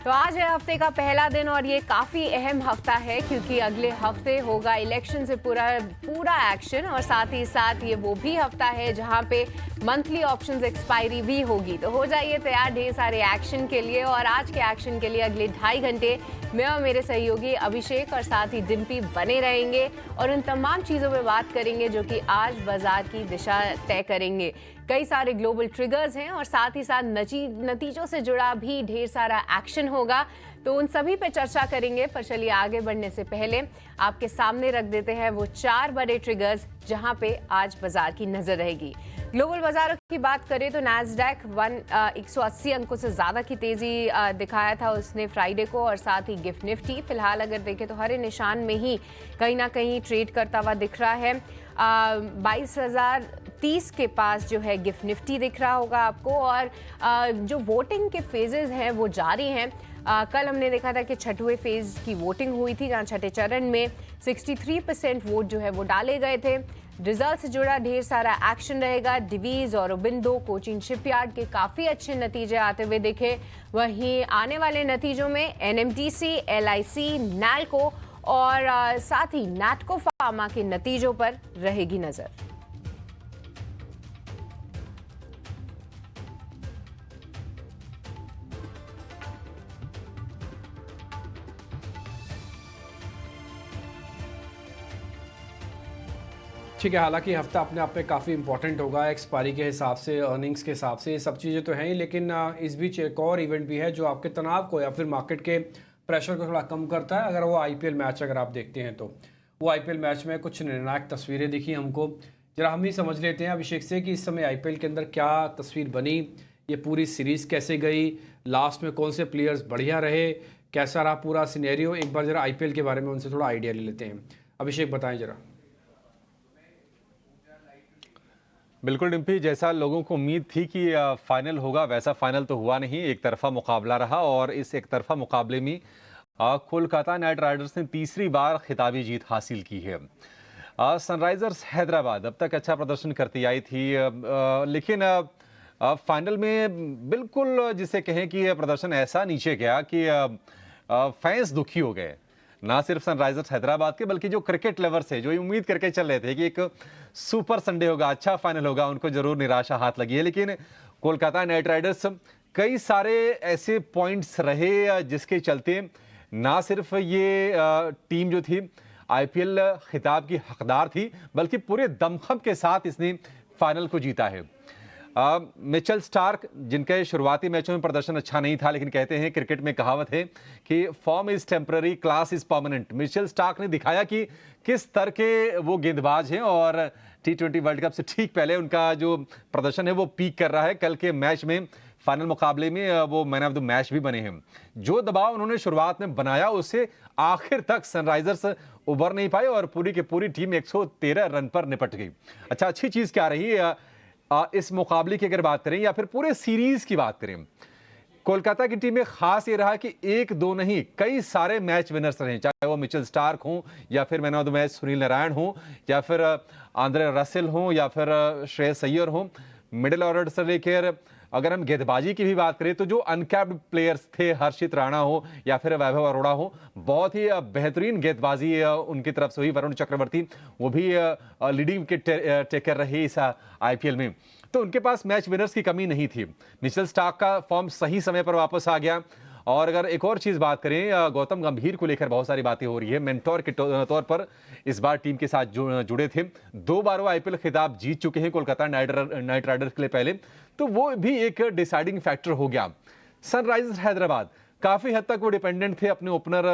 तो आज है हफ्ते का पहला दिन और ये काफी अहम हफ्ता है क्योंकि अगले हफ्ते होगा इलेक्शन से पूरा पूरा एक्शन और साथ ही साथ ये वो भी हफ्ता है जहां पे मंथली ऑप्शंस एक्सपायरी भी होगी। तो हो जाइए तैयार ढेर सारे एक्शन के लिए। और आज के एक्शन के लिए अगले 2.5 घंटे मैं और मेरे सहयोगी अभिषेक और साथ ही डिम्पी बने रहेंगे और उन तमाम चीज़ों पे बात करेंगे जो कि आज बाजार की दिशा तय करेंगे। कई सारे ग्लोबल ट्रिगर्स हैं और साथ ही साथ नतीजों से जुड़ा भी ढेर सारा एक्शन होगा, तो उन सभी पे चर्चा करेंगे। पर चलिए आगे बढ़ने से पहले आपके सामने रख देते हैं वो 4 बड़े ट्रिगर्स जहां पे आज बाजार की नजर रहेगी। ग्लोबल बाजारों की बात करें तो नैस्डैक 180 अंकों से ज़्यादा की तेज़ी दिखाया था उसने फ्राइडे को, और साथ ही गिफ्ट निफ्टी फिलहाल अगर देखें तो हरे निशान में ही कहीं ना कहीं ट्रेड करता हुआ दिख रहा है। 22,030 के पास जो है गिफ्ट निफ्टी दिख रहा होगा आपको। और जो वोटिंग के फेजेस हैं वो जारी हैं। कल हमने देखा था कि छठवें फेज की वोटिंग हुई थी जहां छठे चरण में 63% वोट जो है वो डाले गए थे। रिजल्ट से जुड़ा ढेर सारा एक्शन रहेगा। डिवीज और बिंदो कोचिन शिपयार्ड के काफ़ी अच्छे नतीजे आते हुए दिखे। वहीं आने वाले नतीजों में एनएमटीसी, एलआईसी, नैल्को और साथ ही नैटको फार्मा के नतीजों पर रहेगी नजर। ठीक है, हालांकि हफ्ता अपने आप में काफ़ी इंपॉर्टेंट होगा एक्सपायरी के हिसाब से, अर्निंग्स के हिसाब से, ये सब चीज़ें तो हैं ही, लेकिन इस बीच एक और इवेंट भी है जो आपके तनाव को या फिर मार्केट के प्रेशर को थोड़ा कम करता है। अगर वो आईपीएल मैच अगर आप देखते हैं तो वो आईपीएल मैच में कुछ निर्णायक तस्वीरें दिखी हमको। जरा हम ही समझ लेते हैं अभिषेक से कि इस समय आईपीएल के अंदर क्या तस्वीर बनी, ये पूरी सीरीज़ कैसे गई, लास्ट में कौन से प्लेयर्स बढ़िया रहे, कैसा रहा पूरा सिनेरियो। एक बार जरा आईपीएल के बारे में उनसे थोड़ा आइडिया ले लेते हैं। अभिषेक बताएं जरा। बिल्कुल डिम्पी, जैसा लोगों को उम्मीद थी कि फाइनल होगा वैसा फाइनल तो हुआ नहीं। एक तरफा मुकाबला रहा और इस एक तरफा मुकाबले में कोलकाता नाइट राइडर्स ने तीसरी बार खिताबी जीत हासिल की है। सनराइजर्स हैदराबाद अब तक अच्छा प्रदर्शन करती आई थी, लेकिन फाइनल में बिल्कुल जिसे कहें कि प्रदर्शन ऐसा नीचे गया कि फैंस दुखी हो गए। ना सिर्फ सनराइजर्स हैदराबाद के बल्कि जो क्रिकेट लवर्स है, जो उम्मीद करके चल रहे थे कि एक सुपर संडे होगा, अच्छा फाइनल होगा, उनको जरूर निराशा हाथ लगी है। लेकिन कोलकाता नाइट राइडर्स कई सारे ऐसे पॉइंट्स रहे जिसके चलते ना सिर्फ ये टीम जो थी आईपीएल खिताब की हकदार थी, बल्कि पूरे दमखम के साथ इसने फाइनल को जीता है। मिचेल स्टार्क, जिनके शुरुआती मैचों में प्रदर्शन अच्छा नहीं था, लेकिन कहते हैं क्रिकेट में कहावत है कि form is temporary, class is permanent. Mitchell Starc ने दिखाया कि किस तरह के वो गेंदबाज हैं और T20 वर्ल्ड कप से ठीक पहले उनका जो प्रदर्शन है वो पीक कर रहा है। कल के मैच में, फाइनल मुकाबले में वो मैन ऑफ द मैच भी बने हैं। जो दबाव उन्होंने शुरुआत में बनाया उससे आखिर तक सनराइजर्स उबर नहीं पाए और पूरी की पूरी टीम 113 रन पर निपट गई। अच्छा, अच्छी चीज क्या रही इस मुकाबले की अगर बात करें या फिर पूरे सीरीज की बात करें, कोलकाता की टीम में खास ये रहा कि एक दो नहीं कई सारे मैच विनर्स रहे, चाहे वो मिचेल स्टार्क हो या फिर man of the match Sunil Narayan हो या फिर आंद्रे रसेल हो या फिर श्रेयस अय्यर हो। मिडिल ऑर्डर से लेकर अगर हम गेंदबाजी की भी बात करें तो जो अनकैप्ड प्लेयर्स थे, हर्षित राणा हो या फिर वैभव अरोड़ा हो, बहुत ही बेहतरीन गेंदबाजी उनकी तरफ से हुई। वरुण चक्रवर्ती वो भी लीडिंग विकेट टेकर रहे इस आईपीएल में, तो उनके पास मैच विनर्स की कमी नहीं थी। मिचेल स्टार्क का फॉर्म सही समय पर वापस आ गया। और अगर एक और चीज बात करें, गौतम गंभीर को लेकर बहुत सारी बातें हो रही है। मेंटोर के तौर पर इस बार टीम के साथ जुड़े थे, 2 बार वो आईपीएल खिताब जीत चुके हैं कोलकाता नाइट राइडर्स के लिए पहले, तो वो भी एक डिसाइडिंग फैक्टर हो गया। सनराइजर्स हैदराबाद काफी हद तक वो डिपेंडेंट थे अपने ओपनर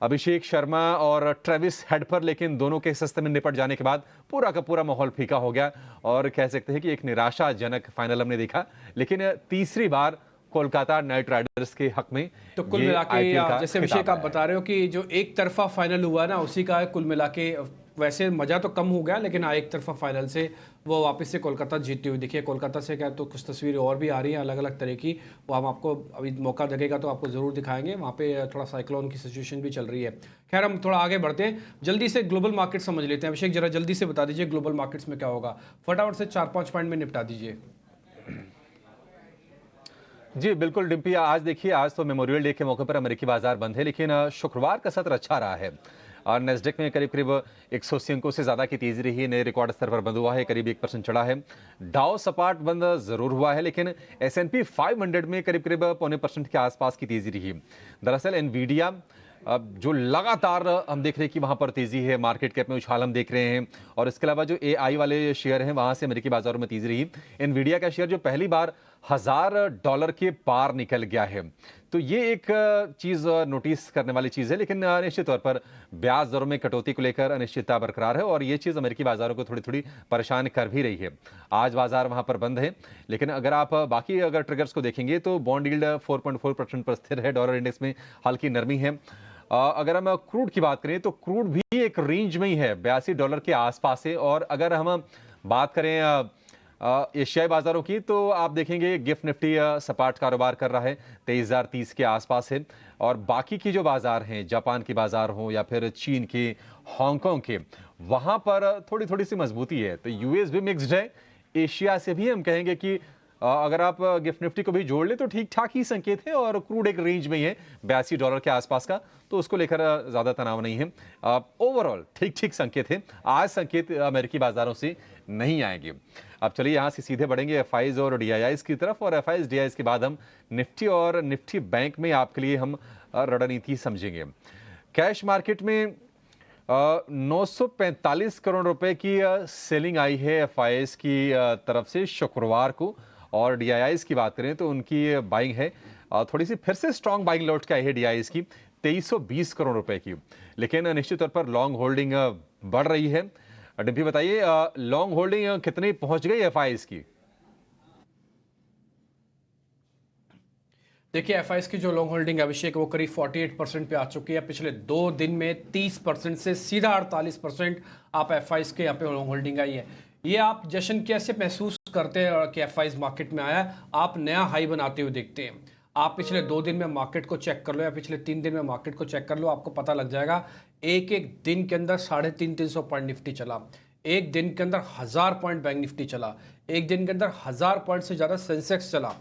अभिषेक शर्मा और ट्रेविस हेड पर, लेकिन दोनों के सस्ते में निपट जाने के बाद पूरा का पूरा माहौल फीका हो गया और कह सकते हैं कि एक निराशाजनक फाइनल हमने देखा। लेकिन तीसरी बार कोलकाता नाइट राइडर्स के हक में तो कुल मिला के जैसे अभिषेक आप बता रहे हो कि जो एक तरफा फाइनल हुआ ना, उसी का कुल मिला के वैसे मजा तो कम हो गया, लेकिन एक तरफा फाइनल से वो वापस से कोलकाता जीतती हुई दिखी है। कोलकाता से क्या तो कुछ तस्वीरें और भी आ रही हैं अलग अलग तरह की, वो हम आपको अभी मौका लगेगा तो आपको ज़रूर दिखाएंगे। वहाँ पे थोड़ा साइक्लोन की सिचुएशन भी चल रही है। खैर, हम थोड़ा आगे बढ़ते हैं, जल्दी से ग्लोबल मार्केट समझ लेते हैं। अभिषेक जरा जल्दी से बता दीजिए ग्लोबल मार्केट्स में क्या होगा, फटाफट से 4-5 पॉइंट में निपटा दीजिए। जी बिल्कुल डिम्पी, आज देखिए, आज तो मेमोरियल डे के मौके पर अमेरिकी बाजार बंद है, लेकिन शुक्रवार का सत्र अच्छा रहा है। और नेस्डेक में करीब करीब 180 अंकों से ज्यादा की तेजी रही है, नए रिकॉर्ड स्तर पर बंद हुआ है, करीब 1% चढ़ा है। डाउ सपाट बंद जरूर हुआ है, लेकिन S&P 500 में करीब करीब 0.25% के आसपास की तेजी रही। दरअसल एनवीडिया अब जो लगातार हम देख रहे हैं कि वहां पर तेजी है, मार्केट कैप में उछाल हम देख रहे हैं, और इसके अलावा जो AI वाले शेयर हैं वहां से अमेरिकी बाजारों में तेजी रही। एनवीडिया का शेयर जो पहली बार $1000 के पार निकल गया है, तो ये एक चीज नोटिस करने वाली चीज है। लेकिन निश्चित तौर पर ब्याज दरों में कटौती को लेकर अनिश्चितता बरकरार है, और ये चीज अमेरिकी बाजारों को थोड़ी थोड़ी परेशान कर भी रही है। आज बाजार वहां पर बंद है, लेकिन अगर आप बाकी अगर ट्रिगर्स को देखेंगे तो बॉन्ड यील्ड 4.4% पर स्थिर है, डॉलर इंडेक्स में हल्की नरमी है। अगर हम क्रूड की बात करें तो क्रूड भी एक रेंज में ही है, $82 के आसपास है। और अगर हम बात करें एशियाई बाजारों की, तो आप देखेंगे गिफ्ट निफ्टी सपाट कारोबार कर रहा है, 23,030 के आसपास है। और बाकी की जो बाजार हैं, जापान के बाजार हो या फिर चीन के, हांगकांग के, वहां पर थोड़ी थोड़ी सी मजबूती है। तो यूएस भी मिक्स्ड है। एशिया से भी हम कहेंगे कि अगर आप गिफ्ट निफ्टी को भी जोड़ ले तो ठीक ठाक ही संकेत है, और क्रूड एक रेंज में ही है $82 के आसपास का, तो उसको लेकर ज्यादा तनाव नहीं है। ओवरऑल ठीक ठीक संकेत है। आज संकेत अमेरिकी बाजारों से नहीं आएंगे। अब चलिए यहां से सीधे बढ़ेंगे एफआईज और डीआईआईज की तरफ, और एफआईज डीआईआईज के बाद हम निफ्टी और निफ्टी बैंक में आपके लिए हम रणनीति समझेंगे। कैश मार्केट में 945 करोड़ रुपए की सेलिंग आई है एफआईएस की तरफ से शुक्रवार को, और डीआईआईज की बात करें तो उनकी बाइंग है, थोड़ी सी फिर से स्ट्रांग बाइंग लौट के आई है डीआईआईज की 2320 करोड़ रुपए की। लेकिन निश्चित तौर पर लॉन्ग होल्डिंग बढ़ रही है। डिम्पी बताइए, लॉन्ग होल्डिंग कितनी पहुंच गई एफआईएस की? देखिए एफआईएस की जो लॉन्ग होल्डिंग अभिषेक वो करीब 48% पे आ चुकी है। पिछले 2 दिन में 30% से सीधा 48% आप एफआईएस के यहाँ पे लॉन्ग होल्डिंग आई है। ये आप जश्न कैसे महसूस करते हैं कि एफआईएस मार्केट में आया, आप नया हाई बनाते हुए देखते हैं? आप पिछले 2 दिन में मार्केट को चेक कर लो या पिछले 3 दिन में मार्केट को चेक कर लो, आपको पता लग जाएगा एक एक दिन के अंदर 350 पॉइंट निफ्टी चला, एक दिन के अंदर 1000 पॉइंट बैंक निफ्टी चला, एक दिन के अंदर 1000 पॉइंट से ज़्यादा सेंसेक्स चला।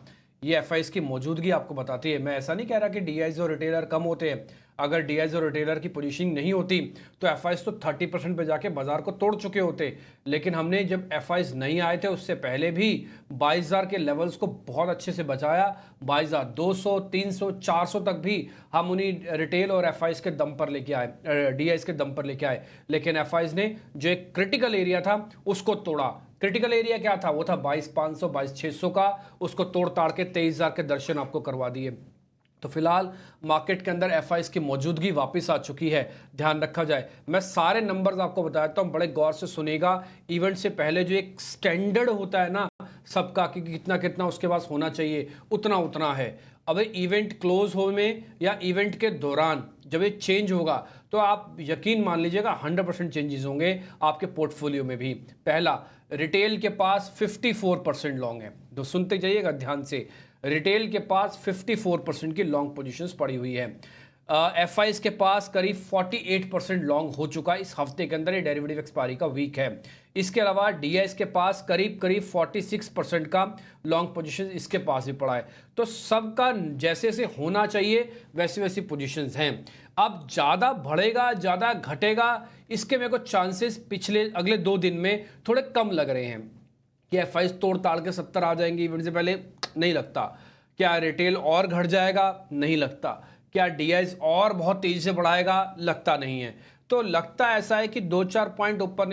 ये एफआईएस की मौजूदगी आपको बताती है। मैं ऐसा नहीं कह रहा कि डीआईज और रिटेलर कम होते हैं। अगर डीआईज और रिटेलर की पोजीशनिंग नहीं होती तो एफआईएस तो 30% पे जाके बाजार को तोड़ चुके होते। लेकिन हमने जब एफआईएस नहीं आए थे उससे पहले भी 22,000 के लेवल्स को बहुत अच्छे से बचाया। 22,200, 300, 400 तक भी हम उन्हीं रिटेल और एफआईएस के दम पर लेके आए, डीआईज के दम पर लेके आए। लेकिन एफआईएस ने जो एक क्रिटिकल एरिया था उसको तोड़ा। क्रिटिकल एरिया क्या था? वो था 22,500, 22,600 का। उसको तोड़ ताड़ के 23,000 के दर्शन आपको करवा दिए। तो फिलहाल मार्केट के अंदर एफआईएस की मौजूदगी वापस आ चुकी है, ध्यान रखा जाए। मैं सारे नंबर्स आपको बताता हूँ, बड़े गौर से सुनेगा। इवेंट से पहले जो एक स्टैंडर्ड होता है ना सबका कि कितना कितना उसके पास होना चाहिए, उतना उतना है। अब इवेंट क्लोज हो में या इवेंट के दौरान जब ये चेंज होगा तो आप यकीन मान लीजिएगा 100% चेंजेस होंगे आपके पोर्टफोलियो में भी। पहला, रिटेल के पास 54% लॉन्ग है। तो सुनते जाइएगा ध्यान से, रिटेल के पास 54% की लॉन्ग पोजीशंस पड़ी हुई है। एफआईएस के पास करीब 48% लॉन्ग हो चुका है इस हफ्ते के अंदर। ये डेरिवेटिव एक्सपायरी का वीक है। इसके अलावा डीआईएस के पास करीब 46% का लॉन्ग पोजीशन इसके पास भी पड़ा है। तो सबका जैसे से होना चाहिए वैसी वैसी पोजीशंस हैं। अब ज़्यादा बढ़ेगा ज़्यादा घटेगा इसके मेरे को चांसेस पिछले अगले 2 दिन में थोड़े कम लग रहे हैं कि एफआईएस तोड़ ताड़ के 70 आ जाएंगे इवेंट से पहले, नहीं लगता। क्या रिटेल और घट जाएगा? नहीं लगता। क्या डीआईएस और बहुत तेजी से बढ़ाएगा? लगता नहीं है। तो लगता ऐसा है कि 2-4 पॉइंट ऊपर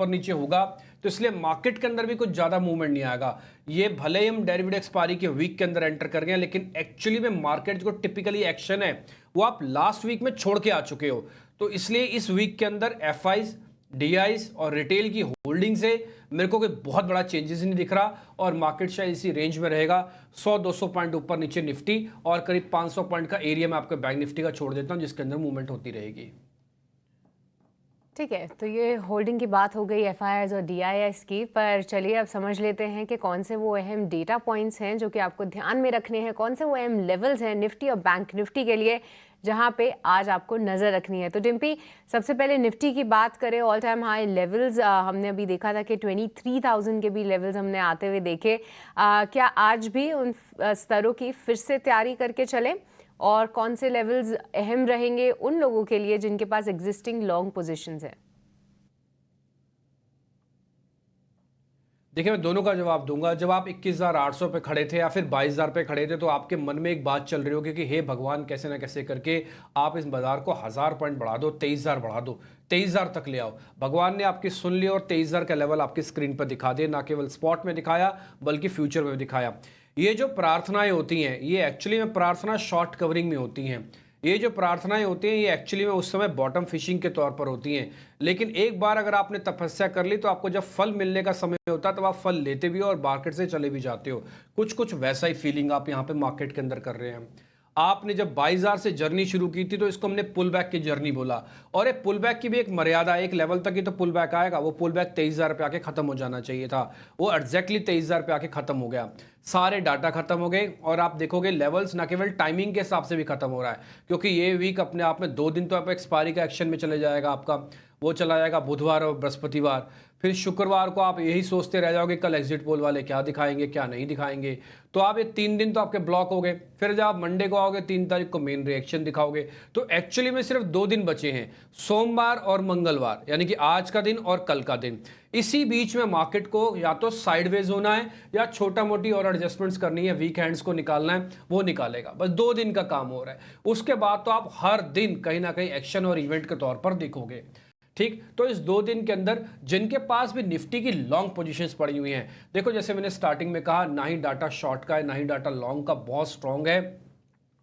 नीचे होगा। तो इसलिए मार्केट के अंदर भी कुछ ज्यादा मूवमेंट नहीं आएगा। ये भले ही हम डेरिवेटिव एक्सपायरी के वीक के अंदर एंटर कर गए, लेकिन एक्चुअली में मार्केट जो टिपिकली एक्शन है वो आप लास्ट वीक में छोड़ के आ चुके हो। तो इसलिए इस वीक के अंदर एफआईज, डीआईज और रिटेल की होल्डिंग से मेरे को कोई बहुत बड़ा चेंजेस नहीं दिख रहा, और मार्केट शायद इसी रेंज में रहेगा। 100-200 पॉइंट ऊपर नीचे निफ्टी, और करीब 500 पॉइंट का एरिया में आपको बैंक निफ्टी का छोड़ देता हूं जिसके अंदर मूवमेंट होती रहेगी। ठीक है, तो ये होल्डिंग की बात हो गई एफआईआर्स और डीआईएस की। पर चलिए अब समझ लेते हैं कि कौन से वो अहम डेटा पॉइंट्स हैं जो कि आपको ध्यान में रखने हैं, कौन से वो अहम लेवल्स हैं निफ्टी और बैंक निफ्टी के लिए जहां पे आज आपको नज़र रखनी है। तो डिम्पी, सबसे पहले निफ्टी की बात करें, ऑल टाइम हाई लेवल्स हमने अभी देखा था कि 23,000 के भी लेवल्स हमने आते हुए देखे। क्या आज भी उन स्तरों की फिर से तैयारी करके चलें, और कौन से लेवल्स अहम रहेंगे उन लोगों के लिए जिनके पास एग्जिस्टिंग लॉन्ग पोजीशंस है? देखिए, मैं दोनों का जवाब दूंगा। जब आप 21,800 पे खड़े थे या फिर 22,000 पे खड़े थे तो आपके मन में एक बात चल रही होगी कि हे भगवान, कैसे ना कैसे करके आप इस बाजार को 1000 पॉइंट बढ़ा दो, 23,000 बढ़ा दो, 23,000 तक ले आओ। भगवान ने आपकी सुन ली और 23,000 का लेवल आपकी स्क्रीन पर दिखा दिया। ना केवल स्पॉट में दिखाया बल्कि फ्यूचर में भी दिखाया। ये जो प्रार्थनाएं होती हैं, ये एक्चुअली में प्रार्थना शॉर्ट कवरिंग में होती हैं। ये जो प्रार्थनाएं होती हैं ये एक्चुअली में उस समय बॉटम फिशिंग के तौर पर होती हैं। लेकिन एक बार अगर आपने तपस्या कर ली तो आपको जब फल मिलने का समय होता है तब आप फल लेते भी हो और मार्केट से चले भी जाते हो। कुछ कुछ वैसा ही फीलिंग आप यहाँ पे मार्केट के अंदर कर रहे हैं। आपने जब 22,000 से जर्नी शुरू की थी तो इसको हमने पुल बैक की जर्नी बोला, और ये पुल बैक की भी एक मर्यादा, एक लेवल तक ही तो पुल बैक आएगा। वो पुल बैक 23,000 पे आके खत्म हो जाना चाहिए था। वो एग्जैक्टली 23,000 पे आके खत्म हो गया। सारे डाटा खत्म हो गए और आप देखोगे लेवल्स ना केवल टाइमिंग के हिसाब से भी खत्म हो रहा है, क्योंकि ये वीक अपने आप में 2 दिन तो आप एक्सपायरी का एक्शन में चले जाएगा आपका। वो चला जाएगा बुधवार और बृहस्पतिवार। फिर शुक्रवार को आप यही सोचते रह जाओगे कल एग्जिट पोल वाले क्या दिखाएंगे क्या नहीं दिखाएंगे। तो आप ये 3 दिन तो आपके ब्लॉक हो गए। फिर जब आप मंडे को आओगे 3 तारीख को मेन रिएक्शन दिखाओगे। तो एक्चुअली में सिर्फ 2 दिन बचे हैं, सोमवार और मंगलवार, यानी कि आज का दिन और कल का दिन। इसी बीच में मार्केट को या तो साइडवेज होना है या छोटा मोटी और एडजस्टमेंट्स करनी है, वीक हैंड्स को निकालना है, वो निकालेगा। बस 2 दिन का काम हो रहा है। उसके बाद तो आप हर दिन कहीं ना कहीं एक्शन और इवेंट के तौर पर देखोगे। ठीक, तो इस 2 दिन के अंदर जिनके पास भी निफ्टी की लॉन्ग पोजीशंस पड़ी हुई हैं, देखो जैसे मैंने स्टार्टिंग में कहा, ना ही डाटा शॉर्ट का है ना ही डाटा लॉन्ग का बहुत स्ट्रांग है।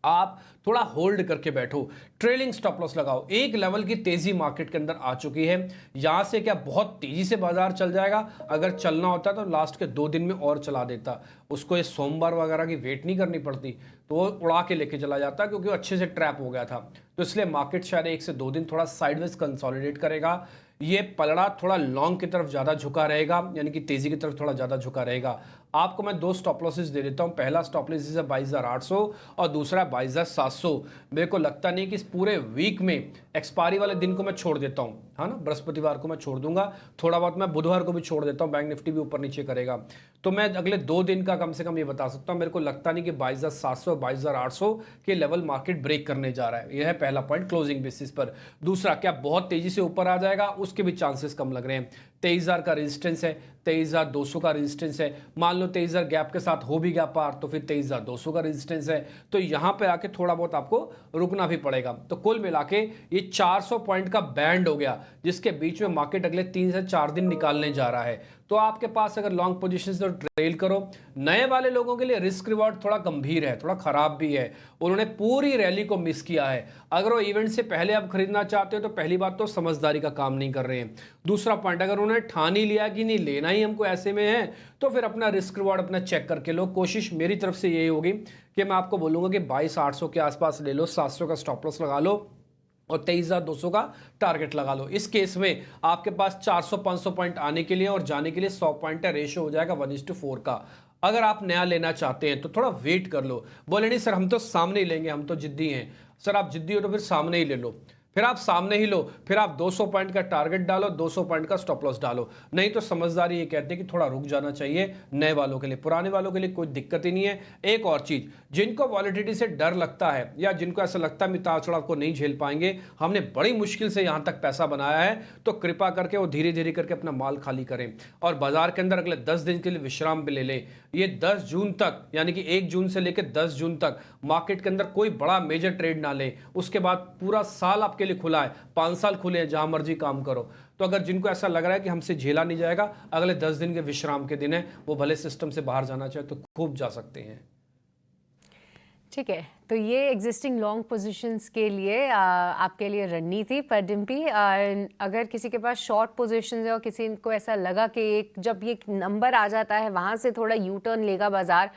आप थोड़ा होल्ड करके बैठो, ट्रेलिंग स्टॉप लॉस लगाओ। एक लेवल की तेजी मार्केट के अंदर आ चुकी है। यहां से क्या बहुत तेजी से बाजार चल जाएगा? अगर चलना होता तो लास्ट के 2 दिन में और चला देता। उसको ये सोमवार वगैरह की वेट नहीं करनी पड़ती, तो वो उड़ा के लेके चला जाता, क्योंकि वो अच्छे से ट्रैप हो गया था। तो इसलिए मार्केट शायद 1 से 2 दिन थोड़ा साइडवेज कंसोलिडेट करेगा। ये पलड़ा थोड़ा लॉन्ग की तरफ ज़्यादा झुका रहेगा, यानी कि तेजी की तरफ थोड़ा ज़्यादा झुका रहेगा। आपको मैं 2 स्टॉप लॉसेस दे देता हूँ। पहला स्टॉप लॉस है 22,800 और दूसरा 22,700। मेरे को लगता नहीं कि इस पूरे वीक में एक्सपायरी वाले दिन को मैं छोड़ देता हूँ, है ना। बृहस्पतिवार को मैं छोड़ दूंगा, थोड़ा बहुत मैं बुधवार को भी छोड़ देता हूँ। बैंक निफ्टी भी ऊपर नीचे करेगा, तो मैं अगले 2 दिन का कम से कम ये बता सकता हूँ। मेरे को लगता नहीं कि 22,700 और 22,800 के लेवल मार्केट ब्रेक करने जा रहा है। यह है पहला पॉइंट क्लोजिंग बेसिस पर। दूसरा, क्या बहुत तेजी से ऊपर आ जाएगा? उसके भी चांसेस कम लग रहे हैं। 23,000 का रेजिस्टेंस है, 23,200 का रेजिस्टेंस है। मान लो 23,000 गैप के साथ हो भी गया पार, तो फिर 23,200 का रेजिस्टेंस है। तो यहां पे आके थोड़ा बहुत आपको रुकना भी पड़ेगा। तो कुल मिला के ये 400 पॉइंट का बैंड हो गया, जिसके बीच में मार्केट अगले 3 से 4 दिन निकालने जा रहा है। तो आपके पास अगर लॉन्ग पोजीशन तो ट्रेल करो। नए वाले लोगों के लिए रिस्क रिवॉर्ड थोड़ा गंभीर है, थोड़ा खराब भी है। उन्होंने पूरी रैली को मिस किया है। अगर वो इवेंट से पहले आप खरीदना चाहते हो तो पहली बात तो समझदारी का काम नहीं कर रहे हैं। दूसरा पॉइंट, अगर उन्होंने ठान ही लिया कि नहीं लेना ही हमको ऐसे में है, तो फिर अपना रिस्क रिवॉर्ड अपना चेक करके लो। कोशिश मेरी तरफ से यही होगी कि मैं आपको बोलूंगा कि 22,800 के आसपास ले लो, 700 का स्टॉप लॉस लगा लो और 23,200 का टारगेट लगा लो। इस केस में आपके पास 400-500 पॉइंट आने के लिए और जाने के लिए 100 पॉइंट का रेशियो हो जाएगा 1:4 का। अगर आप नया लेना चाहते हैं तो थोड़ा वेट कर लो। बोले नहीं सर हम तो सामने ही लेंगे, हम तो जिद्दी हैं। सर आप जिद्दी हो तो फिर सामने ही ले लो, फिर आप सामने ही लो, फिर आप 200 पॉइंट का टारगेट डालो, 200 पॉइंट का स्टॉप लॉस डालो। नहीं तो समझदारी ये कहते हैं कि थोड़ा रुक जाना चाहिए नए वालों के लिए। पुराने वालों के लिए कोई दिक्कत ही नहीं है। एक और चीज, जिनको वॉलेटिलिटी से डर लगता है या जिनको ऐसा लगता है उतार चढ़ाव को नहीं झेल पाएंगे, हमने बड़ी मुश्किल से यहां तक पैसा बनाया है, तो कृपा करके वो धीरे धीरे करके अपना माल खाली करें और बाजार के अंदर अगले 10 दिन के लिए विश्राम भी ले लें। ये 10 जून तक, यानी कि 1 जून से लेकर 10 जून तक मार्केट के अंदर कोई बड़ा मेजर ट्रेड ना ले। उसके बाद पूरा साल आपके लिए खुला है, 5 साल खुले हैं, जहां मर्जी काम करो। तो अगर जिनको ऐसा लग रहा है कि हमसे झेला नहीं जाएगा, अगले 10 दिन के विश्राम के दिन है, वो भले सिस्टम से बाहर जाना चाहे तो खूब जा सकते हैं। ठीक है, तो ये एग्जिस्टिंग लॉन्ग पोजीशंस के लिए आपके लिए रणनीति। पर डिम्पी, अगर किसी के पास शॉर्ट पोजीशंस है और किसी को ऐसा लगा कि जब ये नंबर आ जाता है वहाँ से थोड़ा यू टर्न लेगा बाजार,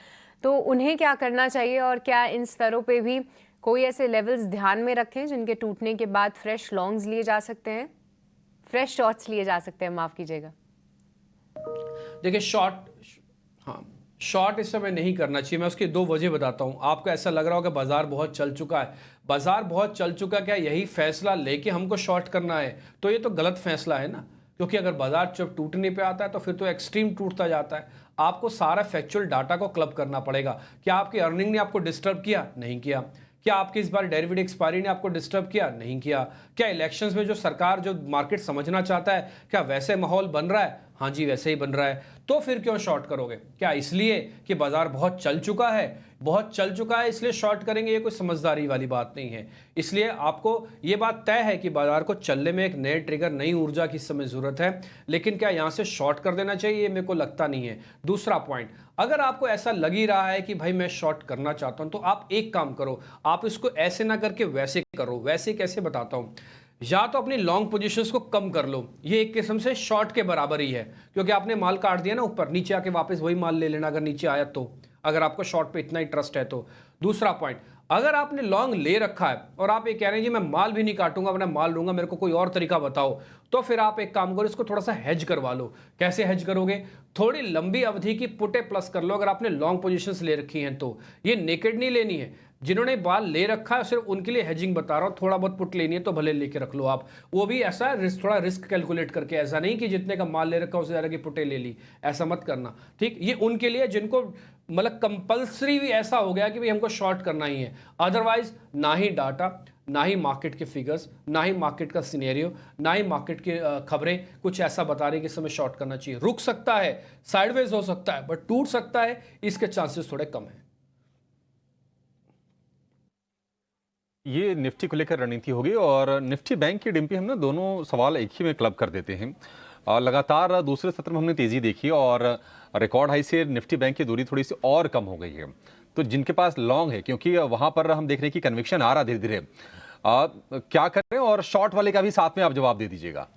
तो उन्हें क्या करना चाहिए? और क्या इन स्तरों पे भी कोई ऐसे लेवल्स ध्यान में रखें जिनके टूटने के बाद फ्रेश लॉन्ग्स लिए जा सकते हैं? फ्रेश शॉट्स लिए जा सकते हैं, माफ कीजिएगा? देखिए शॉर्ट इस समय नहीं करना चाहिए। मैं उसकी दो वजह बताता हूँ। आपको ऐसा लग रहा होगा बाजार बहुत चल चुका है, बाजार बहुत चल चुका, क्या यही फैसला लेके हमको शॉर्ट करना है? तो ये तो गलत फैसला है ना, क्योंकि अगर बाजार जब टूटने पे आता है तो फिर तो एक्सट्रीम टूटता जाता है। आपको सारा फैक्चुअल डाटा को क्लब करना पड़ेगा। क्या आपकी अर्निंग ने आपको डिस्टर्ब किया? नहीं किया। क्या आपकी इस बार डेरिवेटिव एक्सपायरी ने आपको डिस्टर्ब किया? नहीं किया। क्या इलेक्शंस में जो सरकार जो मार्केट समझना चाहता है, क्या वैसे माहौल बन रहा है? हाँ जी, वैसे ही बन रहा है। तो फिर क्यों शॉर्ट करोगे? क्या इसलिए कि बाजार बहुत चल चुका है, बहुत चल चुका है इसलिए शॉर्ट करेंगे? ये कोई समझदारी वाली बात नहीं है। इसलिए आपको ये बात तय है कि बाजार को चलने में एक नए ट्रिगर, नई ऊर्जा की इस समय जरूरत है, लेकिन क्या यहां से शॉर्ट कर देना चाहिए? ये मेरे को लगता नहीं है। दूसरा पॉइंट, अगर आपको ऐसा लग ही रहा है कि भाई मैं शॉर्ट करना चाहता हूं, तो आप एक काम करो, आप इसको ऐसे ना करके वैसे करो। वैसे कैसे बताता हूं। या तो अपनी लॉन्ग पोजीशंस को कम कर लो, ये एक किस्म से शॉर्ट के बराबर ही है, क्योंकि आपने माल काट दिया ना ऊपर, नीचे आके वापस वही माल ले लेना अगर नीचे आया तो, अगर आपको शॉर्ट पे इतना ही ट्रस्ट है तो। दूसरा पॉइंट, अगर आपने लॉन्ग ले रखा है और आप ये कह रहे हैं जी मैं माल भी नहीं काटूंगा, मैं माल लूंगा, मेरे को कोई और तरीका बताओ, तो फिर आप एक काम करो, इसको थोड़ा सा हेज करवा लो। कैसे हेज करोगे? थोड़ी लंबी अवधि की पुटे प्लस कर लो। अगर आपने लॉन्ग पोजीशंस ले रखी हैं तो ये नेकेड नहीं लेनी है। जिन्होंने बाल ले रखा है सिर्फ उनके लिए हेजिंग बता रहा हूं। थोड़ा बहुत पुट लेनी है तो भले लेके रख लो आप, वो भी ऐसा थोड़ा रिस्क कैलकुलेट करके, ऐसा नहीं कि जितने का माल ले रखा उससे ज्यादा की पुटे ले ली, ऐसा मत करना। ठीक, ये उनके लिए जिनको मतलब कंपल्सरी भी ऐसा हो गया कि भाई हमको शॉर्ट करना ही है। अदरवाइज ना ही डाटा, ना ही मार्केट के फिगर्स, ना ही मार्केट का सिनेरियो, ना ही मार्केट की खबरें कुछ ऐसा बता रही कि इस समय शॉर्ट करना चाहिए। रुक सकता है, साइडवेज हो सकता है, बट टूट सकता है, इसके चांसेस थोड़े कम है। ये निफ्टी को लेकर रणनीति होगी। और निफ्टी बैंक की डिम्पी, हम ना दोनों सवाल एक ही में क्लब कर देते हैं। लगातार दूसरे सत्र में हमने तेजी देखी और रिकॉर्ड हाई से निफ्टी बैंक की दूरी थोड़ी सी और कम हो गई है। तो जिनके पास लॉन्ग है, क्योंकि वहां पर हम देख रहे हैं कि कन्विक्शन आ रहा धीरे धीरे, क्या करें? और शॉर्ट वाले का भी साथ में आप जवाब दे दीजिएगा।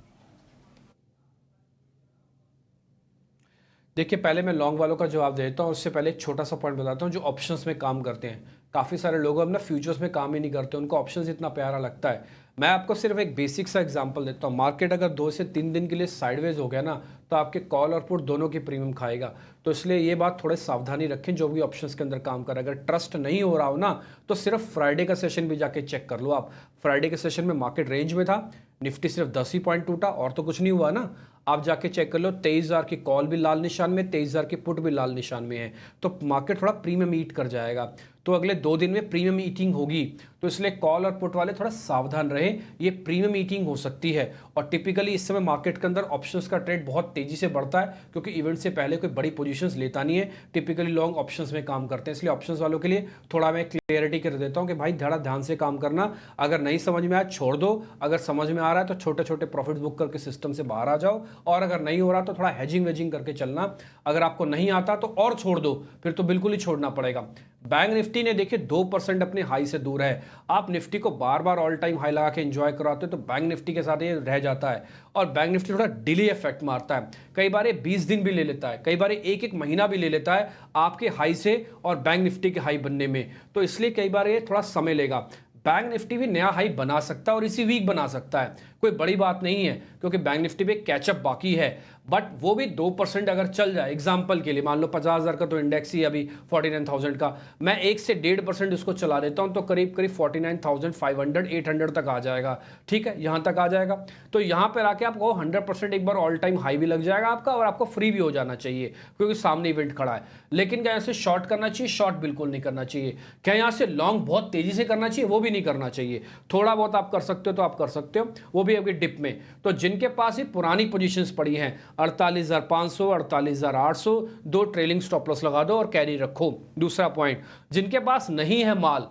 देखिए, पहले मैं लॉन्ग वालों का जवाब देता हूँ, उससे पहले एक छोटा सा पॉइंट बताता हूँ। जो ऑप्शंस में काम करते हैं, काफ़ी सारे लोग अब ना फ्यूचर्स में काम ही नहीं करते, उनको ऑप्शंस इतना प्यारा लगता है। मैं आपको सिर्फ एक बेसिक सा एग्जांपल देता हूँ। मार्केट अगर 2 से 3 दिन के लिए साइडवेज हो गया ना, तो आपके कॉल और पुट दोनों की प्रीमियम खाएगा। तो इसलिए ये बात थोड़े सावधानी रखें जो भी ऑप्शंस के अंदर काम कर रहा है। अगर ट्रस्ट नहीं हो रहा हो ना, तो सिर्फ फ्राइडे का सेशन भी जाके चेक कर लो आप। फ्राइडे के सेशन में मार्केट रेंज में था, निफ्टी सिर्फ 10 ही पॉइंट टूटा और तो कुछ नहीं हुआ ना। आप जाके चेक कर लो, 23,000 की कॉल भी लाल निशान में, 23,000 की पुट भी लाल निशान में है। तो मार्केट थोड़ा प्रीमियम ईट कर जाएगा। तो अगले 2 दिन में प्रीमियम ईटिंग होगी, तो इसलिए कॉल और पुट वाले थोड़ा सावधान रहे, ये प्रीमियम ईटिंग हो सकती है। और टिपिकली इस समय मार्केट के अंदर ऑप्शंस का ट्रेड बहुत तेजी से बढ़ता है, क्योंकि इवेंट से पहले कोई बड़ी पोजीशंस लेता नहीं है। टिपिकली लॉन्ग ऑप्शंस में काम करते हैं, इसलिए ऑप्शंस वालों के लिए थोड़ा मैं क्लियरिटी कर देता हूं कि भाई थोड़ा ध्यान से काम करना। अगर नहीं समझ में आया छोड़ दो, अगर समझ में आ रहा है तो छोटे छोटे प्रॉफिट बुक करके सिस्टम से बाहर आ जाओ, और अगर नहीं हो रहा तो थोड़ा हेजिंग वेजिंग करके चलना। अगर आपको नहीं आता तो और छोड़ दो, फिर तो बिल्कुल ही छोड़ना पड़ेगा। बैंक निफ्टी ने देखिए 2% अपने हाई से दूर है। आप निफ्टी को बार बार ऑल टाइम हाई लगा के एंजॉय कराते हो तो बैंक निफ्टी के साथ ये रह जाता है। और बैंक निफ्टी थोड़ा डिले इफेक्ट मारता है, कई बार ये 20 दिन भी ले लेता है, कई बार एक एक महीना भी ले लेता है आपके हाई से और बैंक निफ्टी के हाई बनने में। तो इसलिए कई बार ये थोड़ा समय लेगा। बैंक निफ्टी भी नया हाई बना सकता है और इसी वीक बना सकता है, कोई बड़ी बात नहीं है, क्योंकि बैंक निफ्टी पे कैचअप बाकी है। बट वो भी 2% अगर चल जाए, एग्जांपल के लिए मान लो 50,000 का तो इंडेक्स ही अभी 49,000 का, मैं 1 से 1.5% इसको चला देता हूं तो करीब करीब 49,500 800 तक आ जाएगा। ठीक है, यहां तक आ जाएगा। तो यहां पर आके आपको 100% एक बार ऑल टाइम हाई भी लग जाएगा आपका, और आपको फ्री भी हो जाना चाहिए क्योंकि सामने इवेंट खड़ा है। लेकिन क्या ऐसे शॉर्ट करना चाहिए? शॉर्ट बिल्कुल नहीं करना चाहिए। क्या यहां से लॉन्ग बहुत तेजी से करना चाहिए? वो भी नहीं करना चाहिए। थोड़ा बहुत आप कर सकते हो तो आप कर सकते हो, वो भी आपकी डिप में। तो जिनके पास ही पुरानी पोजीशंस पड़ी हैं 48,500 48,800, 2 ट्रेलिंग स्टॉप लॉस लगा दो और कैरी रखो। दूसरा पॉइंट, जिनके पास नहीं है माल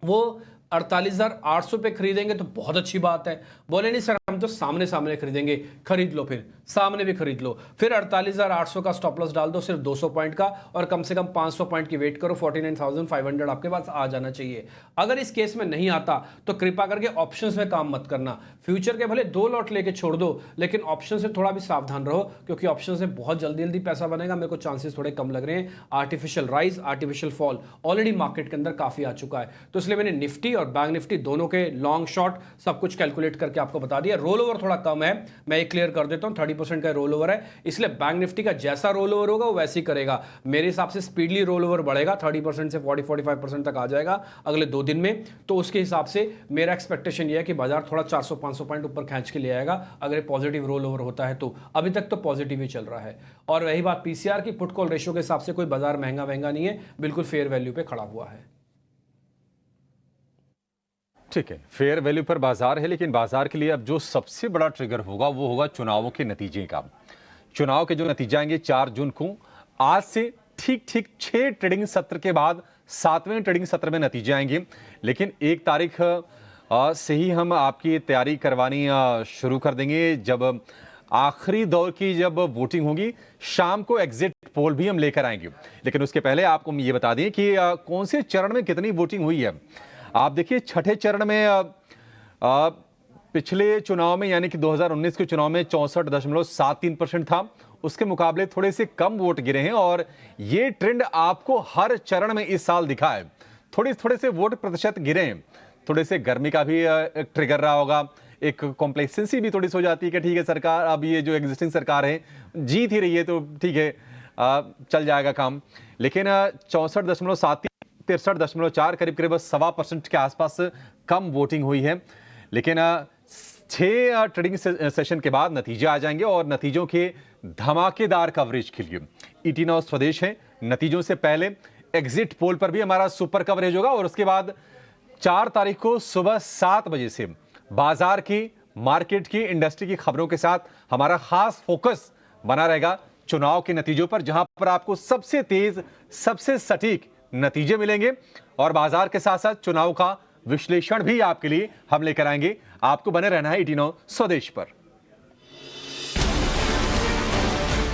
वो 48,800 पे खरीदेंगे तो बहुत अच्छी बात है। बोले नहीं सर हम तो सामने सामने खरीदेंगे, खरीद लो, फिर सामने भी खरीद लो। फिर 48,800 का स्टॉप लॉस डाल दो सिर्फ 200 पॉइंट का, और कम से कम 500 पॉइंट की वेट करो, 49,500 आपके पास आ जाना चाहिए। अगर इस केस में नहीं आता तो कृपा करके ऑप्शंस में काम मत करना। फ्यूचर के भले 2 लॉट लेके छोड़ दो, लेकिन ऑप्शन से थोड़ा भी सावधान रहो, क्योंकि ऑप्शन से बहुत जल्दी जल्दी पैसा बनेगा। मेरे को चांसेस थोड़े कम लग रहे हैं। Artificial rise, artificial fall already market के अंदर काफी आ चुका है। तो इसलिए मैंने निफ्टी और बैंक निफ्टी दोनों के लॉन्ग शॉर्ट सब कुछ कैलकुलेट करके आपको बता दिया। रोल ओवर थोड़ा कम है, मैं एक क्लियर कर देता हूँ, 30% का रोल ओवर है, इसलिए बैंक निफ्टी का जैसा रोल ओवर होगा वो वैसे ही करेगा। मेरे हिसाब से स्पीडली रोल ओवर बढ़ेगा, 30% से 40-45% तक आ जाएगा अगले 2 दिन में। तो उसके हिसाब से मेरा एक्सपेक्टेशन ये है कि बाजार थोड़ा 400-500 पॉइंट ऊपर खींच के ले आएगा अगर पॉजिटिव रोल ओवर होता है तो। अभी तक तो पॉजिटिव ही चल रहा है। और वही बात पीसीआर की, पुट कॉल रेशियो के हिसाब से कोई बाजार महंगा नहीं है, बिल्कुल फेयर वैल्यू पे खड़ा हुआ है। ठीक है, फेयर वैल्यू पर बाजार है, लेकिन बाजार के लिए अब जो सबसे बड़ा ट्रिगर होगा वो होगा चुनावों के नतीजे का। चुनाव के जो नतीजे आएंगे 4 जून को, आज से ठीक 6 ट्रेडिंग सत्र के बाद 7वें ट्रेडिंग सत्र में नतीजे आएंगे। लेकिन 1 तारीख से ही हम आपकी तैयारी करवानी शुरू कर देंगे, जब आखिरी दौर की जब वोटिंग होगी। शाम को एग्जिट पोल भी हम लेकर आएंगे, लेकिन उसके पहले आपको ये बता दें कि कौन से चरण में कितनी वोटिंग हुई है। आप देखिए, छठे चरण में पिछले चुनाव में यानी कि 2019 के चुनाव में 64.73% था, उसके मुकाबले थोड़े से कम वोट गिरे हैं। और ये ट्रेंड आपको हर चरण में इस साल दिखा है, थोड़े से वोट प्रतिशत गिरे हैं। थोड़े से गर्मी का भी एक ट्रिगर रहा होगा, एक कॉम्प्लेक्सेंसी भी थोड़ी सी हो जाती है कि ठीक है सरकार, अब ये जो एग्जिस्टिंग सरकार है जीत ही रही है तो ठीक है चल जाएगा काम। लेकिन 64.73, 63.4, करीब 1.25% के आसपास कम वोटिंग हुई है। लेकिन 6 ट्रेडिंग सेशन के बाद नतीजे आ जाएंगे और नतीजों के धमाकेदार कवरेज के लिए ईटी नाउ स्वदेश है। नतीजों से पहले एग्जिट पोल पर भी हमारा सुपर कवरेज होगा, और उसके बाद 4 तारीख को सुबह 7 बजे से बाजार की, मार्केट की, इंडस्ट्री की खबरों के साथ हमारा खास फोकस बना रहेगा चुनाव के नतीजों पर, जहां पर आपको सबसे तेज, सबसे सटीक नतीजे मिलेंगे और बाजार के साथ साथ चुनाव का विश्लेषण भी आपके लिए हम लेकर आएंगे। आपको बने रहना है ईटी नाउ स्वदेश पर।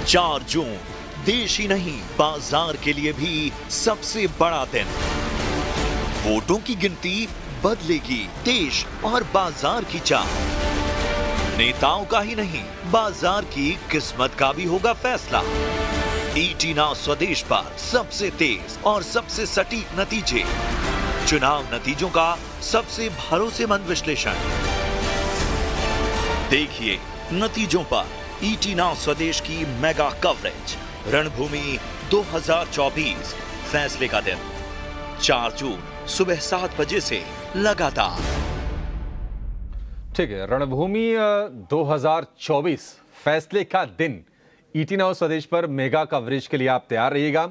4 जून देश ही नहीं बाजार के लिए भी सबसे बड़ा दिन। वोटों की गिनती बदलेगी देश और बाजार की चाल। नेताओं का ही नहीं, बाजार की किस्मत का भी होगा फैसला। ईटी नाउ स्वदेश पर सबसे तेज और सबसे सटीक नतीजे, चुनाव नतीजों का सबसे भरोसेमंद विश्लेषण। देखिए नतीजों पर ईटी नाउ स्वदेश की मेगा कवरेज। रणभूमि 2024, फैसले का दिन, 4 जून सुबह 7 बजे से लगातार। ठीक है, रणभूमि 2024, फैसले का दिन। ईटी नाउ स्वदेश पर मेगा कवरेज के लिए आप तैयार रहिएगा।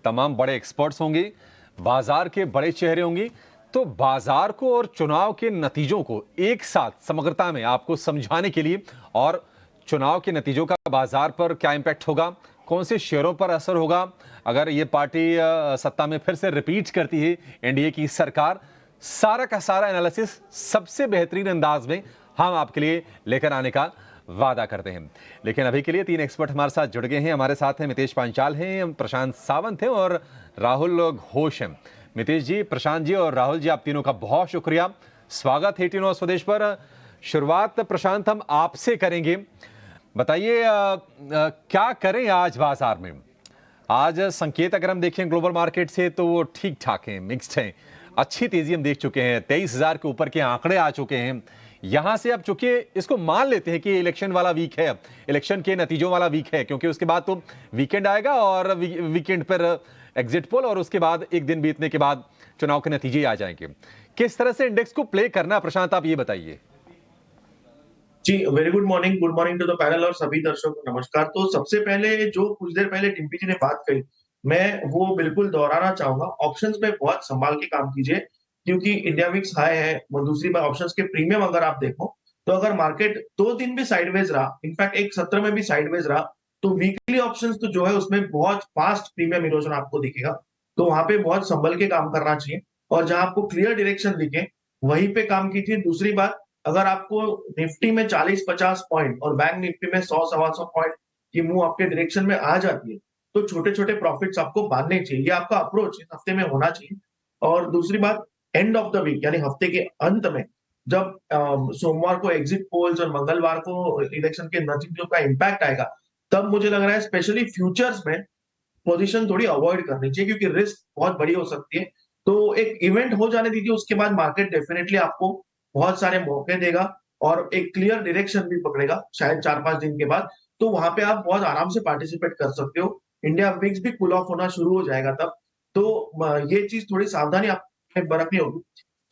तमाम बड़े एक्सपर्ट्स होंगे, बाजार के बड़े चेहरे होंगे, तो बाजार को और चुनाव के नतीजों को एक साथ समग्रता में आपको समझाने के लिए, और चुनाव के नतीजों का बाजार पर क्या इंपैक्ट होगा, कौन से शेयरों पर असर होगा अगर ये पार्टी सत्ता में फिर से रिपीट करती है एनडीए की सरकार, सारा का सारा एनालिसिस सबसे बेहतरीन अंदाज में हम आपके लिए लेकर आने का वादा करते हैं। लेकिन अभी के लिए 3 एक्सपर्ट हमारे साथ जुड़ गए हैं। हमारे साथ हैं मितेश पांचाल हैं, प्रशांत सावंत हैं और राहुल घोष हैं। मितेश जी, प्रशांत जी और राहुल जी, आप तीनों का बहुत शुक्रिया, स्वागत है ईटी नाउ स्वदेश पर। शुरुआत प्रशांत हम आपसे करेंगे, बताइए क्या करें आज बाजार में। आज संकेत अगर हम देखें ग्लोबल मार्केट से तो वो ठीक ठाक हैं, मिक्स्ड हैं। अच्छी तेजी हम देख चुके हैं, 23,000 के ऊपर के आंकड़े आ चुके हैं। यहां से अब चूंकि इसको मान लेते हैं कि इलेक्शन वाला वीक है, इलेक्शन के नतीजों वाला वीक है, क्योंकि उसके बाद तो वीकेंड आएगा और वीकेंड पर एग्जिट पोल, और उसके बाद एक दिन बीतने के बाद चुनाव के नतीजे आ जाएंगे। किस तरह से इंडेक्स को प्ले करना, प्रशांत आप ये बताइए। जी, very good morning to the panel और सभी दर्शकों को नमस्कार। तो सबसे पहले जो कुछ देर पहले टिम्पी जी ने बात कही, मैं वो बिल्कुल दोहराना चाहूंगा। ऑप्शंस में बहुत संभाल के काम कीजिए, क्योंकि इंडिया विक्स हाई है। और दूसरी बात, ऑप्शंस के प्रीमियम अगर आप देखो तो अगर मार्केट 2 दिन भी साइडवेज रहा, इनफैक्ट एक सत्र में भी साइडवेज रहा, तो वीकली ऑप्शंस तो जो है उसमें बहुत फास्ट प्रीमियम इरोजन आपको दिखेगा। तो वहां पे बहुत संभल के काम करना चाहिए, और जहां आपको क्लियर डायरेक्शन दिखे वहीं पे काम कीजिए। दूसरी बात, अगर आपको निफ्टी में 40-50 पॉइंट और बैंक निफ्टी में 100-125 पॉइंट की मूव आपके डायरेक्शन में आ जाती है, तो छोटे-छोटे प्रॉफिट्स आपको बांधने चाहिए। ये आपका अप्रोच इस हफ्ते में होना चाहिए। और दूसरी बात, एंड ऑफ द वीक यानी हफ्ते के अंत में, जब सोमवार को एग्जिट पोल्स और मंगलवार को इलेक्शन के नतीजों का इंपैक्ट आएगा, तब मुझे लग रहा है स्पेशली फ्यूचर्स में पोजीशन थोड़ी अवॉइड करनी चाहिए, क्योंकि रिस्क बहुत बड़ी हो सकती है। तो एक इवेंट हो जाने दीजिए, उसके बाद मार्केट डेफिनेटली आपको बहुत सारे मौके देगा। और एक क्लियर डायरेक्शन भी पकड़ेगा शायद 4-5 दिन के बाद, तो वहां पे आप बहुत आराम से पार्टिसिपेट कर सकते हो। इंडिया विक्स भी कूल ऑफ होना शुरू हो जाएगा तब। तो ये चीज थोड़ी सावधानी आपको बरतनी होगी।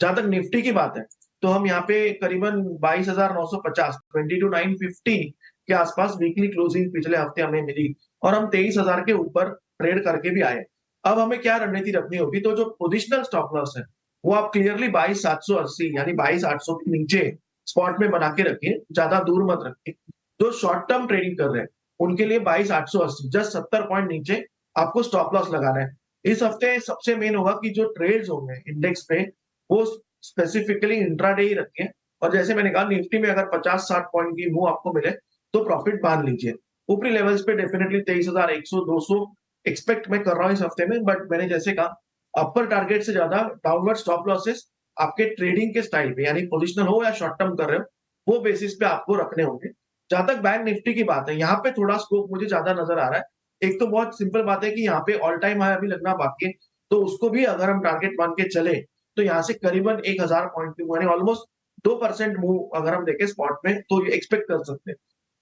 जहां तक निफ्टी की बात है, तो हम यहाँ पे करीबन 22,950 22,950 के आसपास वीकली क्लोजिंग पिछले हफ्ते हमें मिली और हम 23,000 के ऊपर ट्रेड करके भी आए। अब हमें क्या रणनीति रखनी होगी, तो जो पोजिशनल स्टॉप लॉस है वो आप क्लियरली 22,780 यानी 22,800 के नीचे स्पॉट में बना के रखिए, ज्यादा दूर मत रखिए। जो शॉर्ट टर्म ट्रेडिंग कर रहे हैं उनके लिए 22,880 जस्ट 70 पॉइंट नीचे आपको स्टॉप लॉस लगाना है। इस हफ्ते सबसे मेन होगा कि जो ट्रेड्स होंगे इंडेक्स पे वो स्पेसिफिकली इंट्राडे ही रखिए, और जैसे मैंने कहा निफ्टी में अगर 50-60 पॉइंट की मूव आपको मिले तो प्रॉफिट बांध लीजिए। ऊपरी लेवल्स पे डेफिनेटली 23,100 200 एक्सपेक्ट मैं कर रहा हूँ इस हफ्ते में, बट मैंने जैसे कहा अपर टारगेट से ज्यादा डाउनवर्ड स्टॉप लॉसेस आपके ट्रेडिंग के स्टाइल पे यानी पोजिशनल हो या शॉर्ट टर्म कर रहे हो वो बेसिस पे आपको रखने होंगे। जहां तक बैंक निफ्टी की बात है, यहाँ पे थोड़ा स्कोप मुझे ज्यादा नजर आ रहा है। एक तो बहुत सिंपल बात है कि यहाँ पे ऑल टाइम हाई अभी लगना बाकी है, तो उसको भी अगर हम टारगेट मान के चले तो यहाँ से करीबन 1,000 पॉइंट की यानी ऑलमोस्ट 2% मूव अगर हम देखें स्पॉट में तो ये एक्सपेक्ट कर सकते हैं।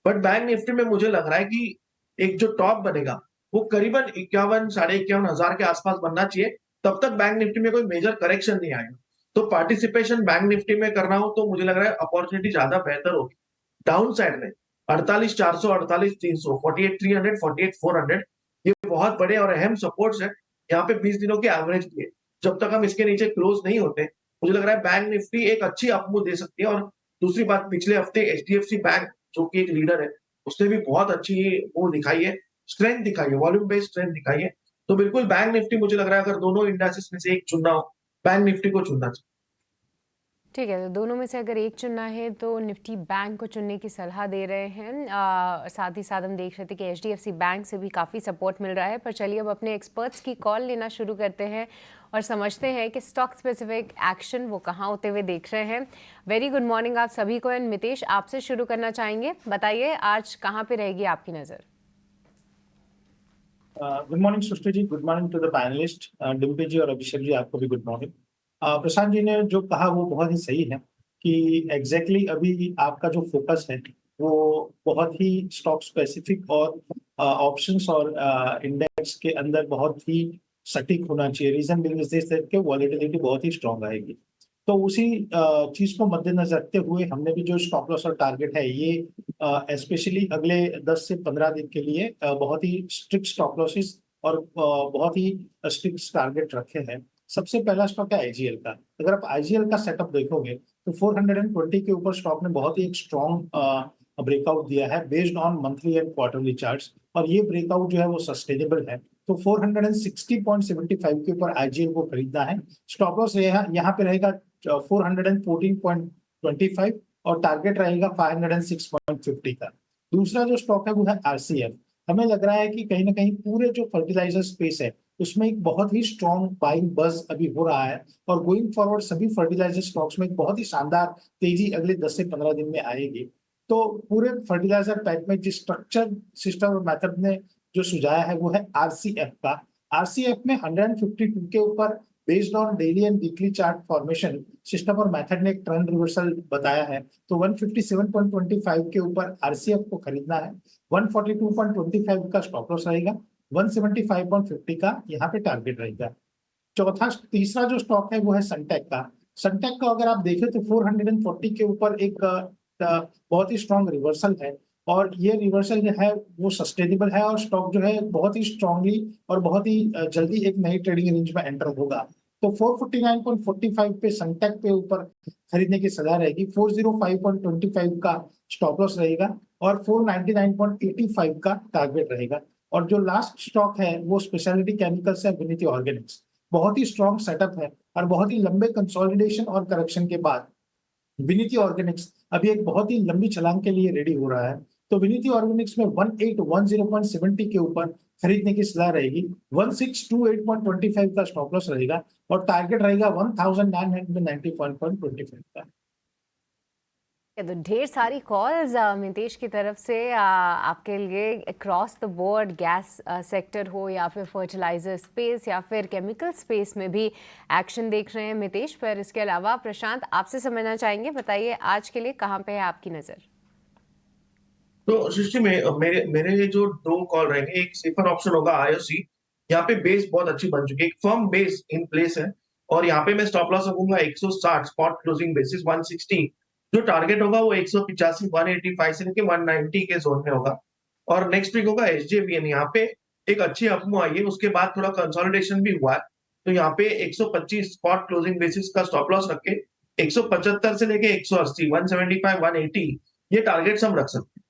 बट बैंक निफ्टी में मुझे लग रहा है कि एक जो टॉप बनेगा वो करीबन 51 साढ़े 51,000 के आसपास बनना चाहिए, तब तक बैंक निफ्टी में कोई मेजर करेक्शन नहीं आएगा। तो पार्टिसिपेशन बैंक निफ्टी में करना हो तो मुझे लग रहा है अपॉर्चुनिटी ज्यादा बेहतर होगी। डाउन साइड में 48,400 48,300 48,300 48,400 ये बहुत बड़े और अहम सपोर्ट्स है। यहाँ पे 20 दिनों के एवरेज दिए, जब तक हम इसके नीचे क्लोज नहीं होते मुझे लग रहा है बैंक निफ्टी एक अच्छी अपमूव दे सकती है। और दूसरी बात, पिछले हफ्ते एचडीएफसी बैंक जो कि एक लीडर है उसने भी बहुत अच्छी वो दिखाई है, स्ट्रेंथ दिखाई है, वॉल्यूम बेस्ड स्ट्रेंथ दिखाई है। तो बिल्कुल बैंक निफ्टी मुझे लग रहा है अगर दोनों इंडेक्सेस में से एक चुनना हो बैंक निफ्टी को चुनना चाहिए। ठीक है, तो दोनों में से अगर एक चुनना है तो निफ्टी बैंक को चुनने की सलाह दे रहे हैं। साथ ही साथ हम देख रहे थे कि एचडीएफसी बैंक से भी काफ़ी सपोर्ट मिल रहा है। पर चलिए अब अपने एक्सपर्ट्स की कॉल लेना शुरू करते हैं और समझते हैं कि स्टॉक स्पेसिफिक एक्शन वो कहाँ होते हुए देख रहे हैं। वेरी गुड मॉर्निंग आप सभी को। एंड मितेश, आपसे शुरू करना चाहेंगे, बताइए आज कहाँ पे रहेगी आपकी नज़र? Good morning Srishti ji, good morning to the panelist Dimpy ji और अभिषेक जी, आपको भी गुड मॉर्निंग। प्रशांत जी ने जो कहा वो बहुत ही सही है कि एग्जैक्टली अभी आपका जो फोकस है वो बहुत ही स्टॉक स्पेसिफिक और ऑप्शंस और इंडेक्स के अंदर बहुत ही सटीक होना चाहिए। Reason being is this that volatility बहुत ही स्ट्रांग आएगी, तो उसी चीज को मद्देनजर रखते हुए हमने भी जो स्टॉप लॉस और टारगेट है ये स्पेशली अगले 10 से 15 दिन के लिए बहुत ही स्ट्रिक्ट स्टॉप लॉसेस और बहुत ही स्ट्रिक्ट टारगेट रखे हैं। सबसे पहला स्टॉक है आईजीएल का। अगर आप आईजीएल का सेटअप देखोगे तो 420 के ऊपर स्टॉक ने बहुत ही एक स्ट्रॉन्ग ब्रेकआउट दिया है based on monthly and quarterly charts, और ये ब्रेकआउट जो है वो सस्टेनेबल है। तो 460.75 के ऊपर आईजीएल को खरीदना है। स्टॉप लॉस यहाँ पे रहेगा 414.25 और टारगेट रहेगा 506.50 का। दूसरा जो स्टॉक है वो है आरसीएफ। हमें लग रहा है कि कहीं ना कहीं पूरे जो फर्टिलाइजर स्पेस है उसमें एक बहुत ही स्ट्रॉन्ग बाइंग बज अभी हो रहा है, और गोइंग फॉरवर्ड सभी फर्टिलाइजर स्टॉक्स में एक बहुत ही शानदार तेजी अगले 10 से 15 दिन में आएगी। तो पूरे फर्टिलाइजर पैक में जिस स्ट्रक्चर सिस्टम और मेथड ने जो सुझाया है वो है आरसीएफ का। आरसीएफ में 152 के ऊपर based on daily and weekly chart formation system और मेथड ने एक ट्रेंड रिवर्सल बताया है, तो 157.25 के ऊपर आरसीएफ को खरीदना है। 142.25 का स्टॉप लॉस रहेगा, 175.50 का यहाँ पे टारगेट रहेगा। तीसरा जो स्टॉक है वो है सनटेक का। सनटेक का अगर आप देखें तो 440 के ऊपर एक बहुत ही स्ट्रॉन्ग रिवर्सल है, और ये रिवर्सल जो है वो सस्टेनेबल है, और स्टॉक जो है बहुत ही स्ट्रांगली और बहुत ही जल्दी एक नई ट्रेडिंग रेंज में एंटर होगा। तो 449.45 पे सनटेक पे ऊपर खरीदने की सलाह रहेगी। 405.25 का स्टॉप लॉस रहेगा और 499.85 का टारगेट रहेगा। और जो लास्ट स्टॉक है वो स्पेशलिटी केमिकल्स है, विनिटी ऑर्गेनिक्स। बहुत ही स्ट्रॉन्ग सेटअप है और बहुत ही लंबे कंसोलिडेशन और करेक्शन के बाद विनिटी ऑर्गेनिक्स अभी एक बहुत ही लंबी छलांग के लिए रेडी हो रहा है। तो विनिटी ऑर्गेनिक्स में 1810.70 के ऊपर खरीदने की सलाह रहेगी। 1628.25 का स्टॉप लॉस रहेगा और टारगेट रहेगा 1990.25 का। तो ढेर सारी कॉल्स मितेश की तरफ से आपके लिए across the board gas sector हो या फिर फर्टिलाइजर स्पेस या फिर केमिकल स्पेस में भी एक्शन देख रहे हैं मितेश। पर इसके अलावा प्रशांत आपसे समझना चाहेंगे, बताइए आज के लिए कहाँ पे है आपकी नज़र? तो सृष्टि में मेरे मेरे जो 2 कॉल रहेंगे, एक सेफर ऑप्शन होगा आईओसी। यहाँ पे बेस बहुत अच्छी बन चुकी है, एक फर्म बेस इन प्लेस है और यहाँ पे मैं स्टॉप लॉस रखूंगा 160 स्पॉट क्लोजिंग बेसिस 160। जो टारगेट होगा वो 185 185 से लेके 190 के जोन में होगा। और नेक्स्ट वीक होगा एसजेवीएन। यहाँ पे एक अच्छी अपमूव आई है, उसके बाद थोड़ा कंसोलिडेशन भी हुआ है। तो यहाँ पे 125 स्पॉट क्लोजिंग बेसिस का स्टॉप लॉस रख के 175 से लेके 180 175 180 ये टारगेट्स हम रख सकते हैं।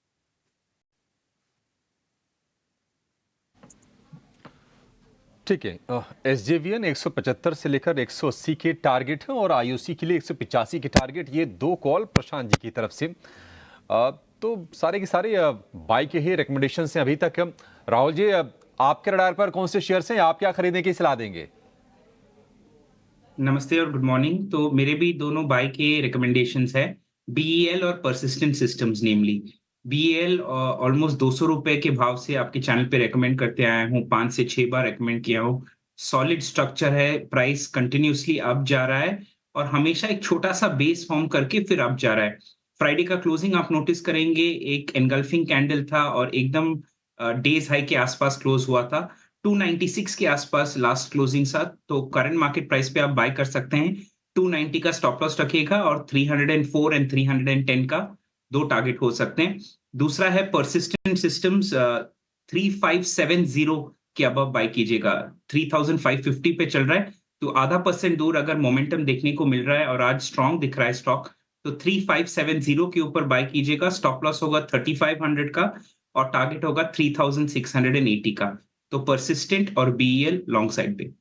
ठीक है, एसजेवीएन 175 से लेकर 180 के टारगेट हैं और आईओसी के लिए 185 के टारगेट। ये 2 कॉल प्रशांत जी की तरफ से। तो सारे के सारे बाई के ही रिकमेंडेशन हैं अभी तक। राहुल जी, आपके रडार पर कौन से शेयर्स हैं, आप क्या खरीदने की सलाह देंगे? नमस्ते और गुड मॉर्निंग। तो मेरे भी दोनों बाय के रिकमेंडेशंस है, बीईएल और परसिस्टेंट सिस्टम्स। नेमली बीईएल ऑलमोस्ट 200 रुपए के भाव से आपके चैनल पे रेकमेंड करते आया हूँ, 5 से 6 बार रेकमेंड किया हूँ। सॉलिड स्ट्रक्चर है, प्राइस कंटिन्यूसली अप जा रहा है और हमेशा एक छोटा सा बेस फॉर्म करके फिर अप जा रहा है। फ्राइडे का क्लोजिंग आप नोटिस करेंगे, एक एनगल्फिंग कैंडल था और एकदम डेज हाई के आसपास क्लोज हुआ था। 296 के आसपास लास्ट क्लोजिंग साथ। तो करंट मार्केट प्राइस पे आप बाय कर सकते हैं। 290 का स्टॉप लॉस रखिएगा और 304 एंड 310 का 2 टारगेट हो सकते हैं। दूसरा है परसिस्टेंट सिस्टम्स, 3570 के अबव बाय कीजिएगा। 3550 पे चल रहा है, तो आधा % दूर अगर मोमेंटम देखने को मिल रहा है और आज स्ट्रॉन्ग दिख रहा है स्टॉक, तो 3570 के ऊपर बाय कीजिएगा। स्टॉप लॉस होगा 3500 का और टारगेट होगा 3680 का। तो परसिस्टेंट और बीईएल लॉन्ग साइड पे।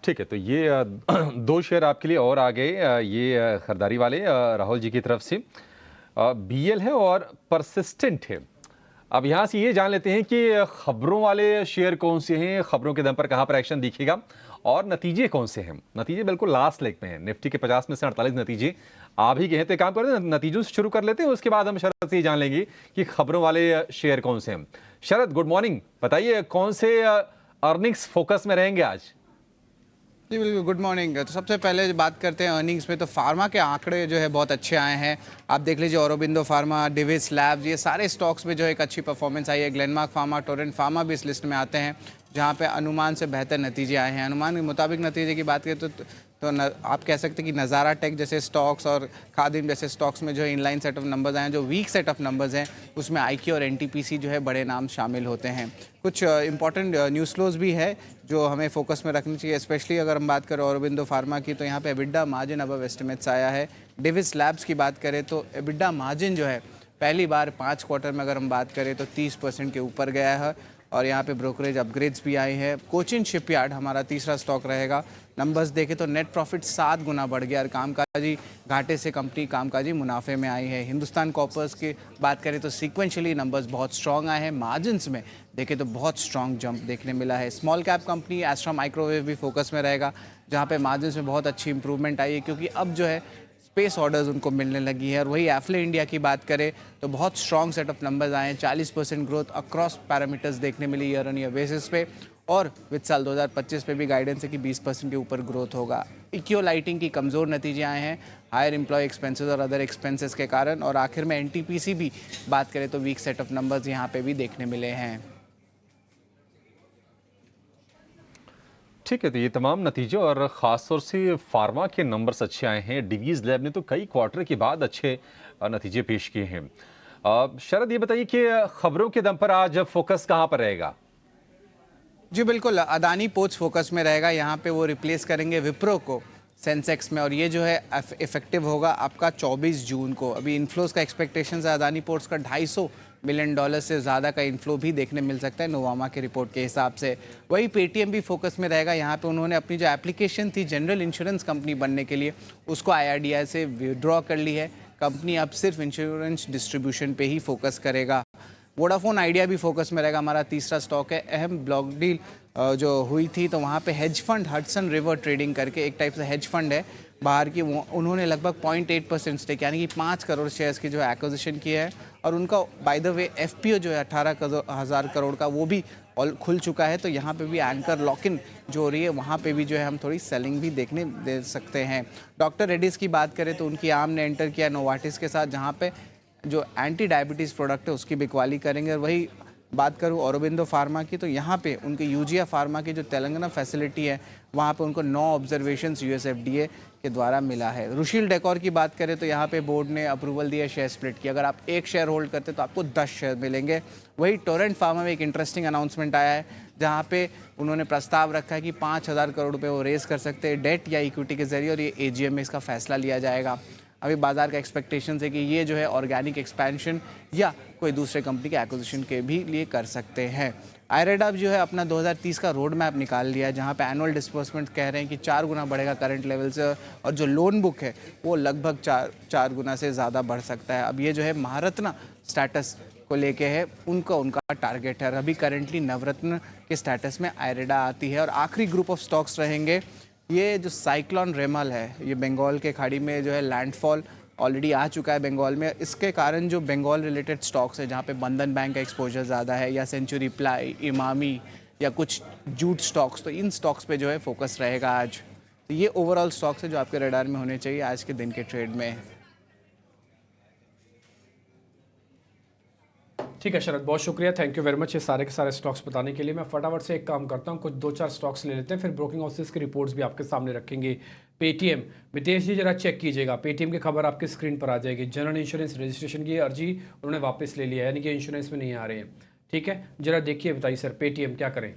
ठीक है, तो ये 2 शेयर आपके लिए और आ गए, ये खरीदारी वाले राहुल जी की तरफ से। बीएल है और परसिस्टेंट है। अब यहाँ से ये जान लेते हैं कि खबरों वाले शेयर कौन से हैं, खबरों के दम पर कहाँ पर एक्शन दिखेगा और नतीजे कौन से हैं। नतीजे बिल्कुल लास्ट लेग में हैं। निफ्टी के 50 में से 48 नतीजे आ भी गए हैं। तो काम करते हैं, नतीजों से शुरू कर लेते हैं, उसके बाद हम शरद से ही जान लेंगे कि खबरों वाले शेयर कौन से हैं। शरद, गुड मॉर्निंग, बताइए कौन से अर्निंग्स फोकस में रहेंगे आज? जी बिल्कुल, गुड मॉर्निंग। तो सबसे पहले बात करते हैं अर्निंग्स में, तो फार्मा के आंकड़े जो है बहुत अच्छे आए हैं। आप देख लीजिए, औरोबिंदो फार्मा, डिविस लैब्स, ये सारे स्टॉक्स में जो है एक अच्छी परफॉर्मेंस आई है। ग्लेनमार्क फार्मा, टोरेंट फार्मा भी इस लिस्ट में आते हैं, जहां पे अनुमान से बेहतर नतीजे आए हैं। अनुमान के मुताबिक नतीजे की बात करें तो आप कह सकते हैं कि नज़ारा टेक जैसे स्टॉक्स और खादिम जैसे स्टॉक्स में जो है इनलाइन सेट ऑफ नंबर्स आए हैं। जो वीक सेट ऑफ नंबर्स हैं उसमें आईक्यू और एनटीपीसी जो है बड़े नाम शामिल होते हैं। कुछ इंपॉर्टेंट न्यूज़ फ्लोज भी है जो हमें फोकस में रखनी चाहिए, स्पेशली अगर हम बात करें औरोबिंदो फार्मा की, तो यहाँ पे एबिडा मार्जिन अबव एस्टिमेट्स आया है। डिविस लैब्स की बात करें तो एबिडा मार्जिन जो है पहली बार 5 क्वार्टर में अगर हम बात करें तो 30% के ऊपर गया है और यहाँ पे ब्रोकरेज अपग्रेड्स भी आए हैं। कोचिन शिपयार्ड हमारा तीसरा स्टॉक रहेगा। नंबर्स देखें तो नेट प्रॉफिट 7 गुना बढ़ गया और कामकाजी घाटे से कंपनी कामकाजी मुनाफे में आई है। हिंदुस्तान कॉपर्स की बात करें तो सीक्वेंशियली नंबर्स बहुत स्ट्रॉन्ग आए हैं। मार्जिन्स में देखें तो बहुत स्ट्रॉन्ग जंप देखने मिला है। Small cap company Astra Microwave भी फोकस में रहेगा, जहाँ पे मार्जिन्स में बहुत अच्छी इंप्रूवमेंट आई है, क्योंकि अब जो है स्पेस ऑर्डर्स उनको मिलने लगी है। और वही एफले इंडिया की बात करें तो बहुत स्ट्रॉन्ग सेट ऑफ नंबर्स आए हैं। 40% ग्रोथ अक्रॉस पैरामीटर्स देखने मिली ईयर ऑन ईयर बेसिस पे, और विद साल 2025 पे भी गाइडेंस है कि 20% के ऊपर ग्रोथ होगा। इक्यो लाइटिंग की कमज़ोर नतीजे आए हैं हायर एम्प्लॉय एक्सपेंसेस और अदर एक्सपेंसेस के कारण। और आखिर में एनटीपीसी भी बात करें तो वीक सेट ऑफ नंबर्स यहाँ पे भी देखने मिले हैं। ठीक है, तो ये तमाम नतीजे और ख़ासतौर से फार्मा के नंबर्स अच्छे आए हैं। डिवीज़ लैब ने तो कई क्वार्टर के बाद अच्छे नतीजे पेश किए हैं। शरद, ये बताइए कि खबरों के दम पर आज फोकस कहाँ पर रहेगा? जी बिल्कुल, अदानी पोर्ट्स फोकस में रहेगा। यहाँ पे वो रिप्लेस करेंगे विप्रो को सेंसेक्स में, और ये जो है इफेक्टिव होगा आपका 24 जून को। अभी इन्फ्लोज का एक्सपेक्टेशन है अदानी पोर्ट्स का $250 मिलियन से ज़्यादा का इन्फ्लो भी देखने मिल सकता है नोवामा के रिपोर्ट के हिसाब से। वही पेटीएम भी फोकस में रहेगा। यहाँ पे उन्होंने अपनी जो एप्लीकेशन थी जनरल इंश्योरेंस कंपनी बनने के लिए, उसको IRDAI से विड्रॉ कर ली है। कंपनी अब सिर्फ इंश्योरेंस डिस्ट्रीब्यूशन पे ही फोकस करेगा। वोडाफोन आइडिया भी फोकस में रहेगा। हमारा तीसरा स्टॉक है। अहम ब्लॉक डील जो हुई थी तो वहाँ पे hedge fund Hudson river trading करके एक टाइप से हेज फंड है बाहर की, उन्होंने लगभग 0.8% स्टेक यानी कि 5 करोड़ शेयर्स की जो एक्विजिशन किया है। और उनका बाय द वे एफपीओ जो है 18,000 करोड़ का वो भी खुल चुका है। तो यहाँ पे भी एंकर लॉक इन जो हो रही है वहाँ पे भी जो है हम थोड़ी सेलिंग भी देखने दे सकते हैं। डॉक्टर रेड्डीज़ की बात करें तो उनकी आर्म ने एंटर किया नोवार्टिस के साथ, जहाँ पे जो एंटी डायबिटीज़ प्रोडक्ट है उसकी बिकवाली करेंगे। और वही बात करूँ औरोबिंदो फार्मा की तो यहाँ पे उनके यूजिया फार्मा की जो तेलंगाना फैसिलिटी है वहाँ पे उनको 9 ऑब्जर्वेशंस यूएसएफडीए के द्वारा मिला है। रुशील डेकोर की बात करें तो यहाँ पे बोर्ड ने अप्रूवल दिया शेयर स्प्लिट की, अगर आप 1 शेयर होल्ड करते तो आपको 10 शेयर मिलेंगे। वही टोरेंट फार्मा में एक इंटरेस्टिंग अनाउंसमेंट आया है जहाँ पे उन्होंने प्रस्ताव रखा है कि 5,000 करोड़ रुपये वो रेज़ कर सकते हैं डेट या इक्विटी के जरिए, और ये एजीएम में इसका फैसला लिया जाएगा। अभी बाजार का एक्सपेक्टेशन है कि ये जो है ऑर्गेनिक एक्सपेंशन या कोई दूसरे कंपनी के एक्विजिशन के भी लिए कर सकते हैं। आयरेडा जो है अपना 2030 का रोड मैप निकाल लिया है, जहाँ पे एनुअल डिस्बर्समेंट कह रहे हैं कि 4 गुना बढ़ेगा करंट लेवल से, और जो लोन बुक है वो लगभग 4 गुना से ज़्यादा बढ़ सकता है। अब ये जो है महारत्न स्टेटस को लेके है, उनका टारगेट है। अभी करेंटली नवरत्न के स्टेटस में आयरेडा आती है। और आखिरी ग्रुप ऑफ स्टॉक्स रहेंगे ये जो साइक्लोन रेमल है, ये बंगाल के खाड़ी में जो है लैंडफॉल ऑलरेडी आ चुका है बंगाल में। इसके कारण जो बंगाल रिलेटेड स्टॉक्स है जहाँ पे बंधन बैंक का एक्सपोजर ज़्यादा है, या सेंचुरी प्लाई, इमामी या कुछ जूट स्टॉक्स, तो इन स्टॉक्स पे जो है फोकस रहेगा आज। तो ये ओवरऑल स्टॉक्स है जो आपके रडार में होने चाहिए आज के दिन के ट्रेड में। ठीक है शरद, बहुत शुक्रिया, थैंक यू वेरी मच ये सारे के सारे स्टॉक्स बताने के लिए। मैं फटाफट से एक काम करता हूँ, कुछ 2-4 स्टॉक्स ले लेते हैं, फिर ब्रोकिंग हाउसेस की रिपोर्ट्स भी आपके सामने रखेंगे। पेटीएम, मितेश जी जरा चेक कीजिएगा, पेटीएम की खबर आपकी स्क्रीन पर आ जाएगी। जनरल इंश्योरेंस रजिस्ट्रेशन की अर्जी उन्होंने वापस ले लिया है, यानी कि इंश्योरेंस में नहीं आ रहे हैं। ठीक है, जरा देखिए, बताइए सर पेटीएम क्या करें।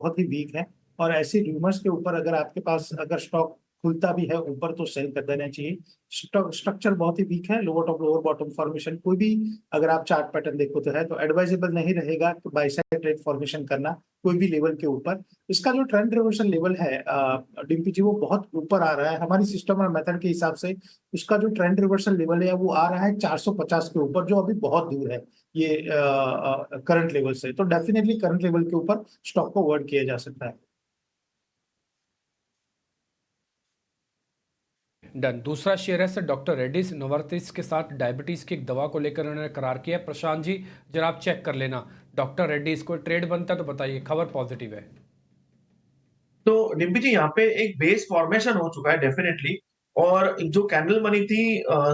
बहुत ही वीक है, और ऐसे रूमर्स के ऊपर अगर आपके पास अगर स्टॉक खुलता भी है ऊपर तो सेल कर देना चाहिए। स्ट्रक्चर बहुत ही वीक है, lower top lower bottom formation कोई भी अगर आप चार्ट पैटर्न देखो तो है, तो एडवाइजेबल नहीं रहेगा तो बाय साइड ट्रेड फॉर्मेशन करना कोई भी लेवल के ऊपर। इसका जो ट्रेंड रिवर्सल लेवल है डिम्पी जी वो बहुत ऊपर आ रहा है हमारी सिस्टम और मेथड के हिसाब से। उसका जो ट्रेंड रिवर्सल लेवल है वो आ रहा है 450 के ऊपर, जो अभी बहुत दूर है ये करंट लेवल से। तो डेफिनेटली करंट लेवल के ऊपर स्टॉक को वर्ड किया जा सकता है। डन। दूसरा शेयर है सर डॉक्टर रेड्डीज, नोवार्टिस के साथ डायबिटीज की एक दवा को लेकर उन्होंने करार किया है। प्रशांत जी जरा आप चेक कर लेना, डॉक्टर रेड्डीज कोई ट्रेड बनता है तो बताइए, खबर पॉजिटिव है। तो डिम्पी जी यहाँ पे एक बेस फॉर्मेशन हो चुका है डेफिनेटली, और जो कैंडल बनी थी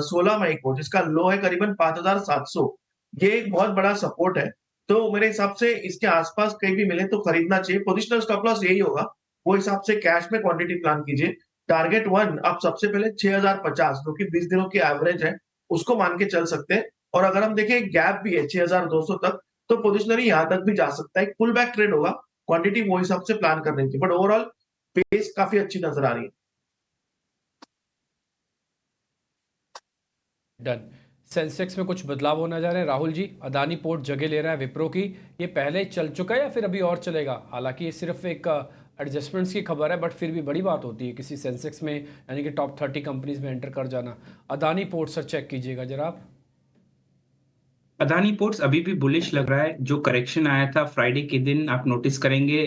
16 मई को जिसका लो है करीबन 5,700, ये एक बहुत बड़ा सपोर्ट है। तो मेरे हिसाब से इसके आसपास कहीं भी मिले तो खरीदना चाहिए। पोजिशनल स्टॉप लॉस यही होगा, वो हिसाब से कैश में क्वांटिटी प्लान कीजिए। टारगेट 1 आप सबसे पहले 6,050 जो कि 20 दिनों की एवरेज है उसको मान के चल सकते हैं। और अगर हम देखें गैप भी है 6,200 तक, तो पोजिशनली यहाँ तक भी जा सकता है। पुल बैक ट्रेड होगा, क्वांटिटी वो हिसाब से प्लान करनी थी, बट ओवरऑल पेस काफी अच्छी नजर आ रही है। डन। सेंसेक्स में कुछ बदलाव होने जा रहे हैं राहुल जी। अदानी पोर्ट जगह ले रहा है विप्रो की, ये पहले चल चुका है या फिर अभी और चलेगा? हालांकि ये सिर्फ एक एडजस्टमेंट्स की खबर है, बट फिर भी बड़ी बात होती है किसी सेंसेक्स में, यानी कि टॉप 30 कंपनीज में एंटर कर जाना। अदानी पोर्ट सर चेक कीजिएगा जरा आप। अदानी पोर्ट्स अभी भी बुलिश लग रहा है। जो करेक्शन आया था फ्राइडे के दिन, आप नोटिस करेंगे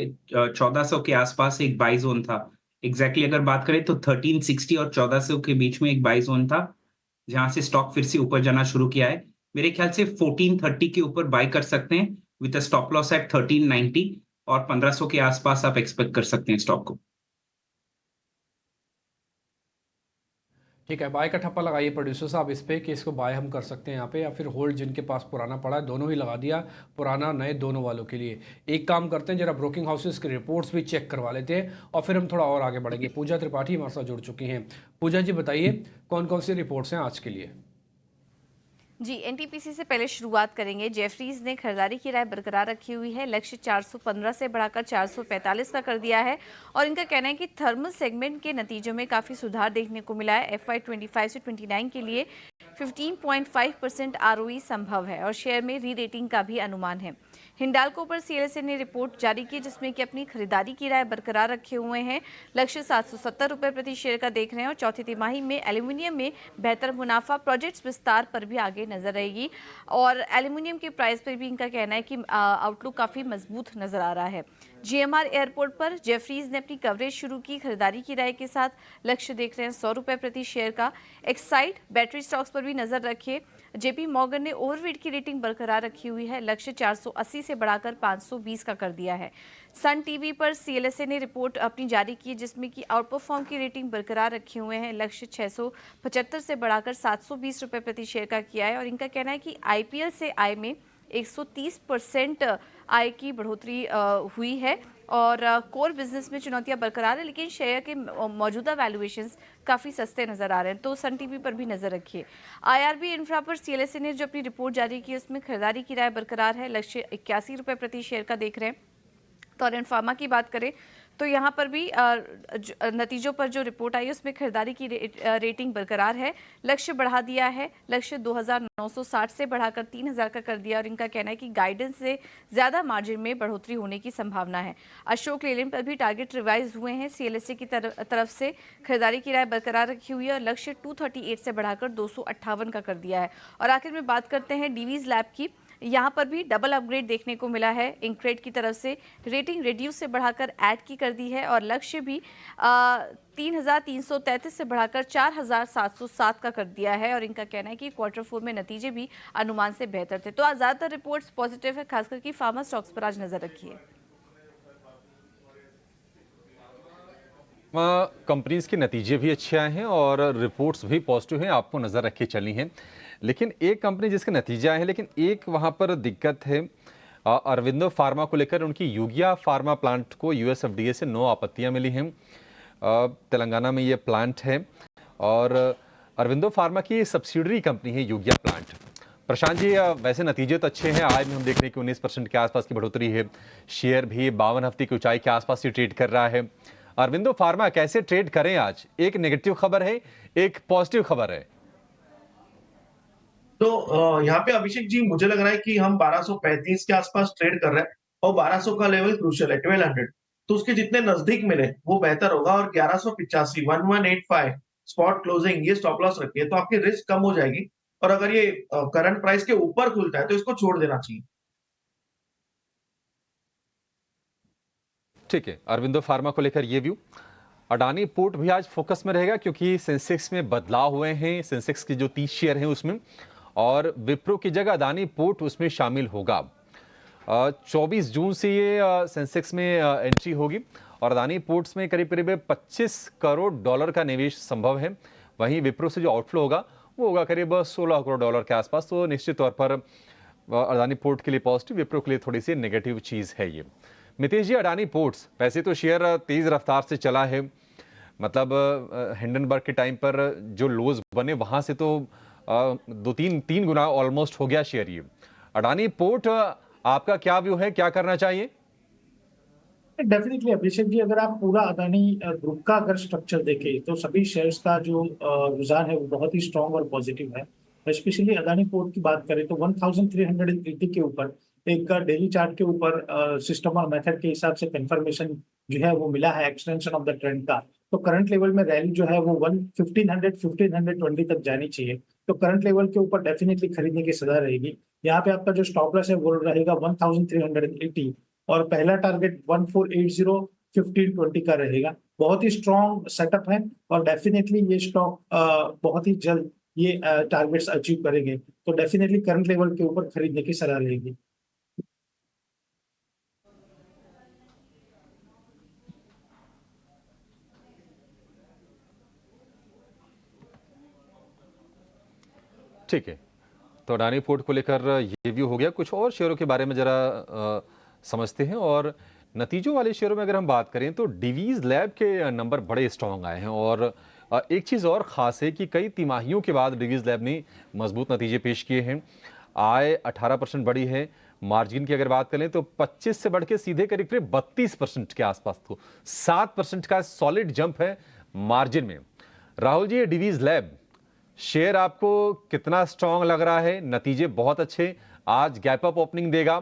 1400 के आसपास एक बाई जोन था। एग्जैक्टली अगर बात करें तो 1360 और 1400 के बीच में एक बाई जोन था, जहां से स्टॉक फिर से ऊपर जाना शुरू किया है। मेरे ख्याल से 1430 के ऊपर बाय कर सकते हैं with a stop loss at 1390, और 1500 के आसपास आप एक्सपेक्ट कर सकते हैं स्टॉक को। ठीक है, बाय का ठप्पा लगाइए प्रोड्यूसर साहब इस पे कि इसको बाय हम कर सकते हैं यहाँ पे, या फिर होल्ड जिनके पास पुराना पड़ा है, दोनों ही लगा दिया, पुराना नए दोनों वालों के लिए। एक काम करते हैं, जरा ब्रोकिंग हाउसेस की रिपोर्ट्स भी चेक करवा लेते हैं और फिर हम थोड़ा और आगे बढ़ेंगे। पूजा त्रिपाठी हमारे साथ जुड़ चुकी हैं। पूजा जी बताइए कौन कौन सी रिपोर्ट्स हैं आज के लिए? जी, एनटीपीसी से पहले शुरुआत करेंगे। जेफरीज ने खरीदारी की राय बरकरार रखी हुई है, लक्ष्य 415 से बढ़ाकर 445 का कर दिया है, और इनका कहना है कि थर्मल सेगमेंट के नतीजों में काफ़ी सुधार देखने को मिला है। FY 25 से 29 के लिए 15.5% ROE संभव है, और शेयर में री रेटिंग का भी अनुमान है। हिंडाल्को पर सीएलएसए ने रिपोर्ट जारी की जिसमें कि अपनी खरीदारी की राय बरकरार रखे हुए हैं। लक्ष्य 770 रुपए प्रति शेयर का देख रहे हैं और चौथी तिमाही में एल्यूमिनियम में बेहतर मुनाफा, प्रोजेक्ट्स विस्तार पर भी आगे नजर रहेगी और एल्यूमिनियम के प्राइस पर भी इनका कहना है कि आउटलुक काफी मजबूत नजर आ रहा है। जीएमआर एयरपोर्ट पर जेफरीज ने अपनी कवरेज शुरू की खरीदारी की राय के साथ। लक्ष्य देख रहे हैं 100 रुपए प्रति शेयर का। एक्साइड बैटरी स्टॉक्स पर भी नजर रखिए। जेपी मॉर्गन ने ओवरवेट की रेटिंग बरकरार रखी हुई है। लक्ष्य 480 से बढ़ाकर 520 का कर दिया है। सन टीवी पर सीएलएसए ने रिपोर्ट अपनी जारी की जिसमें कि आउट परफॉर्म की रेटिंग बरकरार रखे हुए हैं। लक्ष्य 675 से बढ़ाकर 720 रुपए प्रति शेयर का किया है और इनका कहना है कि आईपीएल से आय में 130% आय की बढ़ोतरी हुई है और कोर बिजनेस में चुनौतियां बरकरार है, लेकिन शेयर के मौजूदा वैल्यूएशंस काफ़ी सस्ते नजर आ रहे हैं। तो सन टीवी पर भी नजर रखिए। आईआरबी इंफ्रा पर सीएलएसए ने जो अपनी रिपोर्ट जारी की उसमें खरीदारी की राय बरकरार है। लक्ष्य 81 रुपए प्रति शेयर का देख रहे हैं। टोरेंट फार्मा की बात करें तो यहाँ पर भी नतीजों पर जो रिपोर्ट आई उसमें खरीदारी की रेटिंग बरकरार है। लक्ष्य बढ़ा दिया है। लक्ष्य 2960 से बढ़ाकर 3000 का कर दिया और इनका कहना है कि गाइडेंस से ज़्यादा मार्जिन में बढ़ोतरी होने की संभावना है। अशोक लेलैंड पर भी टारगेट रिवाइज हुए हैं। सीएलएसए की तरफ से खरीदारी की राय बरकरार रखी हुई है और लक्ष्य 238 से बढ़ाकर 258 का कर दिया है। और आखिर में बात करते हैं डीवीज लैब की। यहाँ पर भी डबल अपग्रेड देखने को मिला है। इंक्रेड की तरफ से रेटिंग रिड्यूस से बढ़ाकर ऐड की कर दी है और लक्ष्य भी 3333 से बढ़ाकर 4707 का कर दिया है और इनका कहना है कि क्वार्टर 4 में नतीजे भी अनुमान से बेहतर थे। तो आज ज़्यादातर रिपोर्ट्स पॉजिटिव है, खासकर कि फार्मा स्टॉक्स पर आज नजर रखिए। कंपनीज के नतीजे भी अच्छे आए हैं और रिपोर्ट्स भी पॉजिटिव हैं, आपको नज़र रख के चलनी है। लेकिन एक कंपनी जिसके नतीजे आए हैं, लेकिन एक वहाँ पर दिक्कत है अरविंदो फार्मा को लेकर। उनकी युगिया फार्मा प्लांट को यूएसएफडीए से 9 आपत्तियाँ मिली हैं। तेलंगाना में ये प्लांट है और अरविंदो फार्मा की सब्सिडरी कंपनी है युगिया प्लांट। प्रशांत जी, वैसे नतीजे तो अच्छे हैं। आज में हम देख रहे हैं कि 19% के आसपास की बढ़ोतरी है। शेयर भी 52 हफ्ते की ऊंचाई के आसपास ही ट्रेड कर रहा है। अरविंदो फार्मा कैसे ट्रेड करें आज? एक नेगेटिव खबर है, एक पॉजिटिव खबर है। तो यहाँ पे अभिषेक जी मुझे लग रहा है कि हम 1235 के आसपास ट्रेड कर रहे हैं और 1200 का लेवल क्रूशियल है, 1200 तो उसके जितने नजदीक मिले वो बेहतर होगा और 1185 1185 स्पॉट क्लोजिंग ये स्टॉप लॉस रखिए तो आपकी रिस्क कम हो जाएगी और अगर ये करंट प्राइस के ऊपर खुलता है तो इसको छोड़ देना चाहिए। ठीक है, अरविंदो फार्मा को लेकर ये व्यू। अडानी पोर्ट भी आज फोकस में रहेगा क्योंकि सेंसेक्स में बदलाव हुए हैं। सेंसेक्स की जो 30 शेयर हैं उसमें और विप्रो की जगह अडानी पोर्ट उसमें शामिल होगा। 24 जून से ये सेंसेक्स में एंट्री होगी और अडानी पोर्ट्स में करीब करीब 25 करोड़ डॉलर का निवेश संभव है। वहीं विप्रो से जो आउटफ्लो होगा वो होगा करीब 16 करोड़ डॉलर के आसपास। तो निश्चित तौर पर अडानी पोर्ट के लिए पॉजिटिव, विप्रो के लिए थोड़ी सी नेगेटिव चीज़ है ये। मितेश जी, अडानी पोर्ट्स वैसे तो शेयर तेज रफ्तार से चला है, मतलब हिंडनबर्ग के टाइम पर जो लोज बने वहां से तो 2-3 गुना ऑलमोस्ट हो गया शेयर ये। अडानी पोर्ट आपका क्या व्यू है, क्या करना चाहिए? डेफिनेटली अभिषेक जी, अगर आप पूरा अदानी ग्रुप का अगर स्ट्रक्चर देखें तो सभी शेयर्स का जो रुझान है वो बहुत ही स्ट्रांग और पॉजिटिव है। स्पेशली अदानी पोर्ट की बात करें तो 1380 के ऊपर एक डेली चार्ट के ऊपर सिस्टम और मेथड के हिसाब से कंफर्मेशन जो है वो मिला है एक्सटेंशन ऑफ द ट्रेंड का। तो करंट लेवल में रैली जो है वो 1520 तक जानी चाहिए। तो करंट लेवल के ऊपर डेफिनेटली खरीदने की सलाह रहेगी। यहाँ पे आपका जो स्टॉप लॉस है वो रहेगा 1380 और पहला टारगेट 1480 1520 का रहेगा। बहुत ही स्ट्रॉन्ग सेटअप है और डेफिनेटली ये स्टॉक बहुत ही जल्द ये टारगेट्स अचीव करेंगे। तो डेफिनेटली करंट लेवल के ऊपर खरीदने की सलाह रहेगी। ठीक है, तो अडानी पोर्ट को लेकर ये व्यू हो गया। कुछ और शेयरों के बारे में जरा समझते हैं और नतीजों वाले शेयरों में अगर हम बात करें तो डिवीज लैब के नंबर बड़े स्ट्रॉन्ग आए हैं और एक चीज़ और ख़ास है कि कई तिमाहियों के बाद डिवीज लैब ने मजबूत नतीजे पेश किए हैं। आय 18% बढ़ी है। मार्जिन की अगर बात करें तो 25 से बढ़ के सीधे करीब करीब 32% के आसपास, तो 7% का सॉलिड जंप है मार्जिन में। राहुल जी, ये डिवीज लैब शेयर आपको कितना स्ट्रॉन्ग लग रहा है? नतीजे बहुत अच्छे, आज गैप अप ओपनिंग देगा,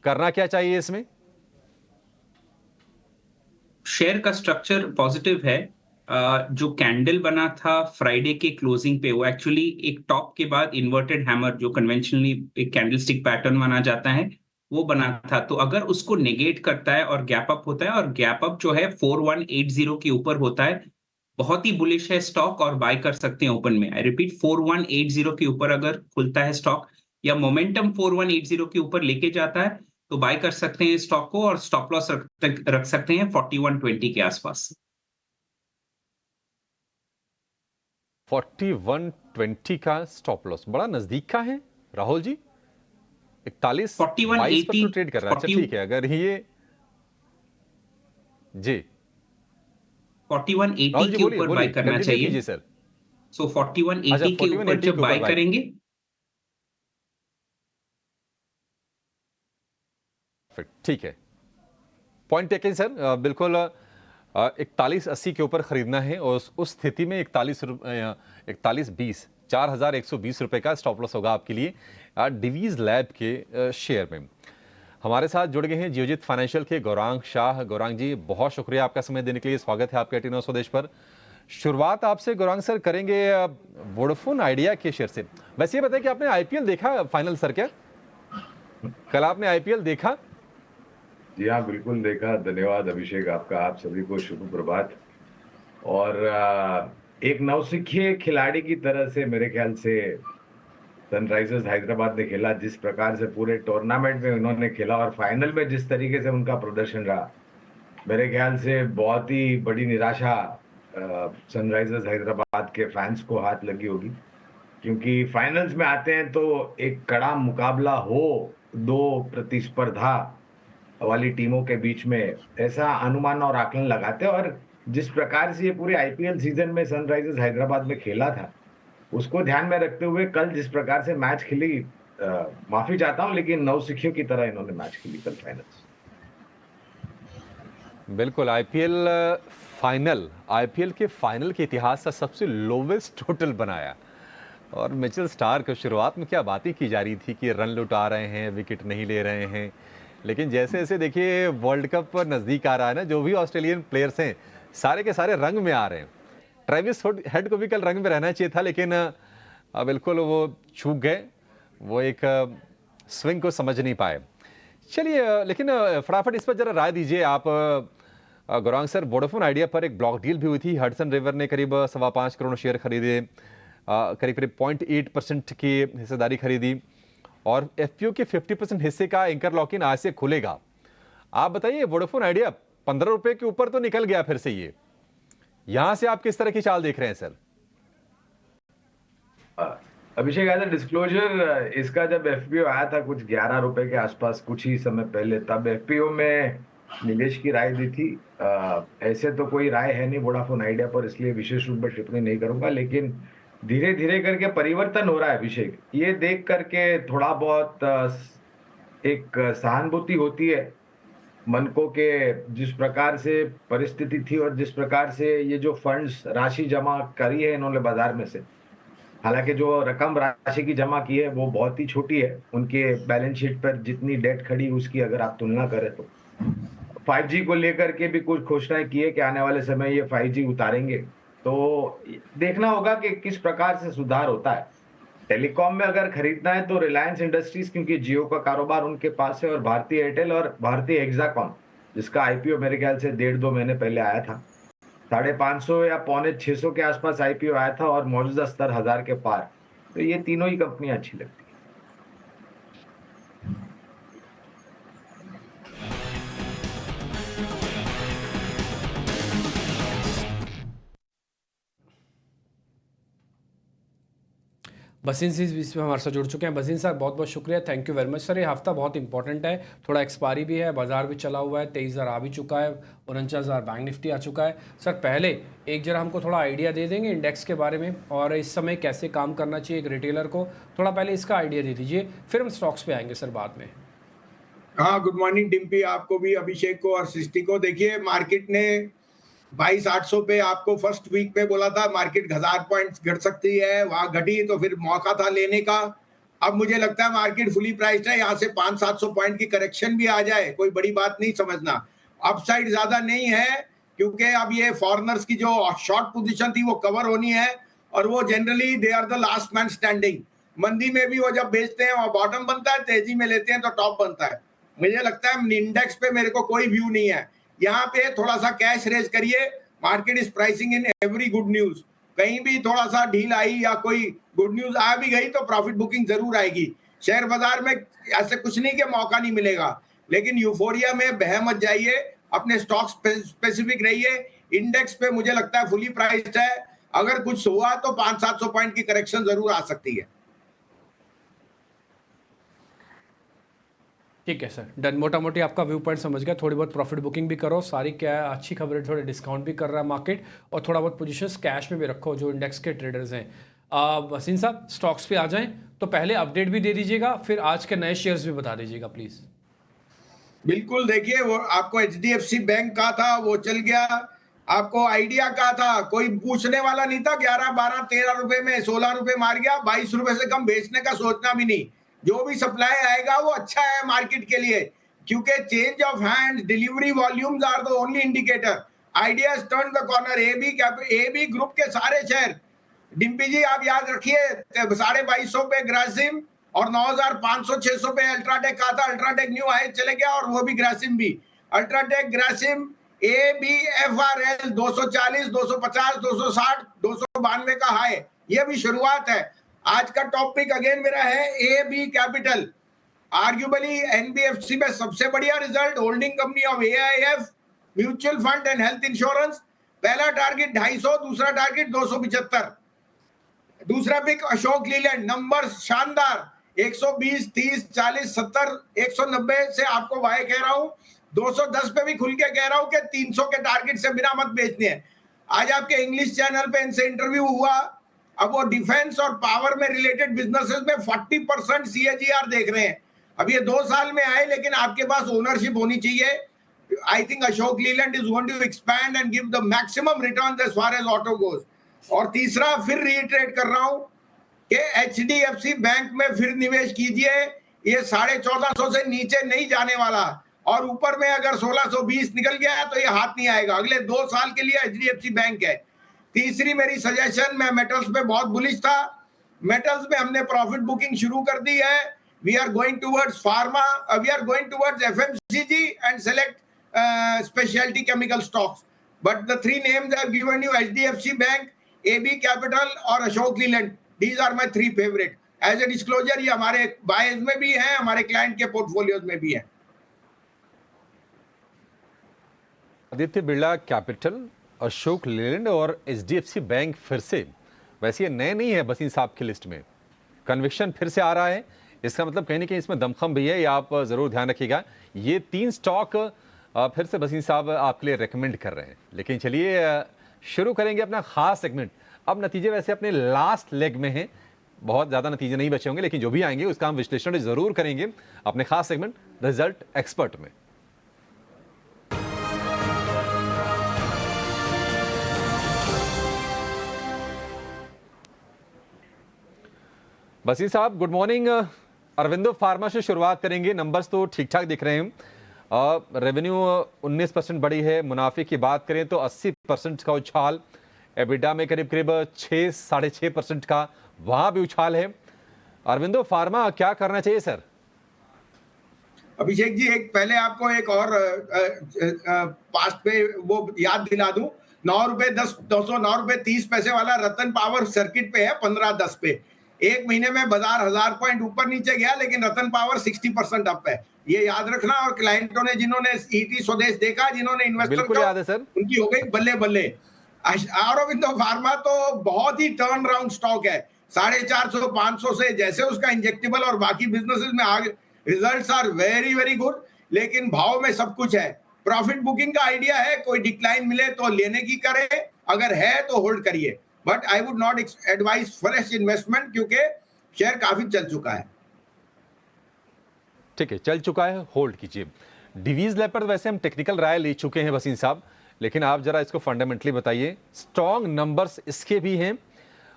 करना क्या चाहिए इसमें? शेयर का स्ट्रक्चर पॉजिटिव है। जो कैंडल बना था फ्राइडे के क्लोजिंग पे, वो एक्चुअली एक टॉप के बाद इन्वर्टेड हैमर, जो कन्वेंशनली एक कैंडलस्टिक पैटर्न माना जाता है, वो बना था। तो अगर उसको नेगेट करता है और गैप अप होता है, और गैप अप जो है 4180 के ऊपर होता है, बहुत ही बुलिश है स्टॉक और बाय कर सकते हैं ओपन में। आई रिपीट, 4180 के ऊपर अगर खुलता है स्टॉक या मोमेंटम 4180 के ऊपर लेके जाता है, तो बाय कर सकते हैं स्टॉक को, और स्टॉप लॉस रख सकते हैं 4120 के आसपास। 4120 का स्टॉप लॉस बड़ा नजदीक का है राहुल जी। 41 22 पर तो ट्रेड कर रहा है। अच्छा ठीक है, अगर ये जी 4180 के ऊपर बाय करना चाहिए सर। सो 4180 अच्छा, के ऊपर 4180 जब के बाय ऊपर करेंगे, ठीक है, पॉइंट टेकन सर। बिल्कुल 4180 के ऊपर खरीदना है और उस स्थिति में 4120 4120 रुपए का स्टॉप लॉस होगा आपके लिए डिवीज लैब के शेयर में। हमारे साथ जुड़ गए हैं जियोजित फाइनेंशियल के गौरांग शाह। गौरांग जी, बहुत शुक्रिया आपका समय देने के लिए। स्वागत है आपके 18 स्वदेश पर। शुरुआत आपसे गौरांग सर करेंगे वोडाफोन आइडिया के शेयर से। वैसे ये बताएं कि आपने आईपीएल देखा फाइनल सर? क्या कल आपने आईपीएल देखा? जी हाँ, बिल्कुल देखा। धन्यवाद अभिषेक आपका। आप सभी को शुभ प्रभात। और एक नौसिखिए खिलाड़ी की तरह से मेरे ख्याल से सनराइजर्स हैदराबाद ने खेला, जिस प्रकार से पूरे टूर्नामेंट में उन्होंने खेला और फाइनल में जिस तरीके से उनका प्रदर्शन रहा, मेरे ख्याल से बहुत ही बड़ी निराशा सनराइजर्स हैदराबाद के फैंस को हाथ लगी होगी, क्योंकि फाइनल्स में आते हैं तो एक कड़ा मुकाबला हो दो प्रतिस्पर्धा वाली टीमों के बीच में, ऐसा अनुमान और आकलन लगाते हैं। और जिस प्रकार से ये पूरे आईपीएल सीजन में सनराइजर्स हैदराबाद में खेला था, उसको ध्यान में रखते हुए कल जिस प्रकार से मैच खेली, माफी चाहता हूं, लेकिन नौसिखियों की तरह इन्होंने मैच खेली कल फाइनल्स। बिल्कुल, आईपीएल के फाइनल के इतिहास का सबसे लोवेस्ट टोटल बनाया। और मिचेल स्टार्क को शुरुआत में क्या बातें की जा रही थी कि रन लुटा रहे हैं, विकेट नहीं ले रहे हैं, लेकिन जैसे जैसे देखिए वर्ल्ड कप नज़दीक आ रहा है ना, जो भी ऑस्ट्रेलियन प्लेयर्स हैं सारे के सारे रंग में आ रहे हैं। ट्रेविस हेड को भी कल रंग में रहना चाहिए था, लेकिन बिल्कुल वो चूक गए, वो एक स्विंग को समझ नहीं पाए। चलिए, लेकिन फटाफट इस पर जरा राय दीजिए आप गौरांग सर। वोडाफोन आइडिया पर एक ब्लॉक डील भी हुई थी। हडसन रिवर ने करीब 5.25 करोड़ शेयर खरीदे, करीब करीब 0.8% की हिस्सेदारी खरीदी, और एफपीओ के 50% हिस्से का एंकर लॉक इन आज से खुलेगा। आप बताइए, वोडाफोन आइडिया 15 रुपए के ऊपर तो निकल गया फिर से, ये यहां से आप किस तरह की चाल देख रहे हैं sir? Abhishek, as a disclosure, इसका जब एफपीओ आया था कुछ 11 रुपए के आसपास कुछ ही समय पहले, तब एफपीओ में निवेश की राय दी थी। ऐसे तो कोई राय है नहीं वोडाफोन आइडिया पर, इसलिए विशेष रूप में टिप्पणी नहीं करूंगा, लेकिन धीरे धीरे करके परिवर्तन हो रहा है अभिषेक। ये देख करके थोड़ा बहुत एक सहानुभूति होती है मन को, के जिस प्रकार से परिस्थिति थी और जिस प्रकार से ये जो फंड्स राशि जमा करी है इन्होंने बाजार में से, हालांकि जो रकम राशि की जमा की है वो बहुत ही छोटी है, उनके बैलेंस शीट पर जितनी डेट खड़ी उसकी अगर आप तुलना करें तो। 5G को लेकर के भी कुछ घोषणाएं की है कि आने वाले समय ये 5G उतारेंगे, तो देखना होगा कि किस प्रकार से सुधार होता है। टेलीकॉम में अगर खरीदना है तो रिलायंस इंडस्ट्रीज, क्योंकि जियो का कारोबार उनके पास है, और भारतीय एयरटेल और भारतीय हेक्साकॉन, जिसका आईपीओ मेरे ख्याल से 1.5-2 महीने पहले आया था, 550 या 550 के आसपास आईपीओ आया था और मौजूदा स्तर 1000 के पार। तो ये तीनों ही कंपनियां अच्छी लगती है। बसिन जी बीच में हमारे साथ जुड़ चुके हैं। बसिन सर, बहुत बहुत शुक्रिया, thank you very much sir. ये हफ्ता बहुत इंपॉर्टेंट है, थोड़ा एक्सपायरी भी है, बाजार भी चला हुआ है, 23,000 आ भी चुका है, 49,000 बैंक निफ्टी आ चुका है। सर पहले एक जरा हमको थोड़ा आइडिया दे देंगे इंडेक्स के बारे में, और इस समय कैसे काम करना चाहिए एक रिटेलर को, थोड़ा पहले इसका आइडिया दे दीजिए, फिर हम स्टॉक्स पे आएंगे सर बाद में। हाँ, गुड मॉर्निंग डिम्पी, आपको भी, अभिषेक को और सृष्टि को। देखिए, मार्केट ने 22,800 पे आपको फर्स्ट वीक में बोला था मार्केट 1000 पॉइंट्स घट सकती है, वहां घटी तो फिर मौका था लेने का, अब मुझे लगता है मार्केट फुली प्राइस्ड है, यहाँ से 500-700 पॉइंट की करेक्शन भी आ जाए कोई बड़ी बात नहीं समझना। अपसाइड ज्यादा नहीं है क्योंकि अब ये फॉरेनर्स की जो शॉर्ट पोजीशन थी वो कवर होनी है और वो generally they are the last man standing. मंदी में भी वो जब बेचते हैं वो बॉटम बनता है, तेजी में लेते हैं तो टॉप बनता है। मुझे लगता है इंडेक्स पे मेरे को कोई व्यू नहीं है। यहाँ पे थोड़ा सा कैश रेज करिए, market is pricing in every good news. कहीं भी थोड़ा सा ढील आई या कोई गुड न्यूज आ भी गई तो प्रॉफिट बुकिंग जरूर आएगी। शेयर बाजार में ऐसे कुछ नहीं कि मौका नहीं मिलेगा, लेकिन यूफोरिया में बह मत जाइए, अपने स्टॉक स्पेसिफिक रहिए। इंडेक्स पे मुझे लगता है फुली प्राइस्ड है, अगर कुछ हुआ तो 500-700 पॉइंट की करेक्शन जरूर आ सकती है। ठीक है सर, डन। मोटा मोटी आपका व्यू पॉइंट समझ गया। थोड़ी बहुत प्रॉफिट बुकिंग भी करो, सारी क्या है अच्छी खबर है, थोड़े डिस्काउंट भी कर रहा है मार्केट, और थोड़ा बहुत पोजीशंस कैश में भी रखो जो इंडेक्स के ट्रेडर्स हैं। वसीम साहब स्टॉक्स पे आ जाएं तो पहले अपडेट भी दे दीजिएगा, फिर आज के नए शेयर्स भी बता दीजिएगा प्लीज। बिल्कुल, देखिए वो आपको HDFC बैंक का था वो चल गया, आपको आइडिया का था कोई पूछने वाला नहीं था, 11, 12, 13 रुपए में 16 रुपए मार गया, 22 रुपए से कम बेचने का सोचना भी नहीं। जो भी सप्लाई आएगा वो अच्छा है मार्केट के लिए, क्योंकि change of hand, delivery volumes are the only indicator. Idea turn the corner. AB group के सारे शेयर, डिम्पी जी आप याद रखिए, 2250 पे ग्रासिम और 9500-600 पे अल्ट्राटेक का था। अल्ट्राटेक न्यू हाई चले गया और वो भी ग्रासिम भी। अल्ट्राटेक, ग्रासिम, ABFRL 240, 250, 260, 292 का हाई, ये भी शुरुआत है। आज का टॉपिक अगेन मेरा है AB कैपिटल। आर्ग्यूबली NBFC में सबसे बढ़िया result, holding company of AIF, mutual fund and health insurance. पहला टारगेट 250, दूसरा टारगेट 275। दूसरा पिक अशोक लीलैंड, नंबर शानदार, 120, 30, 40, 70, 190 से आपको वाई कह रहा हूं, 210 पे भी खुल के कह रहा हूं कि 300 के टारगेट से बिना मत बेचने हैं। आज आपके इंग्लिश चैनल पे इनसे इंटरव्यू हुआ, अब वो डिफेंस और पावर में रिलेटेड बिजनेसेस में 40% CAGR देख रहे हैं। अब ये 2 साल में आए, लेकिन आपके पास ओनरशिप होनी चाहिए। I think Ashok Leyland is going to expand and give the maximum return as far as auto goes. और तीसरा फिर रीइटरेट कर रहा हूं कि HDFC बैंक में फिर निवेश कीजिए, ये 1450 से नीचे नहीं जाने वाला, और ऊपर में अगर 1620 निकल गया है तो ये हाथ नहीं आएगा। अगले 2 साल के लिए HDFC बैंक है। तीसरी मेरी सजेशन, मैं मेटल्स पे बहुत बुलिश था, मेटल्स में हमने प्रॉफिट बुकिंग शुरू कर दी है। We are going towards pharma, we are going towards FMCG and select speciality chemical stocks, but the 3 names I have given you, HDFC bank, AB capital और Ashok Leyland, these are my 3 favourite. As a disclosure ये हमारे buyers में भी है, हमारे client के portfolios में भी है। आदित्य बिरला कैपिटल, अशोक लीलैंड और HDFC बैंक फिर से, वैसे ये नए नहीं है बसीन साहब की लिस्ट में, कन्विक्शन फिर से आ रहा है। इसका मतलब कहीं ना कहीं इसमें दमखम भी है, ये आप जरूर ध्यान रखिएगा। ये 3 स्टॉक फिर से बसीन साहब आपके लिए रेकमेंड कर रहे हैं। लेकिन चलिए शुरू करेंगे अपना खास सेगमेंट। अब नतीजे वैसे अपने लास्ट लेग में हैं, बहुत ज़्यादा नतीजे नहीं बचे होंगे, लेकिन जो भी आएंगे उसका हम विश्लेषण ज़रूर करेंगे अपने खास सेगमेंट रिजल्ट एक्सपर्ट में। बसीर साहब गुड मॉर्निंग। अरविंदो फार्मा से शुरुआत करेंगे। नंबर्स तो ठीक ठाक दिख रहे हैं, रेवेन्यू 19% बढ़ी है, मुनाफे की बात करें तो 80% का उछाल, एबिडा में करीब करीब 6-6.5% का वहां भी उछाल है। अरविंदो फार्मा क्या करना चाहिए सर? अभिषेक जी, एक पहले आपको एक और पास्ट पे वो याद दिला दूं, 9 रुपए 30 पैसे वाला रतन पावर सर्किट पे है 15.10 पे। एक महीने में बाजार 1000 पॉइंट ऊपर नीचे गया, लेकिन रतन पावर 60% अप है, ये याद रखना। और क्लाइंटों ने जिन्होंने ET स्वदेश देखा, जिन्होंने इन्वेस्टर याद है सर, उनकी हो गई बल्ले बल्ले। औरोबिंदो फार्मा तो बहुत ही टर्न राउंड स्टॉक है, 450-500 से जैसे उसका इंजेक्टेबल और बाकी बिजनेसेस में आगे results are very very good, लेकिन भाव में सब कुछ है। प्रॉफिट बुकिंग का आइडिया है, कोई डिक्लाइन मिले तो लेने की करे, अगर है तो होल्ड करिए, but I would not advise fresh investment, क्योंकि शेयर काफी चल चुका है। ठीक है, चल चुका है, होल्ड कीजिए। डिवीज लैब पर वैसे हम टेक्निकल राय ले चुके हैं वसीम साहब, लेकिन आप जरा इसको फंडामेंटली बताइए। स्ट्रॉन्ग नंबर्स इसके भी हैं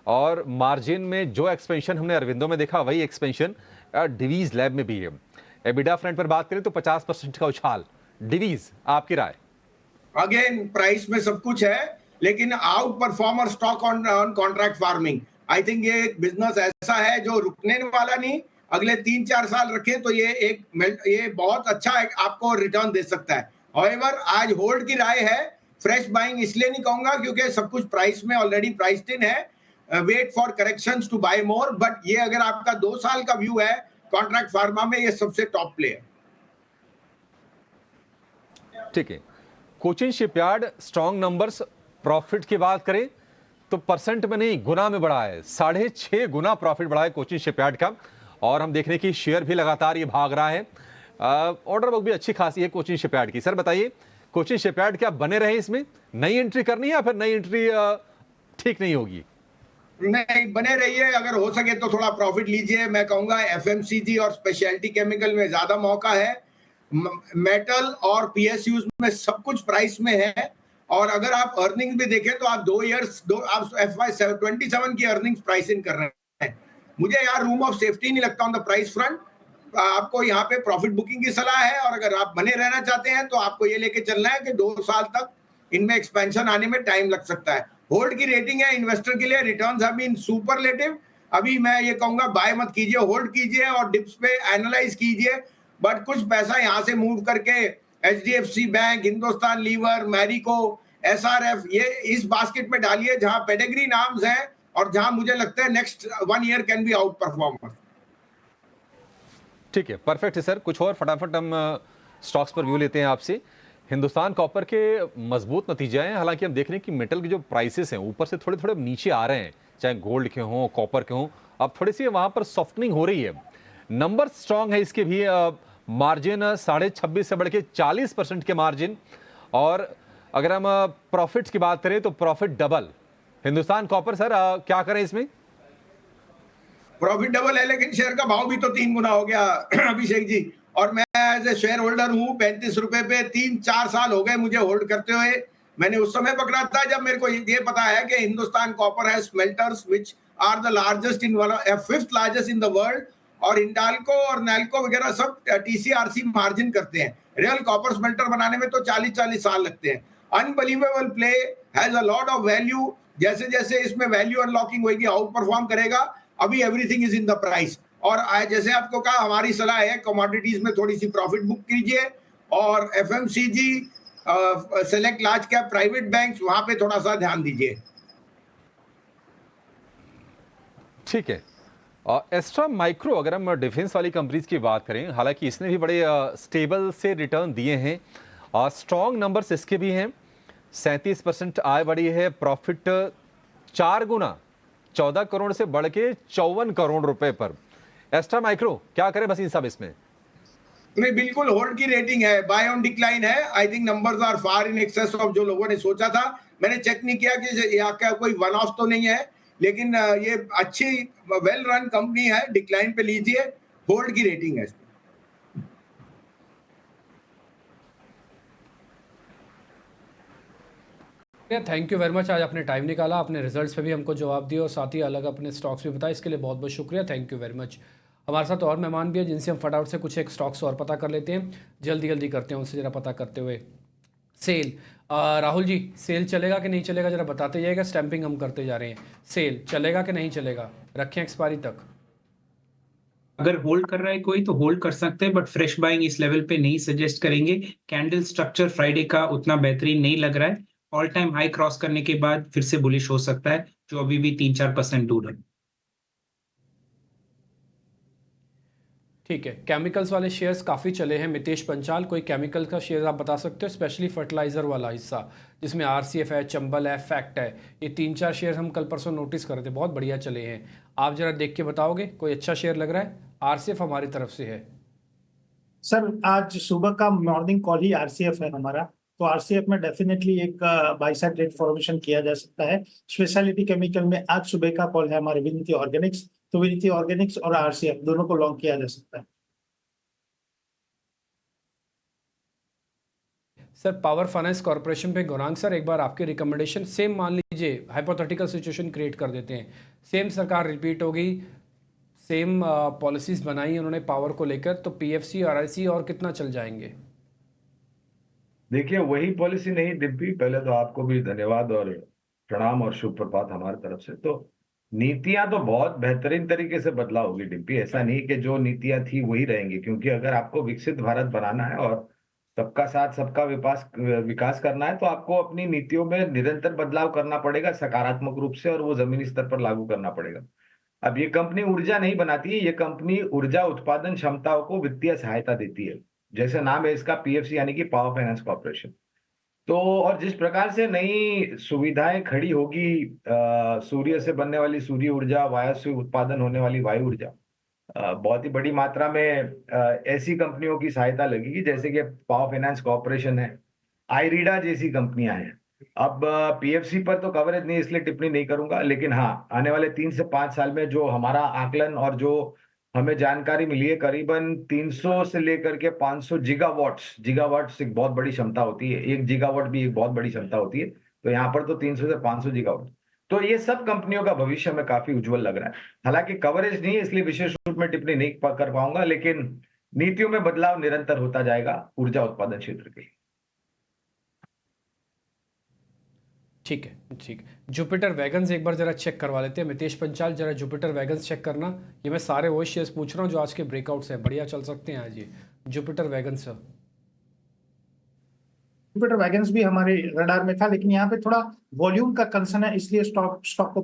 और मार्जिन में जो एक्सपेंशन हमने अरविंदो में देखा वही एक्सपेंशन डिवीज लैब में भी है। एबिडा फ्रंट पर बात करें तो 50% का उछाल। डिवीज, आपकी राय? अगेन प्राइस में सब कुछ है, लेकिन out performer stock on contract farming. I think ये बिजनेस ऐसा है जो रुकने वाला नहीं, अगले 3-4 साल रखे तो ये बहुत अच्छा आपको रिटर्न दे सकता है। हाउएवर आज होल्ड की राय है, फ्रेश बाइंग इसलिए नहीं कहूंगा क्योंकि सब कुछ प्राइस में ऑलरेडी प्राइस्ड इन है, wait for corrections to buy more. But ये अगर आपका 2 साल का व्यू है कॉन्ट्रैक्ट फार्मा में, ये सबसे टॉप प्ले है। ठीक है। Cochin shipyard strong numbers, profit की बात करें तो परसेंट में नहीं गुना में बढ़ा है, 6.5 गुना प्रॉफिट बढ़ा है कोचिन शिपयार्ड का। और हम देख रहे हैं कि शेयर भी लगातार ये भाग रहा है। ऑर्डर बुक भी अच्छी खासी है कोचिन शिपयार्ड की। सर बताइए, कोचिन शिपयार्ड क्या बने रहे इसमें, नई एंट्री करनी है या फिर नई एंट्री ठीक नहीं होगी? नहीं, बने रहिए, अगर हो सके तो थोड़ा प्रॉफिट लीजिए। मैं कहूंगा एफएमसीजी और स्पेशलिटी केमिकल में ज्यादा मौका है, मेटल और पीएसयूज में सब कुछ प्राइस में है। और अगर आप अर्निंग भी देखें तो आप आप FY27 की अर्निंग्स प्राइस इन कर रहे हैं। मुझे यार रूम ऑफ सेफ्टी नहीं लगता ऑन द प्राइस फ्रंट। आपको यहाँ पे प्रॉफिट बुकिंग की सलाह है, और अगर आप बने रहना चाहते हैं तो आपको ये लेके चलना है कि 2 साल तक इनमें एक्सपेंशन आने में टाइम लग सकता है। होल्ड की रेटिंग है इन्वेस्टर के लिए, रिटर्न्स हैव बीन सुपरलेटिव। अभी मैं ये कहूंगा बाय मत कीजिए, होल्ड कीजिए और डिप्स पे एनालाइज कीजिए। बट कुछ पैसा यहाँ से मूव करके HDFC bank, Hindustan Lever, Marico, SRF ये इस बास्केट में डालिए जहां पेडिग्री नाम्स हैं और जहां मुझे लगता है next 1 year can be out performer. ठीक है, परफेक्ट है सर। कुछ और फटाफट हम स्टॉक्स पर व्यू लेते हैं आपसे। हिंदुस्तान कॉपर के मजबूत नतीजे हैं, हालांकि हम देख रहे हैं कि मेटल के जो प्राइसेस हैं ऊपर से थोड़े थोड़े नीचे आ रहे हैं, चाहे गोल्ड के हों, कॉपर के हों। अब थोड़ी सी वहां पर सॉफ्टनिंग हो रही है। नंबर स्ट्रांग है इसके भी, मार्जिन 26.5 से बढ़ के 40% के मार्जिन। और अगर हम प्रॉफिट्स की बात करें तो profit double. Hindustan copper sir क्या करें इसमें? प्रॉफिट डबल है, लेकिन शेयर का भाव भी तो 3 गुना हो गया अभिषेक जी। और मैं एज ए शेयर होल्डर हूँ, 35 रुपए पे 3-4 साल हो गए मुझे होल्ड करते हुए। मैंने उस समय पकड़ा था जब मेरे को ये पता है कि हिंदुस्तान कॉपर है smelters which are the largest in 5th largest in the world. और इंडाल्को और नैल्को वगैरह सब TCRC मार्जिन करते हैं। रियल कॉपर स्मेल्टर बनाने में तो 40-40 साल लगते हैं। Unbelievable play, has a lot of value. जैसे जैसे इसमें वैल्यू अनलॉकिंग होगी आउट परफॉर्म करेगा। अभी everything is in the price. और जैसे आपको कहा, हमारी सलाह है कमोडिटीज में थोड़ी सी प्रॉफिट बुक कीजिए, और FMCG, select large cap private banks, वहां पे थोड़ा सा ध्यान दीजिए। ठीक है। एस्ट्रा माइक्रो, अगर हम डिफेंस वाली कंपनीज की बात करें, हालांकि इसने भी बड़े स्टेबल से रिटर्न दिए हैं और स्ट्रॉन्ग नंबर्स इसके भी हैं। 37% आय बढ़ी है, प्रॉफिट 4 गुना 14 करोड़ से बढ़ के 54 करोड़ रुपए पर। एस्ट्रा माइक्रो क्या करें बस इन सब इसमें? नहीं, बिल्कुल होल्ड की रेटिंग है, बाय ऑन डिक्लाइन है। I think numbers are far in excess of जो लोगों ने सोचा था। मैंने चेक नहीं किया कि यहाँ का कोई वन ऑफ तो नहीं है, लेकिन ये अच्छी वेल रन कंपनी है। डिक्लाइन पे लीजिए, होल्ड की रेटिंग है। थैंक यू वेरी मच, आज आपने टाइम निकाला, अपने रिजल्ट्स पे भी हमको जवाब दिया और साथ ही अलग अपने स्टॉक्स भी बताए, इसके लिए बहुत बहुत शुक्रिया। Thank you very much. हमारे साथ और मेहमान भी हैं जिनसे हम फटाफट से कुछ एक स्टॉक्स और पता कर लेते हैं। जल्दी करते हैं उनसे ज़रा पता करते हुए। सेल, राहुल जी, सेल चलेगा कि नहीं चलेगा ज़रा बताते जाइएगा। स्टैंपिंग हम करते जा रहे हैं, सेल चलेगा कि नहीं चलेगा, रखें एक्सपायरी तक? अगर होल्ड कर रहा है कोई तो होल्ड कर सकते हैं, बट फ्रेश बाइंग इस लेवल पे नहीं सजेस्ट करेंगे। कैंडल स्ट्रक्चर फ्राइडे का उतना बेहतरीन नहीं लग रहा है। ऑल टाइम हाई क्रॉस करने के बाद फिर से बुलिश हो सकता है, जो अभी भी 3-4% दूर है। ठीक है। केमिकल्स वाले शेयर्स काफ़ी चले हैं। मितेश पंचाल, कोई केमिकल का शेयर आप बता सकते हो, स्पेशली फर्टिलाइजर वाला हिस्सा जिसमें RCF है, चंबल है, फैक्ट है, ये 3-4 शेयर हम कल परसों नोटिस कर रहे थे, बहुत बढ़िया चले हैं। आप जरा देख के बताओगे कोई अच्छा शेयर लग रहा है? RCF हमारी तरफ से है सर, आज सुबह का मॉर्निंग कॉल ही RCF है हमारा, तो RCF में डेफिनेटली एक बाय साइड ट्रेड फॉर्मेशन किया जा सकता है। स्पेशलिटी केमिकल में आज सुबह का कॉल है हमारे विनिति ऑर्गेनिक्स, तो विनिति ऑर्गेनिक्स और RCF दोनों को लॉन्ग किया जा सकता है। सर, पावर फाइनेंस कॉर्पोरेशन पे गौरांग सर, एक बार आपकी रिकमेंडेशन सेम मान लीजिए लीजिए हाइपोथेटिकल सिचुएशन क्रिएट कर देते हैं, सेम सरकार रिपीट होगी, सेम पॉलिसीज बनाई उन्होंने पावर को लेकर, तो पीएफसी और आरआईसी और कितना चल जाएंगे? देखिए वही पॉलिसी नहीं डिम्पी, पहले तो आपको भी धन्यवाद और प्रणाम और शुभ प्रभात हमारी तरफ से। तो नीतियां तो बहुत बेहतरीन तरीके से बदलाव होगी डिम्पी, ऐसा नहीं कि जो नीतियां थी वही रहेंगी, क्योंकि अगर आपको विकसित भारत बनाना है और सबका साथ सबका विकास करना है तो आपको अपनी नीतियों में निरंतर बदलाव करना पड़ेगा सकारात्मक रूप से, और वो जमीनी स्तर पर लागू करना पड़ेगा। अब ये कंपनी ऊर्जा नहीं बनाती है, ये कंपनी ऊर्जा उत्पादन क्षमताओं को वित्तीय सहायता देती है, जैसे नाम है इसका पीएफसी यानी कि पावर फाइनेंस कॉर्पोरेशन। तो और जिस प्रकार से नई सुविधाएं खड़ी होगी, सूर्य से बनने वाली सूर्य ऊर्जा, वायु से उत्पादन होने वाली वायु ऊर्जा, बहुत ही बड़ी मात्रा में ऐसी कंपनियों की सहायता लगेगी, जैसे कि पावर फाइनेंस कॉर्पोरेशन है, आईरीडा जैसी कंपनियां हैं। अब पीएफसी पर तो कवरेज नहीं, इसलिए टिप्पणी नहीं करूंगा, लेकिन हाँ आने वाले 3 से 5 साल में जो हमारा आकलन और जो हमें जानकारी मिली है, करीबन 300 से लेकर के 500 गीगावाट्स एक बहुत बड़ी क्षमता होती है, 1 गीगावाट भी एक बहुत बड़ी क्षमता होती है, तो यहाँ पर तो 300 से 500 गीगावाट। तो ये सब कंपनियों का भविष्य में काफी उज्जवल लग रहा है। हालांकि कवरेज नहीं है इसलिए विशेष रूप में टिप्पणी नहीं कर पाऊंगा, लेकिन नीतियों में बदलाव निरंतर होता जाएगा ऊर्जा उत्पादन क्षेत्र के लिए। ठीक है, ठीक। जुपिटर वैगन्स एक बार जरा चेक करवा लेते हैं। मितेश पंचाल जरा जुपिटर वैगन्स चेक करना। ये मैं सारे वो शेयर्स पूछ रहा हूँ जो आज के ब्रेकआउट्स हैं, बढ़िया चल सकते हैं आज ये जुपिटर वैगन्स। जुपिटर वैगन्स भी हमारे रडार में था, लेकिन यहाँ पे थोड़ा वॉल्यूम का कंसर्न है, इसलिए स्टॉक को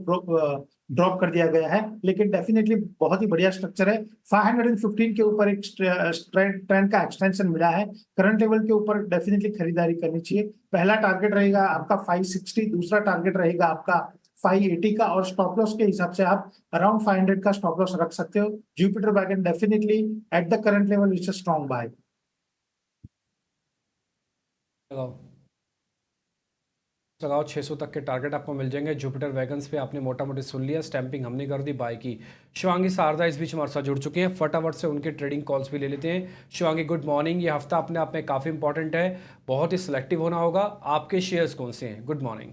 ड्रॉप कर दिया गया है। लेकिन डेफिनेटली बहुत ही बढ़िया स्ट्रक्चर है। 515 के ऊपर एक ट्रेंड का एक्सटेंशन मिला है, करंट लेवल के ऊपर डेफिनेटली खरीदारी करनी चाहिए। पहला टारगेट रहेगा आपका 560, दूसरा टारगेट रहेगा आपका 580 का, और स्टॉप लॉस के हिसाब से आप अराउंड 500 का स्टॉप लॉस रख सकते हो। Jupiter wagon definitely at the current level it's a strong bye. लगाओ 600 तक के टारगेट आपको मिल जाएंगे जुपिटर वैगन्स पे। आपने मोटा मोटी सुन लिया, स्टैंपिंग हमने कर दी बाय की। शिवांगी शारदा इस बीच हमारे साथ जुड़ चुके हैं, फटाफट से उनके ट्रेडिंग कॉल्स भी ले लेते हैं। Shivangi good morning. ये हफ्ता अपने आप में काफ़ी इंपॉर्टेंट है, बहुत ही सिलेक्टिव होना होगा। आपके शेयर्स कौन से हैं? Good morning.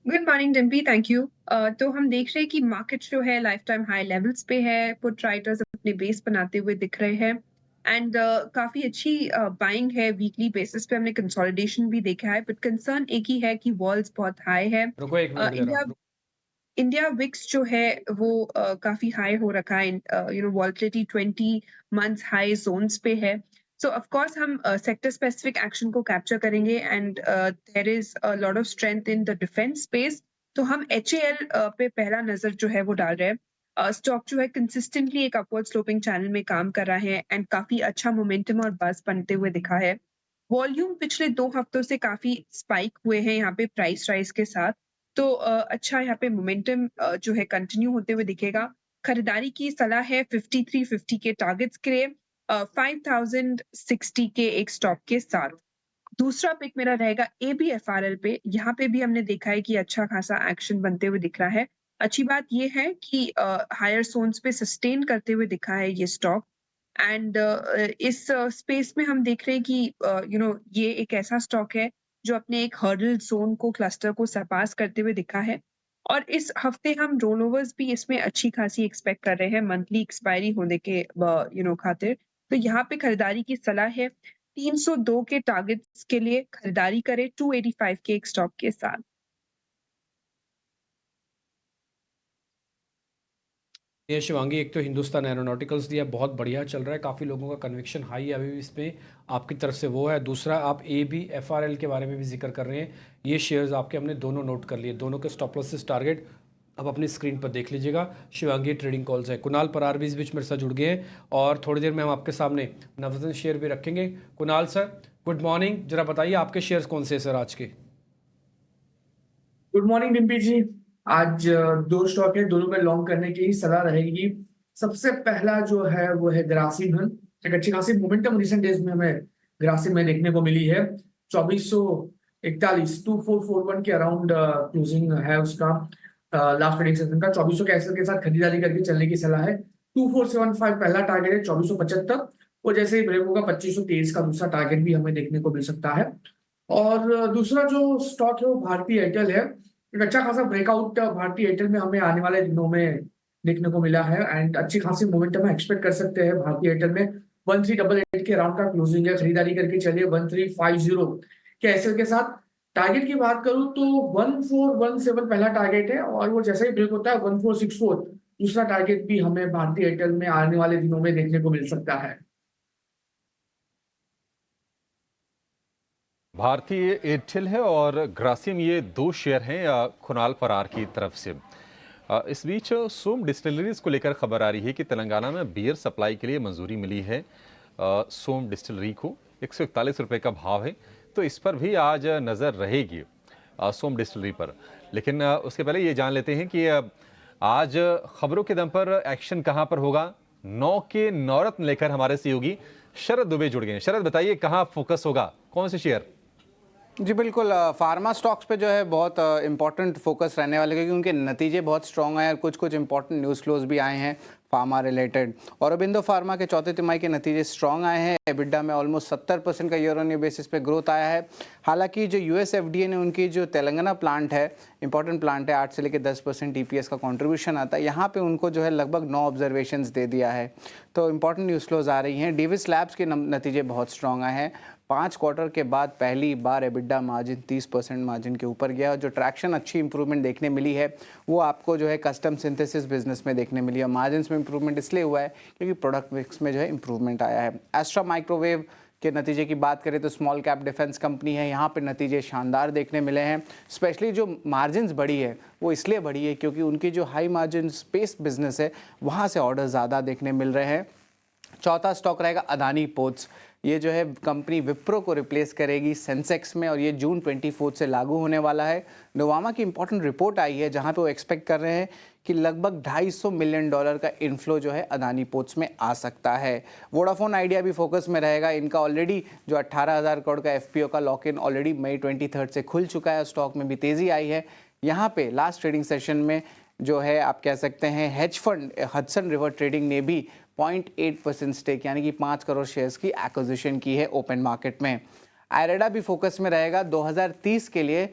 Good morning Dimpy, thank you. तो हम देख रहे हैं कि मार्केट जो है लाइफ टाइम हाई लेवल्स पे है, पुट राइटर्स अपने बेस बनाते हुए दिख रहे हैं, एंड काफी अच्छी बाइंग है। वीकली बेसिस पे हमने कंसोलिडेशन भी देखा है, बट कंसर्न एक ही है कि वॉल्स बहुत हाई है। रुको एक मिनट, इंडिया विक्स जो है वो काफी हाई हो रखा है, वॉलेटिलिटी 20 मंथ्स हाई जोन्स पे है। सो ऑफ कोर्स हम सेक्टर स्पेसिफिक एक्शन को कैप्चर करेंगे, and there is a lot of strength in the defence space. तो हम HAL पे पहला नजर जो है वो डाल रहे हैं। स्टॉक जो है कंसिस्टेंटली एक अपवर्ड स्लोपिंग चैनल में काम कर रहा है, एंड काफी अच्छा मोमेंटम और बस बनते हुए दिखा है। वॉल्यूम पिछले 2 हफ्तों से काफी स्पाइक हुए हैं यहाँ पे प्राइस राइज के साथ, तो अच्छा यहाँ पे मोमेंटम जो है कंटिन्यू होते हुए दिखेगा। खरीदारी की सलाह है 5350 के टारगेट्स के लिए, 5060 के एक स्टॉप के साथ। दूसरा पिक मेरा रहेगा ABFRL पे। यहाँ पे भी हमने देखा है कि अच्छा खासा एक्शन बनते हुए दिख रहा है। अच्छी बात ये है कि हायर जोन्स पे सस्टेन करते हुए दिखा है ये स्टॉक, एंड इस स्पेस में हम देख रहे हैं कि ये एक ऐसा स्टॉक है जो अपने एक हर्डल जोन को, क्लस्टर को सरपास करते हुए दिखा है। और इस हफ्ते हम रोल ओवर्स भी इसमें अच्छी खासी एक्सपेक्ट कर रहे हैं मंथली एक्सपायरी होने के खातिर। तो यहाँ पे खरीदारी की सलाह है 302 के टारगेट्स के लिए खरीदारी करें 285 के एक स्टॉक के साथ। ये शिवांगी, एक तो हिंदुस्तान एरोनॉटिकल्स दिया, बहुत बढ़िया चल रहा है, काफ़ी लोगों का कन्विक्शन हाई है अभी भी इसमें, आपकी तरफ से वो है। दूसरा आप ABFRL के बारे में भी जिक्र कर रहे हैं, ये शेयर्स आपके हमने दोनों नोट कर लिए, दोनों के स्टॉप लॉसेस टारगेट अब अपनी स्क्रीन पर देख लीजिएगा। शिवांगी ट्रेडिंग कॉल्स है। कुणाल परार भी इस बीच मेरे साथ जुड़ गए हैं, और थोड़ी देर में हम आपके सामने नवरत्न शेयर भी रखेंगे। कुणाल सर गुड मॉर्निंग, जरा बताइए आपके शेयर्स कौन से सर आज के? गुड मॉर्निंग डिम्पी जी। आज 2 स्टॉक है, दोनों में लॉन्ग करने की ही सलाह रहेगी। सबसे पहला जो है वो है ग्रासिम। एक अच्छी खासी मोमेंटम रिसेंट डेज में हमें ग्रासिम में देखने को मिली है। 2441 2441 के अराउंड क्लोजिंग है उसका लास्ट ट्रेडिंग सेशन का। 2400 के एसएल के साथ खरीदारी करके चलने की सलाह है। 2475 पहला टारगेट है, 2475 और जैसे ही ब्रेक होगा 2523 का दूसरा टारगेट भी हमें देखने को मिल सकता है। और दूसरा जो स्टॉक है वो भारतीय एयरटेल है। एक अच्छा खासा ब्रेकआउट भारतीय एयरटेल में हमें आने वाले दिनों में देखने को मिला है एंड अच्छी खासी मोमेंटम एक्सपेक्ट कर सकते हैं भारतीय एयरटेल में। 1388 के अराउंड का क्लोजिंग है, खरीदारी करके चलिए 1350 के एसएल के साथ। टारगेट की बात करूं तो 1417 पहला टारगेट है और वो जैसे ही ब्रेक होता है 1464 दूसरा टारगेट भी हमें भारतीय एयरटेल में आने वाले दिनों में देखने को मिल सकता है। भारतीय एयरटेल है और ग्रासिम, ये दो शेयर हैं कुणाल फरार की तरफ से। इस बीच सोम डिस्टिलरीज को लेकर खबर आ रही है कि तेलंगाना में बियर सप्लाई के लिए मंजूरी मिली है। सोम डिस्टिलरी को 141 रुपये का भाव है, तो इस पर भी आज नज़र रहेगी सोम डिस्टिलरी पर। लेकिन उसके पहले ये जान लेते हैं कि आज खबरों के दम पर एक्शन कहां पर होगा। 9 के नौरत्न लेकर हमारे सहयोगी शरद दुबे जुड़ गए हैं। शरद, बताइए कहां फोकस होगा, कौन से शेयर? जी बिल्कुल, फार्मा स्टॉक्स पे जो है बहुत इंपॉर्टेंट फोकस रहने वाले, क्योंकि उनके नतीजे बहुत स्ट्रॉन्ग आए और कुछ इंपॉर्टेंट न्यूज़ फ्लोज भी आए हैं फार्मा रिलेटेड। औरोबिंदो फार्मा के चौथे तिमाही के नतीजे स्ट्रॉन्ग आए हैं। एबिडा में ऑलमोस्ट 70% का ईयर ऑन ईयर बेसिस पे ग्रोथ आया है। हालांकि जो यूएस एफडीए ने उनकी जो तेलंगाना प्लांट है, इंपॉर्टेंट प्लांट है, 8 से लेकर 10% ईपीएस का कंट्रीब्यूशन आता है, यहाँ पे उनको जो है लगभग 9 ऑब्जर्वेशंस दे दिया है। तो इंपॉर्टेंट न्यूज़ फ्लोज आ रही हैं। डेविस लैब्स के नतीजे बहुत स्ट्रॉन्ग आए हैं। 5 क्वार्टर के बाद पहली बार एबिडा मार्जिन 30% मार्जिन के ऊपर गया। जो ट्रैक्शन अच्छी इंप्रूवमेंट देखने मिली है वो आपको जो है कस्टम सिंथेसिस बिजनेस में देखने मिली है। मार्जिन में इंप्रूवमेंट इसलिए हुआ है क्योंकि प्रोडक्ट मिक्स में जो है इंप्रूवमेंट आया है। एस्ट्रा माइक्रोवेव के नतीजे की बात करें तो स्मॉल कैप डिफेंस कंपनी है, यहाँ पे नतीजे शानदार देखने मिले हैं। स्पेशली जो मार्जिन्स बढ़ी है वो इसलिए बढ़ी है क्योंकि उनकी जो हाई मार्जिन स्पेस बिजनेस है वहाँ से ऑर्डर ज़्यादा देखने मिल रहे हैं। चौथा स्टॉक रहेगा अदानी पोर्ट्स। ये जो है कंपनी विप्रो को रिप्लेस करेगी सेंसेक्स में और ये जून 24 से लागू होने वाला है। नोवामा की इंपॉर्टेंट रिपोर्ट आई है जहां पे वो एक्सपेक्ट कर रहे हैं कि लगभग $250 मिलियन का इनफ्लो जो है अदानी पोर्ट्स में आ सकता है। वोडाफोन आइडिया भी फोकस में रहेगा। इनका ऑलरेडी जो 18,000 करोड़ का एफपीओ का लॉक इन ऑलरेडी मई 23 से खुल चुका है। स्टॉक में भी तेज़ी आई है। यहाँ पे लास्ट ट्रेडिंग सेशन में जो है आप कह सकते हैं hedge fund Hudson river trading ने भी 0.8% स्टेक यानी कि 5 करोड़ शेयर्स की एक्विजिशन की है ओपन मार्केट में। आयरेडा भी फोकस में रहेगा। 2030 के लिए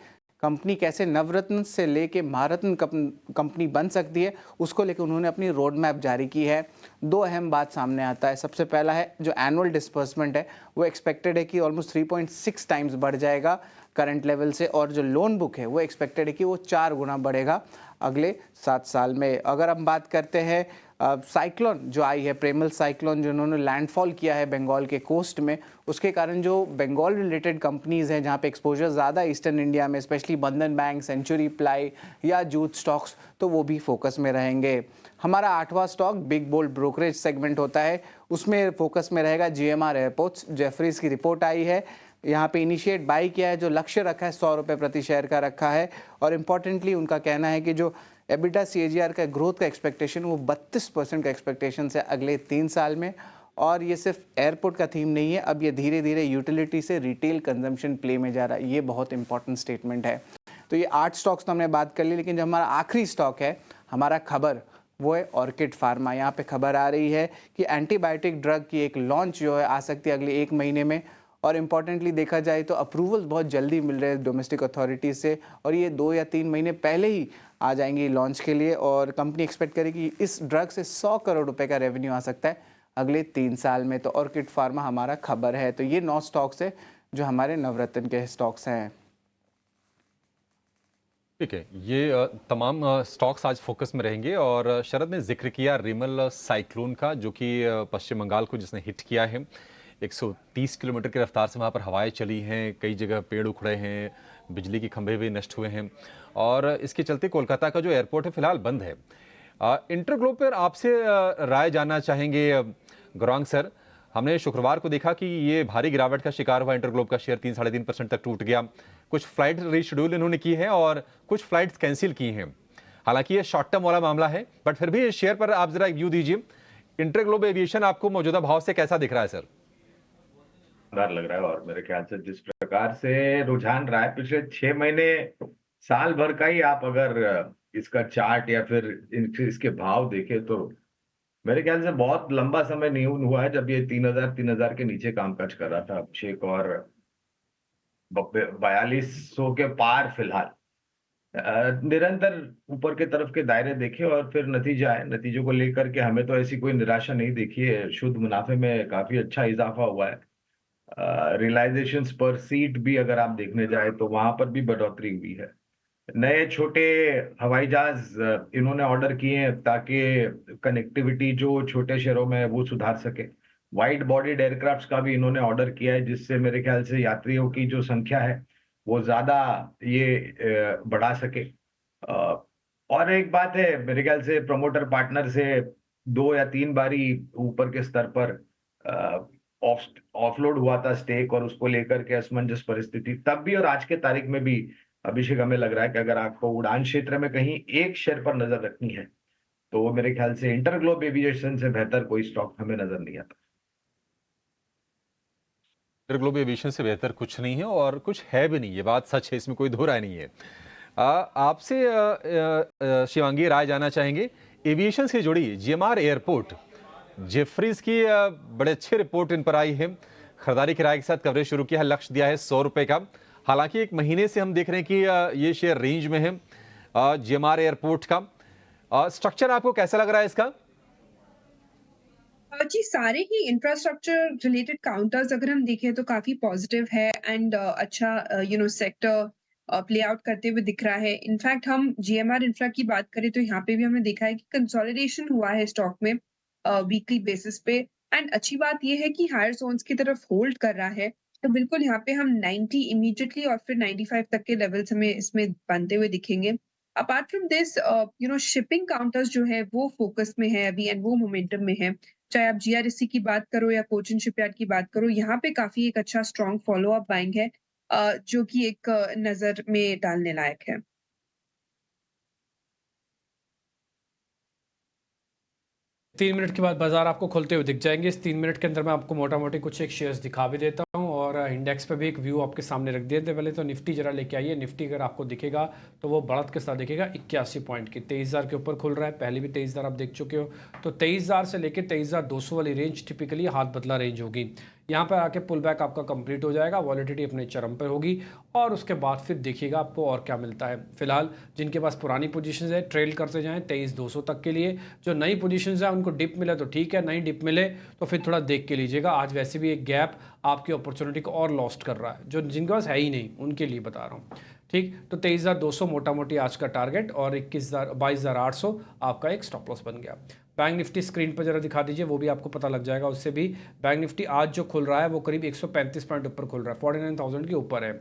कंपनी कैसे नवरत्न से लेके महारत्न कंपनी बन सकती है उसको लेकर उन्होंने अपनी रोड मैप जारी की है। 2 अहम बात सामने आता है। सबसे पहला है जो एनुअल डिस्बर्समेंट है वो एक्सपेक्टेड है कि ऑलमोस्ट 3.6 टाइम्स बढ़ जाएगा करंट लेवल से, और जो लोन बुक है वो एक्सपेक्टेड है कि वो 4 गुना बढ़ेगा अगले 7 साल में। अगर हम बात करते हैं साइक्लोन जो आई है, प्रेमल साइक्लोन जिन्होंने लैंडफॉल किया है बंगाल के कोस्ट में, उसके कारण जो बंगाल रिलेटेड कंपनीज़ हैं जहाँ पे एक्सपोजर ज़्यादा ईस्टर्न इंडिया में, specially Bandhan bank, Century Ply या जूट स्टॉक्स, तो वो भी फोकस में रहेंगे। हमारा 8वां stock big bold brokerage segment होता है, उसमें फोकस में रहेगा जीएमआर एयरपोर्ट्स। जेफरीज की रिपोर्ट आई है, यहाँ पे इनिशिएट बाई किया है, जो लक्ष्य रखा है 100 रुपये प्रति शेयर का रखा है। और इम्पॉर्टेंटली उनका कहना है कि जो एबिटा सीएजीआर का ग्रोथ का एक्सपेक्टेशन वो 32% का एक्सपेक्टेशन है अगले 3 साल में। और ये सिर्फ एयरपोर्ट का थीम नहीं है, अब ये धीरे धीरे यूटिलिटी से रिटेल कंजम्पशन प्ले में जा रहा है। ये बहुत इंपॉर्टेंट स्टेटमेंट है। तो ये 8 स्टॉक्स तो हमने बात कर ली, लेकिन जो हमारा आखिरी स्टॉक है हमारा खबर वो है ऑर्किड फार्मा। यहाँ पे खबर आ रही है कि एंटीबायोटिक ड्रग की एक लॉन्च जो है आ सकती है अगले 1 महीने में। और इम्पॉर्टेंटली देखा जाए तो अप्रूवल्स बहुत जल्दी मिल रहे हैं डोमेस्टिक अथॉरिटीज़ से, और ये 2 या 3 महीने पहले ही आ जाएंगी लॉन्च के लिए। और कंपनी एक्सपेक्ट करेगी कि इस ड्रग से 100 करोड़ रुपए का रेवेन्यू आ सकता है अगले 3 साल में। तो ऑर्किड फार्मा हमारा खबर है। तो ये 9 स्टॉक्स है जो हमारे नवरत्न के स्टॉक्स हैं। ठीक है, ये तमाम स्टॉक्स आज फोकस में रहेंगे। और शरद ने जिक्र किया रिमल साइक्लोन का, जो कि पश्चिम बंगाल को जिसने हिट किया है। 130 किलोमीटर की रफ्तार से वहाँ पर हवाएं चली हैं, कई जगह पेड़ उखड़े हैं, बिजली के खंभे भी नष्ट हुए हैं। और इसके चलते कोलकाता का जो एयरपोर्ट है फिलहाल बंद है। इंटरग्लोब पर आपसे राय जानना चाहेंगे गौरांग सर। हमने शुक्रवार को देखा कि ये भारी गिरावट का शिकार हुआ इंटरग्लोब का शेयर, 3-3.5% तक टूट गया। कुछ फ्लाइट रीशेड्यूल इन्होंने की है और कुछ फ्लाइट्स कैंसिल की हैं। हालांकि ये शॉर्ट टर्म वाला मामला है, बट फिर भी इस शेयर पर आप जरा व्यू दीजिए। इंटरग्लोब एविएशन आपको मौजूदा भाव से कैसा दिख रहा है सर? लग रहा है, और मेरे ख्याल से जिस प्रकार से रुझान रहा है पिछले 6 महीने साल भर का ही, आप अगर इसका चार्ट या फिर इसके भाव देखें तो मेरे ख्याल से बहुत लंबा समय नहीं हुआ है जब ये 3,000 के नीचे कामकाज कर रहा था, अभिषेक। और 4200 के पार फिलहाल। निरंतर ऊपर के तरफ के दायरे देखे और फिर नतीजा है। नतीजों को लेकर के हमें तो ऐसी कोई निराशा नहीं दिखी है। शुद्ध मुनाफे में काफी अच्छा इजाफा हुआ है। रियलाइजेशंस पर सीट भी अगर आप देखने जाए तो वहां पर भी बढ़ोतरी हुई है। नए छोटे हवाई जहाज इन्होंने ऑर्डर किए हैं ताकि कनेक्टिविटी जो छोटे शहरों में है वो सुधार सके। वाइड बॉडीड एयरक्राफ्ट्स का भी इन्होंने ऑर्डर किया है जिससे मेरे ख्याल से यात्रियों की जो संख्या है वो ज्यादा ये बढ़ा सके। और एक बात है, मेरे ख्याल से प्रमोटर पार्टनर से 2 या 3 बारी ऊपर के स्तर पर ऑफलोड हुआ था स्टेक और उसको लेकर के असमंजस परिस्थिति तब भी और आज के तारीख में भी। अभिषेक, हमें लग रहा है कि अगर आपको उड़ान क्षेत्र में कहीं एक शेयर पर नजर रखनी है तो वो मेरे ख्याल से इंटरग्लोब एविएशन से बेहतर कोई स्टॉक हमें नजर नहीं आता। इंटरग्लोब एविएशन से बेहतर कुछ नहीं है और कुछ है भी नहीं, ये बात सच है, इसमें कोई दो राय नहीं है। आपसे शिवांगी राय जानना चाहेंगे एविएशन से जुड़ी जीएमआर एयरपोर्ट जेफरीज की बड़े अच्छे रिपोर्ट इन पर आई है। खरीदारी किराए के साथ कवरेज शुरू किया है, लक्ष्य दिया है 100 रुपए का। हालांकि एक महीने से हम देख रहे हैं कि ये शेयर रेंज में है जीएमआर एयरपोर्ट का। स्ट्रक्चर आपको कैसा लग रहा है इसका? जी, सारे ही इंफ्रास्ट्रक्चर रिलेटेड काउंटर्स अगर हम देखें तो काफी पॉजिटिव है एंड अच्छा सेक्टर प्ले आउट करते हुए दिख रहा है। इनफैक्ट हम जीएमआर इंफ्रा की बात करें तो यहाँ पे भी हमने देखा है कि कंसोलिडेशन हुआ है स्टॉक में वीकली बेसिस पे एंड अच्छी बात यह है कि हायर जोन्स की तरफ होल्ड कर रहा है। तो बिल्कुल यहाँ पे हम 90 इमीडिएटली और फिर 95 तक के लेवल्स हमें इसमें बनते हुए दिखेंगे। Apart from this shipping counters जो है वो फोकस में है अभी एंड वो मोमेंटम में है। चाहे आप जीआरएससी की बात करो या कोचिन शिपयार्ड की बात करो, यहाँ पे काफी एक अच्छा स्ट्रॉन्ग फॉलो अप बाइंग है जो कि एक नजर में डालने लायक है। तीन मिनट के बाद बाजार आपको खुलते हुए दिख जाएंगे। इस 3 मिनट के अंदर मैं आपको मोटा मोटी कुछ एक शेयर्स दिखा भी देता हूं और इंडेक्स पे भी एक व्यू आपके सामने रख दिए थे। पहले तो निफ्टी जरा लेके आइए। निफ्टी अगर आपको दिखेगा तो वो बढ़त के साथ दिखेगा 81 पॉइंट की, 23,000 के ऊपर खुल रहा है। पहले भी 23,000 आप देख चुके हो। तो 23,000 से लेकर 23,200 वाली रेंज टिपिकली हाथ बदला रेंज होगी। यहाँ पर आके पुल बैक आपका कंप्लीट हो जाएगा, वॉलेटिलिटी अपने चरम पर होगी और उसके बाद फिर देखिएगा आपको और क्या मिलता है। फिलहाल जिनके पास पुरानी पोजीशंस है ट्रेल करते जाएं 23,200 तक के लिए। जो नई पोजीशंस है उनको डिप मिले तो ठीक है, नहीं डिप मिले तो फिर थोड़ा देख के लीजिएगा। आज वैसे भी एक गैप आपकी अपॉर्चुनिटी को और लॉस्ट कर रहा है, जो जिनके पास है ही नहीं उनके लिए बता रहा हूँ। ठीक, तो 23,200 मोटा मोटी आज का टारगेट और 22,800 आपका एक स्टॉप लॉस बन गया। बैंक निफ्टी स्क्रीन पर जरा दिखा दीजिए, वो भी आपको पता लग जाएगा उससे भी। बैंक निफ्टी आज जो खुल रहा है वो करीब 135 पॉइंट ऊपर खुल रहा है, 49,000 के ऊपर है।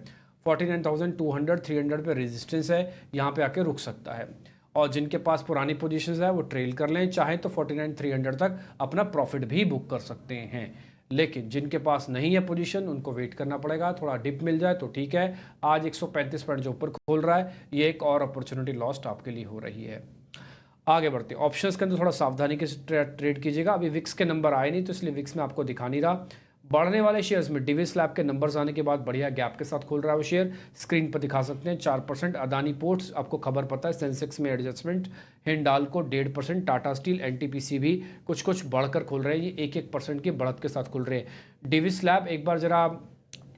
49,200 300 पे रेजिस्टेंस है, यहाँ पे आके रुक सकता है। और जिनके पास पुरानी पोजीशंस है वो ट्रेल कर लें, चाहे तो 49,300 तक अपना प्रॉफिट भी बुक कर सकते हैं। लेकिन जिनके पास नहीं है पोजीशन उनको वेट करना पड़ेगा, थोड़ा डिप मिल जाए तो ठीक है। आज 135 पॉइंट जो ऊपर खोल रहा है ये एक और अपॉर्चुनिटी लॉस्ट आपके लिए हो रही है। आगे बढ़ते हैं, ऑप्शंस के अंदर थोड़ा सावधानी के ट्रेड कीजिएगा। अभी विक्स के नंबर आए नहीं तो इसलिए विक्स में आपको दिखा नहीं रहा। बढ़ने वाले शेयर्स में डिविस लैब के नंबर्स आने के बाद बढ़िया गैप के साथ खुल रहा है वो शेयर, स्क्रीन पर दिखा सकते हैं। 4%। अदानी पोर्ट्स आपको खबर पता है, सेंसेक्स में adjustment. Hindalco 1.5%। Tata steel, NTPC भी कुछ कुछ बढ़कर खुल रहे हैं, ये 1% की बढ़त के साथ खुल रहे हैं। डिविस लैब एक बार जरा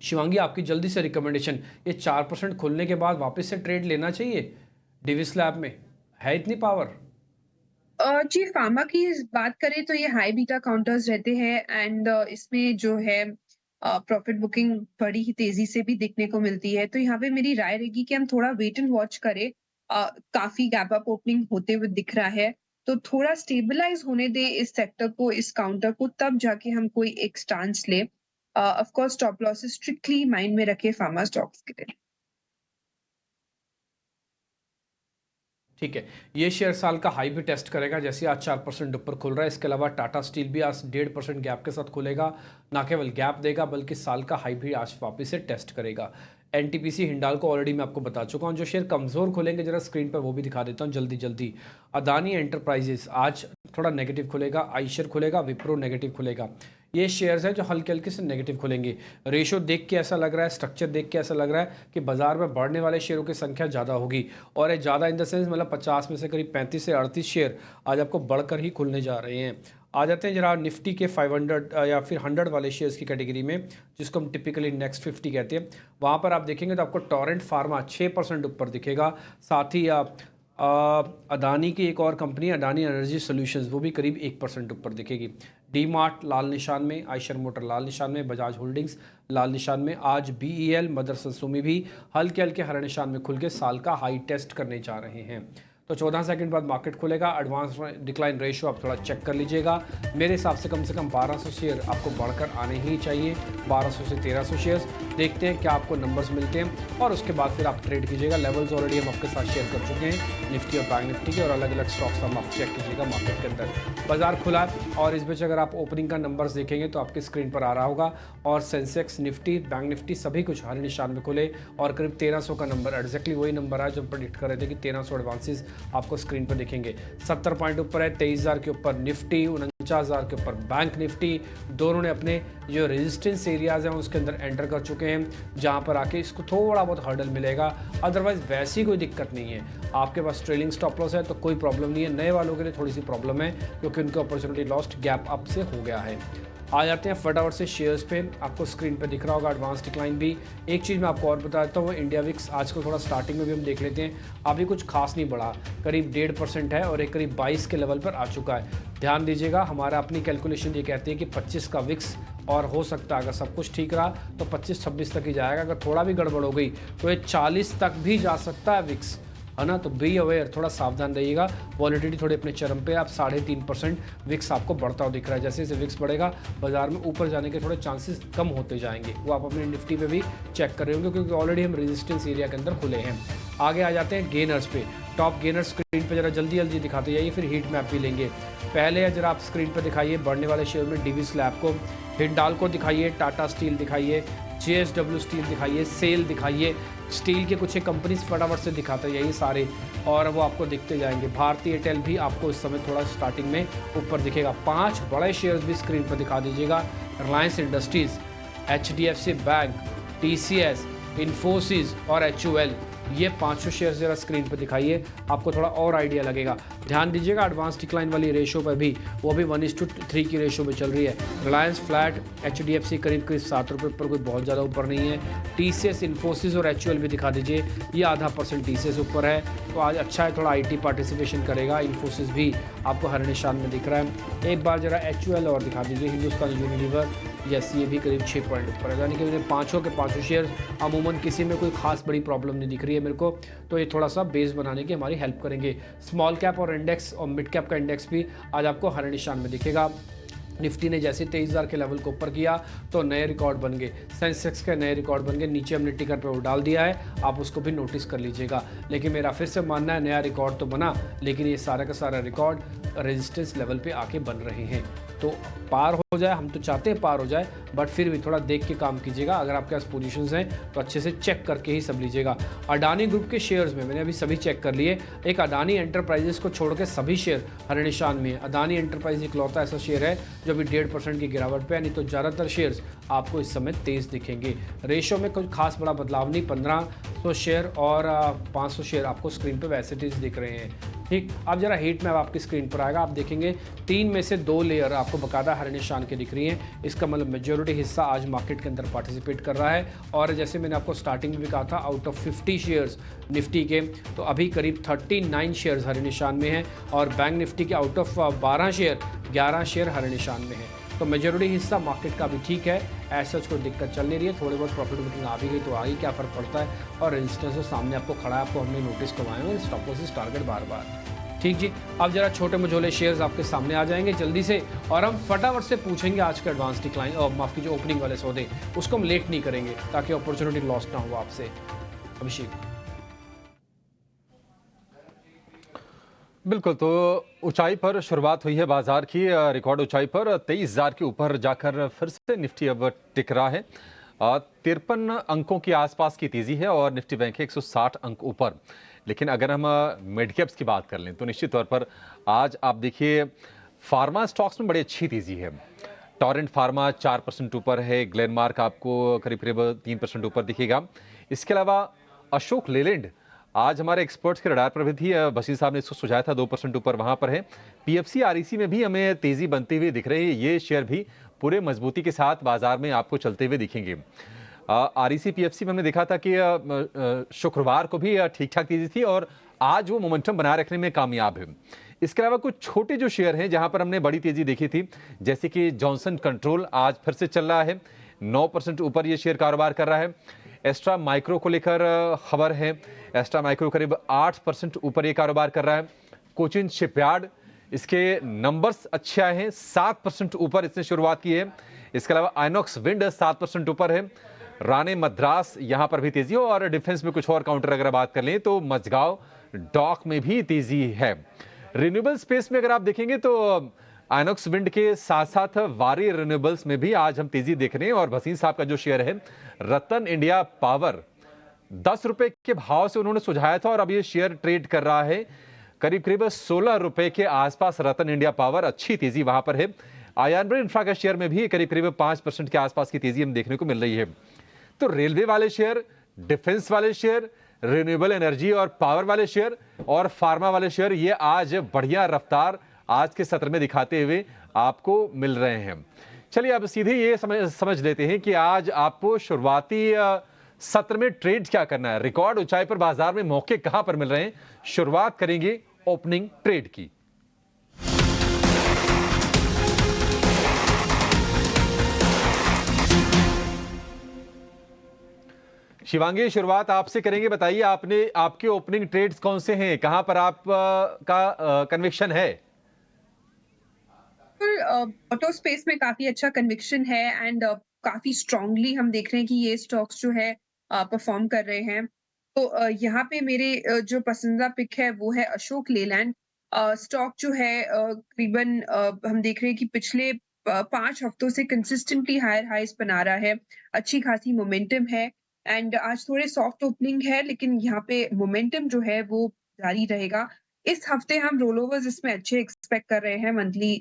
शिवांगी आपकी जल्दी से रिकमेंडेशन, ये 4% खुलने के बाद वापस से ट्रेड लेना चाहिए? डिविस लैब में है इतनी पावर? जी, फार्मा की बात करें तो ये हाई बीटा काउंटर्स रहते हैं एंड इसमें जो है प्रॉफिट बुकिंग बड़ी ही तेजी से भी देखने को मिलती है। तो यहाँ पे मेरी राय रहेगी कि हम थोड़ा वेट एंड वॉच करें। काफी गैप अप ओपनिंग होते हुए दिख रहा है तो थोड़ा स्टेबलाइज होने दे इस सेक्टर को, इस काउंटर को, तब जाके हम कोई एक स्टांस ले। Of course stop losses strictly mind में रखे फार्मा स्टॉक्स के लिए। ठीक है, ये शेयर साल का हाई भी टेस्ट करेगा जैसे आज 4% ऊपर खुल रहा है। इसके अलावा टाटा स्टील भी आज 1.5% गैप के साथ खुलेगा, ना केवल गैप देगा बल्कि साल का हाई भी आज वापस से टेस्ट करेगा। एनटीपीसी हिंडाल्को ऑलरेडी मैं आपको बता चुका हूँ। जो शेयर कमज़ोर खुलेंगे जरा स्क्रीन पर वो भी दिखा देता हूँ जल्दी। अदानी एंटरप्राइजेस आज थोड़ा नेगेटिव खुलेगा, आइशर खुलेगा, विप्रो नेगेटिव खुलेगा। ये शेयर्स हैं जो हल्के हल्के से नेगेटिव खुलेंगे। रेशो देख के ऐसा लग रहा है, स्ट्रक्चर देख के ऐसा लग रहा है कि बाजार में बढ़ने वाले शेयरों की संख्या ज़्यादा होगी और ये ज़्यादा इन द सेंस मतलब 50 में से करीब 35 से 38 शेयर आज आपको बढ़कर ही खुलने जा रहे हैं। आ जाते हैं जरा निफ्टी के 500 या फिर 100 वाले शेयर्स की कैटेगरी में, जिसको हम टिपिकली नेक्स्ट 50 कहते हैं। वहाँ पर आप देखेंगे तो आपको टोरेंट फार्मा 6% ऊपर दिखेगा। साथ ही अदानी की एक और कंपनी अदानी एनर्जी सॉल्यूशंस, वो भी करीब 1% ऊपर दिखेगी। डी मार्ट लाल निशान में, आयशर मोटर लाल निशान में, बजाज होल्डिंग्स लाल निशान में। आज BEL मदरसन सुमी भी हल्के हल्के हरे निशान में खुल के साल का हाई टेस्ट करने जा रहे हैं। तो 14 सेकंड बाद मार्केट खुलेगा। एडवांस डिक्लाइन रेशियो आप थोड़ा चेक कर लीजिएगा। मेरे हिसाब से कम 1200 शेयर आपको बढ़कर आने ही चाहिए, 1200 से 1300 शेयर्स। देखते हैं क्या आपको नंबर्स मिलते हैं और उसके बाद फिर आप ट्रेड कीजिएगा। लेवल्स ऑलरेडी हम आपके साथ शेयर कर चुके हैं, निफ्टी और बैंक निफ्टी के, और अलग अलग स्टॉक्स हम आप चेक कीजिएगा मार्केट के अंदर। बाजार खुला और इस बीच अगर आप ओपनिंग का नंबर्स देखेंगे तो आपकी स्क्रीन पर आ रहा होगा, और सेंसेक्स, निफ्टी, बैंक निफ्टी सभी कुछ हरे निशान में खुले, और करीब 1300 का नंबर एग्जैक्टली वही नंबर है जो प्रेडिक्ट कर रहे थे कि 1300 एडवांसेस आपको स्क्रीन पर दिखेंगे। 70 पॉइंट ऊपर है, 23000 के ऊपर निफ्टी, 49,000 के ऊपर बैंक निफ्टी। दोनों ने अपने जो रेजिस्टेंस एरियाज हैं उसके अंदर एंटर कर चुके हैं, जहां पर आके इसको थोड़ा बहुत हर्डल मिलेगा। अदरवाइज वैसी कोई दिक्कत नहीं है। आपके पास ट्रेलिंग स्टॉप लॉस है तो कोई प्रॉब्लम नहीं है। नए वालों के लिए थोड़ी सी प्रॉब्लम है क्योंकि उनकी अपॉर्चुनिटी लॉस्ट गैप अप से हो गया है। आ जाते हैं फटाफट से शेयर्स पे। आपको स्क्रीन पे दिख रहा होगा एडवांस डिक्लाइन भी। एक चीज़ मैं आपको और बता देता हूँ, इंडिया विक्स आज को थोड़ा स्टार्टिंग में भी हम देख लेते हैं, अभी कुछ खास नहीं बढ़ा, करीब 1.5% है और एक करीब 22 के लेवल पर आ चुका है। ध्यान दीजिएगा, हमारा अपनी कैलकुलेशन ये कहती है कि 25 का विक्स, और हो सकता है अगर सब कुछ ठीक रहा तो 25-26 तक ही जाएगा। अगर थोड़ा भी गड़बड़ हो गई तो ये 40 तक भी जा सकता है विक्स, है ना। तो बी अवेयर, थोड़ा सावधान रहिएगा। वॉलेटिलिटी थोड़े अपने चरम पे, आप 3.5% विक्स आपको बढ़ता हुआ दिख रहा है। जैसे जैसे विक्स बढ़ेगा बाजार में ऊपर जाने के थोड़े चांसेस कम होते जाएंगे। वो आप अपने निफ्टी पे भी चेक कर रहे होंगे क्योंकि ऑलरेडी हम रेजिस्टेंस एरिया के अंदर खुले हैं। आगे आ जाते हैं गेनर्स पे। टॉप गेनर्स स्क्रीन पे जरा जल्दी जल्दी दिखाते जाइए, फिर हीट मैप भी लेंगे। पहले जरा आप स्क्रीन पर दिखाइए बढ़ने वाले शेयर में डीवी स्लैब को, हिंडाल्को दिखाइए, टाटा स्टील दिखाइए, JSW स्टील दिखाइए, सेल दिखाइए। स्टील के कुछ एक कंपनीज फटाफट से दिखाते यही सारे, और वो आपको दिखते जाएंगे। भारतीय एयरटेल भी आपको इस समय थोड़ा स्टार्टिंग में ऊपर दिखेगा। 5 बड़े शेयर्स भी स्क्रीन पर दिखा दीजिएगा। Reliance industries, HDFC bank, TCS, Infosys और HUL, ये 500 शेयर जरा स्क्रीन पर दिखाइए, आपको थोड़ा और आइडिया लगेगा। ध्यान दीजिएगा एडवांस डिक्लाइन वाली रेशो पर भी, वो भी 1:3 की रेशो में चल रही है। रिलायंस फ्लैट, HDFC करीब 7 रुपये पर, कोई बहुत ज़्यादा ऊपर नहीं है। TCS, इन्फोसिस और HUL भी दिखा दीजिए, ये 0.5% TCS ऊपर है, तो आज अच्छा है, थोड़ा IT पार्टिसिपेशन करेगा। इन्फोसिस भी आपको हर निशान में दिख रहा है। एक बार जरा HUL और दिखा दीजिए, हिंदुस्तान यूनिलीवर, यस, ये भी करीब 6 पॉइंट ऊपर है। यानी कि मेरे 5 के 5 शेयर अमूमन किसी में कोई खास बड़ी प्रॉब्लम नहीं दिख रही है मेरे को, तो ये थोड़ा सा बेस बनाने की हमारी हेल्प करेंगे। स्मॉल कैप और इंडेक्स और मिड कैप का इंडेक्स भी आज आपको हरे निशान में दिखेगा। निफ्टी ने जैसे 23,000 के लेवल को ऊपर किया तो नए रिकॉर्ड बन गए, सेंसेक्स के नए रिकॉर्ड बन गए। नीचे हमने टिकर पे वो डाल दिया है, आप उसको भी नोटिस कर लीजिएगा। लेकिन मेरा फिर से मानना है नया रिकॉर्ड तो बना, लेकिन ये सारा का सारा रिकॉर्ड रेजिस्टेंस लेवल पे आके बन रहे हैं। तो पार हो जाए, हम तो चाहते हैं पार हो जाए, बट फिर भी थोड़ा देख के काम कीजिएगा। अगर आपके पास पोजीशंस हैं तो अच्छे से चेक करके ही सब लीजिएगा। अडानी ग्रुप के शेयर्स में मैंने अभी सभी चेक कर लिए। एक अडानी एंटरप्राइजेस को छोड़ के सभी शेयर हरे निशान में है। अडानी एंटरप्राइज इकलौता ऐसा शेयर है जो अभी 1.5% की गिरावट पे है, नहीं तो ज़्यादातर शेयर्स आपको इस समय तेज़ दिखेंगे। रेशो में कोई खास बड़ा बदलाव नहीं, 1500 शेयर और 500 शेयर आपको स्क्रीन पर वैसे तेज दिख रहे हैं। ठीक, अब जरा हीट मैप आपकी स्क्रीन पर आएगा, आप देखेंगे 3 में से 2 लेयर आपको बकायदा हरे निशान के दिख रही हैं। इसका मतलब मेजॉरिटी हिस्सा आज मार्केट के अंदर पार्टिसिपेट कर रहा है। और जैसे मैंने आपको स्टार्टिंग में भी कहा था, आउट ऑफ 50 शेयर्स निफ्टी के, तो अभी करीब 39 शेयर्स हरे निशान में हैं, और बैंक निफ्टी के आउट ऑफ 12 शेयर 11 शेयर हरे निशान में हैं। तो मेजॉरिटी हिस्सा मार्केट का भी ठीक है, ऐसा कोई दिक्कत चल नहीं रही है। थोड़ी बहुत प्रॉफिट बुकिंग आ भी गई तो आगे क्या फ़र्क पड़ता है, और रेजिस्टेंस तो सामने आपको खड़ा है, आपको हमने नोटिस करवाए हैं स्टॉप लॉसेस टारगेट बार बार। ठीक जी, अब जरा छोटे मझोले शेयर्स आपके सामने आ जाएंगे जल्दी से, और हम फटाफट से पूछेंगे आज का एडवांस डिक्लाइन, और माफ़ कीजिए ओपनिंग वाले सौदे, उसको हम लेट नहीं करेंगे ताकि अपॉर्चुनिटी लॉस ना हो आपसे। अभिषेक। बिल्कुल, तो ऊंचाई पर शुरुआत हुई है बाजार की, रिकॉर्ड ऊंचाई पर 23,000 के ऊपर जाकर फिर से निफ्टी अब टिक रहा है। 53 अंकों के आसपास की तेजी है और निफ्टी बैंक है 160 अंक ऊपर। लेकिन अगर हम मिड कैप्स की बात कर लें तो निश्चित तौर पर आज आप देखिए फार्मा स्टॉक्स में बड़ी अच्छी तेजी है। टोरेंट फार्मा 4% ऊपर है, ग्लेनमार्क आपको करीब करीब 3% ऊपर दिखेगा। इसके अलावा अशोक लेलैंड आज हमारे एक्सपर्ट्स के रडार पर भी थी, बशीर साहब ने इसको सुझाया था 2% ऊपर वहां पर है। पीएफसी आरईसी में भी हमें तेजी बनती हुई दिख रही है, ये शेयर भी पूरे मजबूती के साथ बाजार में आपको चलते हुए दिखेंगे। आरईसी पीएफसी में हमने देखा था कि शुक्रवार को भी ठीक ठाक तेजी थी और आज वो मोमेंटम बनाए रखने में कामयाब है। इसके अलावा कुछ छोटे जो शेयर हैं जहां पर हमने बड़ी तेजी देखी थी, जैसे कि जॉनसन कंट्रोल आज फिर से चल रहा है, 9% ऊपर ये शेयर कारोबार कर रहा है। एस्ट्रा माइक्रो को लेकर खबर है, एस्ट्रा माइक्रो करीब 8% ऊपर ये कारोबार कर रहा है। कोचिन शिपयार्ड, इसके नंबर्स अच्छे आए हैं, 7% ऊपर इसने शुरुआत की है। इसके अलावा आइनॉक्स विंड 7% ऊपर है। राणे मद्रास यहां पर भी तेजी हो, और डिफेंस में कुछ और काउंटर अगर बात कर लें तो मजगांव डॉक में भी तेजी है। रिन्यूएबल स्पेस में अगर आप देखेंगे तो आइनॉक्स विंड के साथ साथ वारी रिन्यूएबल्स में भी आज हम तेजी देख रहे हैं। और भसीन साहब का जो शेयर है रतन इंडिया पावर, 10 रुपए के भाव से उन्होंने सुझाया था और अब ये शेयर ट्रेड कर रहा है करीब करीब 16 रुपए के आसपास। रतन इंडिया पावर अच्छी तेजी वहां पर है। आयानब्रे इंफ्रा का शेयर में भी करीब करीब 5% के आसपास की तेजी हम देखने को मिल रही है। तो रेलवे वाले शेयर, डिफेंस वाले शेयर, रिन्यूएबल एनर्जी और पावर वाले शेयर और फार्मा वाले शेयर, ये आज बढ़िया रफ्तार आज के सत्र में दिखाते हुए आपको मिल रहे हैं। चलिए अब सीधे ये समझ लेते हैं कि आज आपको शुरुआती सत्र में ट्रेड क्या करना है, रिकॉर्ड ऊंचाई पर बाजार में मौके कहां पर मिल रहे हैं। शुरुआत करेंगे ओपनिंग ट्रेड की। शिवांगी, शुरुआत आपसे करेंगे। बताइए आपके ओपनिंग ट्रेड्स कौन से हैं, कहां पर आप का कन्विक्शन है? ऑटो स्पेस में काफी अच्छा कन्विक्शन है एंड काफी स्ट्रांगली हम देख रहे हैं कि ये स्टॉक्स जो है परफॉर्म कर रहे हैं। तो यहाँ पे मेरे जो पसंदीदा पिक है वो है अशोक लेलैंड। स्टॉक जो है करीबन हम देख रहे हैं कि पिछले 5 हफ्तों से कंसिस्टेंटली हायर हाइस बना रहा है, अच्छी खासी मोमेंटम है एंड आज थोड़े सॉफ्ट ओपनिंग है लेकिन यहाँ पे मोमेंटम जो है वो जारी रहेगा। इस हफ्ते हम रोल ओवर्स इसमें अच्छे एक्सपेक्ट कर रहे हैं मंथली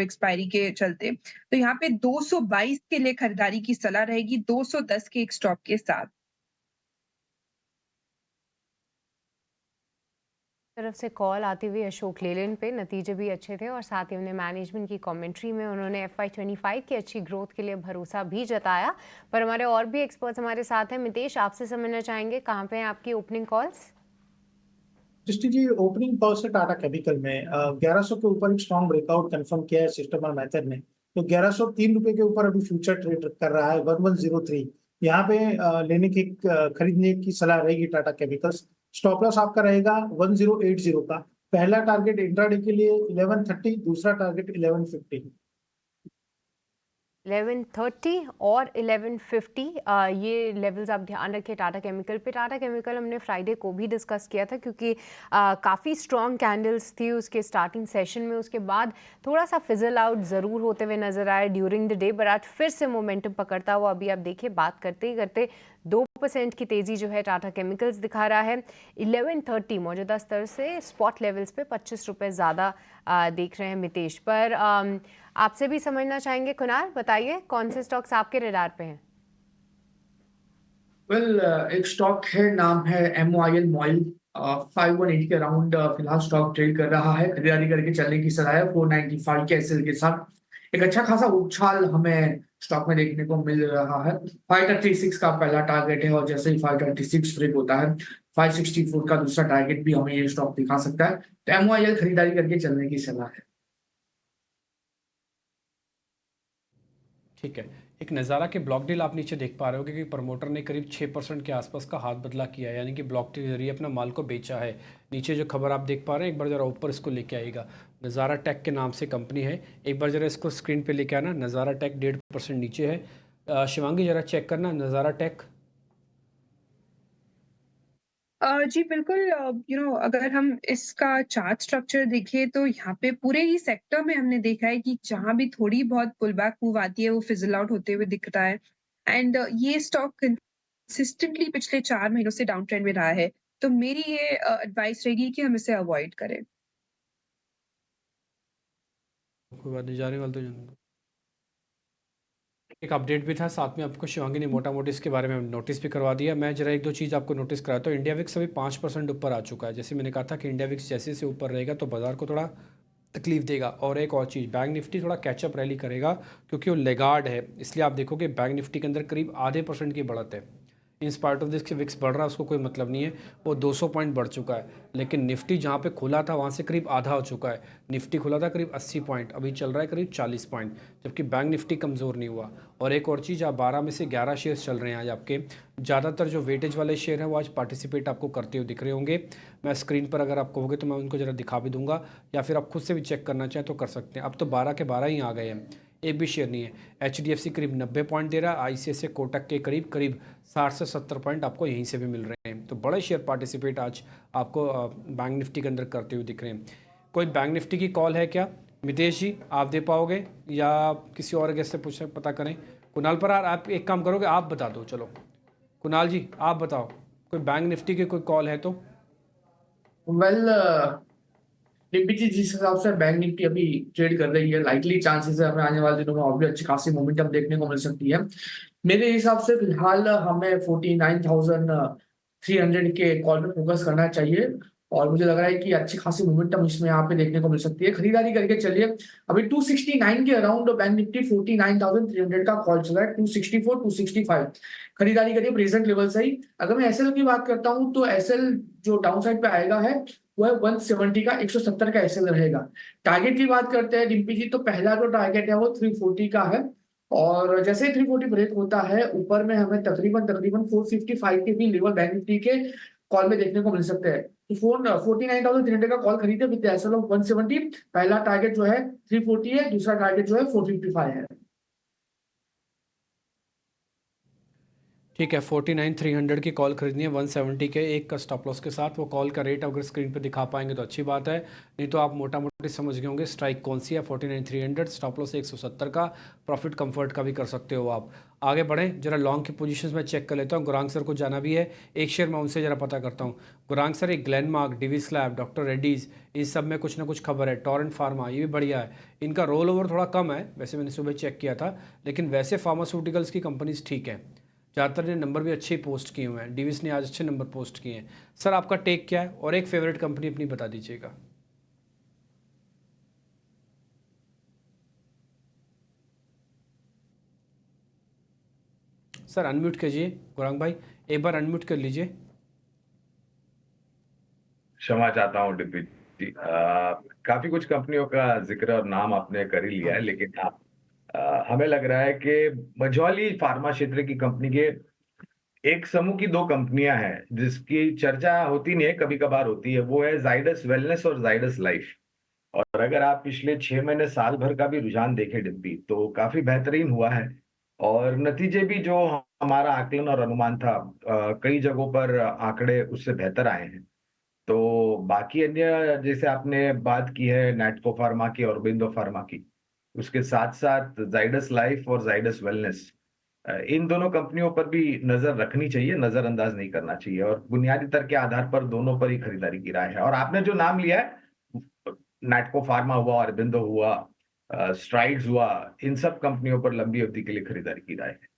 एक्सपायरी के चलते। तो यहाँ पे 222 के लिए खरीदारी की सलाह रहेगी, 210 के एक स्टॉप के साथ। तरफ से कॉल आती हुई अशोक लेलैंड पे, नतीजे भी अच्छे थे और साथ ही उन्हें मैनेजमेंट की कमेंट्री में उन्होंने FY25 की अच्छी ग्रोथ के लिए भरोसा भी जताया। पर हमारे और भी एक्सपर्ट्स हमारे साथ हैं। मितेश, आपसे समझना चाहेंगे कहाँ पे हैं आपकी ओपनिंग कॉल्स? दृष्टि जी, ओपनिंग कॉल से टाटा केमिकल में 1100 के ऊपर एक स्ट्रॉन्ग ब्रेकआउट कंफर्म किया है सिस्टम मेथड ने। तो 1103 रुपए के ऊपर अभी फ्यूचर ट्रेड कर रहा है 1103। यहाँ पे लेने की खरीदने की सलाह रहेगी टाटा केमिकल्स। स्टॉप लॉस आपका रहेगा 1080 का। पहला टारगेट इंट्राडे के लिए 1130, दूसरा टारगेट 1150। 1130 और 1150 ये लेवल्स आप ध्यान रखें टाटा केमिकल पे। टाटा केमिकल हमने फ्राइडे को भी डिस्कस किया था क्योंकि काफ़ी स्ट्रॉन्ग कैंडल्स थी उसके स्टार्टिंग सेशन में, उसके बाद थोड़ा सा फिजल आउट ज़रूर होते हुए नजर आया ड्यूरिंग द डे, बट आज फिर से मोमेंटम पकड़ता हुआ अभी आप देखिए बात करते ही करते 2% की तेज़ी जो है टाटा केमिकल्स दिखा रहा है। 1130 मौजूदा स्तर से स्पॉट लेवल्स पे 25 रुपये ज़्यादा देख रहे हैं मितेश। पर आपसे भी समझना चाहेंगे कुणाल, बताइए कौन से स्टॉक्स आपके रडार पे हैं? एक स्टॉक है, नाम है MOIL मॉइल। 518 के अराउंड फिलहाल स्टॉक ट्रेड कर रहा है, खरीदारी करके चलने की सलाह है 495 के एसएल के साथ। एक अच्छा खासा उछाल हमें स्टॉक में देखने को मिल रहा है। 536 का पहला टारगेट है और जैसे ही 536 ब्रेक होता है 564 का दूसरा टारगेट भी हमें ये स्टॉक दिखा सकता है। तो MOIL खरीदारी करके चलने की सलाह है। ठीक है, एक नज़ारा के ब्लॉक डील आप नीचे देख पा रहे हो कि प्रमोटर ने करीब 6% के आसपास का हाथ बदला किया है, यानी कि ब्लॉक के जरिए अपना माल को बेचा है। नीचे जो खबर आप देख पा रहे हैं, एक बार ज़रा ऊपर इसको लेके आइएगा। नज़ारा टेक के नाम से कंपनी है, एक बार ज़रा इसको स्क्रीन पे लेके आना। नज़ारा टेक 1.5% नीचे है। शिवांगी ज़रा चेक करना नज़ारा टेक। जी बिल्कुल, अगर हम इसका चार्ट स्ट्रक्चर देखें तो यहाँ पे पूरे ही सेक्टर में हमने देखा है कि जहाँ भी थोड़ी बहुत पुल बैक मूव आती है वो फिजल आउट होते हुए दिख रहा है एंड ये स्टॉक कंसिस्टेंटली पिछले 4 महीनों से डाउन ट्रेंड में रहा है। तो मेरी ये एडवाइस रहेगी कि हम इसे अवॉइड करें। कोई बात नहीं, जाने वाले तो जाने दो। एक अपडेट भी था, साथ में आपको शिवांगी ने मोटा मोटी इसके बारे में नोटिस भी करवा दिया। मैं जरा एक दो चीज़ आपको नोटिस कराता हूँ। इंडिया विक्स अभी 5% ऊपर आ चुका है। जैसे मैंने कहा था कि इंडिया विक्स जैसे से ऊपर रहेगा तो बाजार को थोड़ा तकलीफ देगा। और एक और चीज़, बैंक निफ्टी थोड़ा कैचअप रैली करेगा क्योंकि वो लेगार्ड है, इसलिए आप देखोगे बैंक निफ्टी के अंदर करीब आधे % की बढ़त है। इन स्पाइट ऑफ दिस कि विक्स बढ़ रहा है उसको कोई मतलब नहीं है, वो 200 पॉइंट बढ़ चुका है। लेकिन निफ्टी जहाँ पे खुला था वहाँ से करीब आधा हो चुका है। निफ्टी खुला था करीब 80 पॉइंट, अभी चल रहा है करीब 40 पॉइंट, जबकि बैंक निफ्टी कमज़ोर नहीं हुआ। और एक और चीज़, आप 12 में से 11 शेयर्स चल रहे हैं आज आपके। ज़्यादातर जो वेटेज वाले शेयर हैं वो आज पार्टिसिपेट आपको करते हुए दिख रहे होंगे। मैं स्क्रीन पर अगर आप कहोगे तो मैं उनको ज़रा दिखा भी दूंगा, या फिर आप खुद से भी चेक करना चाहें तो कर सकते हैं। अब तो 12 के 12 ही आ गए हैं, एक भी शेयर नहीं है। HDFC करीब 90 पॉइंट दे रहा है, ICICI कोटक के करीब 60 से 70 पॉइंट आपको यहीं से भी मिल रहे हैं। तो बड़े शेयर पार्टिसिपेट आज आपको बैंक निफ्टी के अंदर करते हुए दिख रहे हैं। कोई बैंक निफ्टी की कॉल है क्या मितेश जी, आप दे पाओगे या किसी और गेस्ट से पूछे पता करें? कुणाल पर आप एक काम करोगे, आप बता दो। चलो कुणाल जी आप बताओ, कोई बैंक निफ्टी की कोई कॉल है तो? वेल निफ्टी जिस हिसाब से बैंक निफ्टी अभी ट्रेड कर रही है, लाइकली चांसेस है हमें आने वाले दिनों में और भी अच्छी खासी मोमेंटम देखने को मिल सकती है। मेरे हिसाब से फिलहाल हमें 49,300 के कॉल पे फोकस करना चाहिए और मुझे लग रहा है कि अच्छी खासी मोमेंटम इसमें यहाँ पे देखने को मिल सकती है। खरीदारी करके चलिए। अभी 269 के अराउंड बैंक निफ्टी 49,300 का कॉल चल रहा है, 264 265 खरीदारी करिए प्रेजेंट लेवल से ही। अगर मैं एसएल की बात करता हूँ तो एसएल जो डाउन साइड पे आएगा है वो है 170 का, 170 का एसएल रहेगा। टारगेट की बात करते हैं डिम्पी जी, तो पहला जो टारगेट है वो 340 का है और जैसे ही 340 ब्रेक होता है ऊपर में हमें तकरीबन 455 के भी लेवल बैंक निफ्टी के कॉल में देखने को मिल सकते हैं। तो 49,300 का कॉल खरीदे विद एसएल ऑफ 170। पहला टारगेट जो है 340 है, दूसरा टारगेट जो है 455 है। ठीक है, 49,300 की कॉल खरीदनी है 170 के एक का स्टॉप लॉस के साथ। वो कॉल का रेट अगर स्क्रीन पे दिखा पाएंगे तो अच्छी बात है, नहीं तो आप मोटा मोटी समझ गए होंगे स्ट्राइक कौन सी है। 49,300 स्टॉप लॉस 170 का, प्रॉफिट कंफर्ट का भी कर सकते हो आप। आगे बढ़ें, जरा लॉन्ग की पोजीशंस में चेक कर लेता हूँ। गुरांग सर को जाना भी है, एक शेयर मैं उनसे जरा पता करता हूँ। गुरांग सर, एक ग्लेनमार्क, डिविस लैब, डॉक्टर रेड्डीज़, इन सब में कुछ ना कुछ खबर है। टोरेंट फार्मा ये भी बढ़िया है, इनका रोल ओवर थोड़ा कम है वैसे, मैंने सुबह चेक किया था, लेकिन वैसे फार्मास्यूटिकल्स की कंपनीज ठीक है, ज़्यादातर ने नंबर भी अच्छे पोस्ट किए हुए हैं। डिविस ने आज अच्छे नंबर पोस्ट किए हैं। सर आपका टेक क्या है और एक फेवरेट कंपनी अपनी बता दीजिएगा। सर अनम्यूट कीजिए गुरांग भाई, एक बार अनम्यूट कर लीजिए। क्षमा चाहता हूँ डिम्पी जी, काफी कुछ कंपनियों का जिक्र और नाम आपने कर ही लिया है, लेकिन हमें लग रहा है कि मझौली फार्मा क्षेत्र की कंपनी के एक समूह की दो कंपनियां हैं जिसकी चर्चा होती नहीं है, कभी कभार होती है। वो है जाइडस वेलनेस और जाइडस लाइफ। और अगर आप पिछले 6 महीने साल भर का भी रुझान देखें डिम्पी, तो काफी बेहतरीन हुआ है और नतीजे भी जो हमारा आकलन और अनुमान था, कई जगहों पर आंकड़े उससे बेहतर आए हैं। तो बाकी अन्य जैसे आपने बात की है नैटको फार्मा की और ऑरोबिंदो फार्मा की, उसके साथ साथ जाइडस लाइफ और जाइडस वेलनेस, इन दोनों कंपनियों पर भी नजर रखनी चाहिए, नजरअंदाज नहीं करना चाहिए। और बुनियादी तर्क के आधार पर दोनों पर ही खरीदारी की राय है। और आपने जो नाम लिया है, नैटको फार्मा हुआ, अरबिंदो हुआ, स्ट्राइड्स हुआ, इन सब कंपनियों पर लंबी अवधि के लिए खरीदारी की राय है।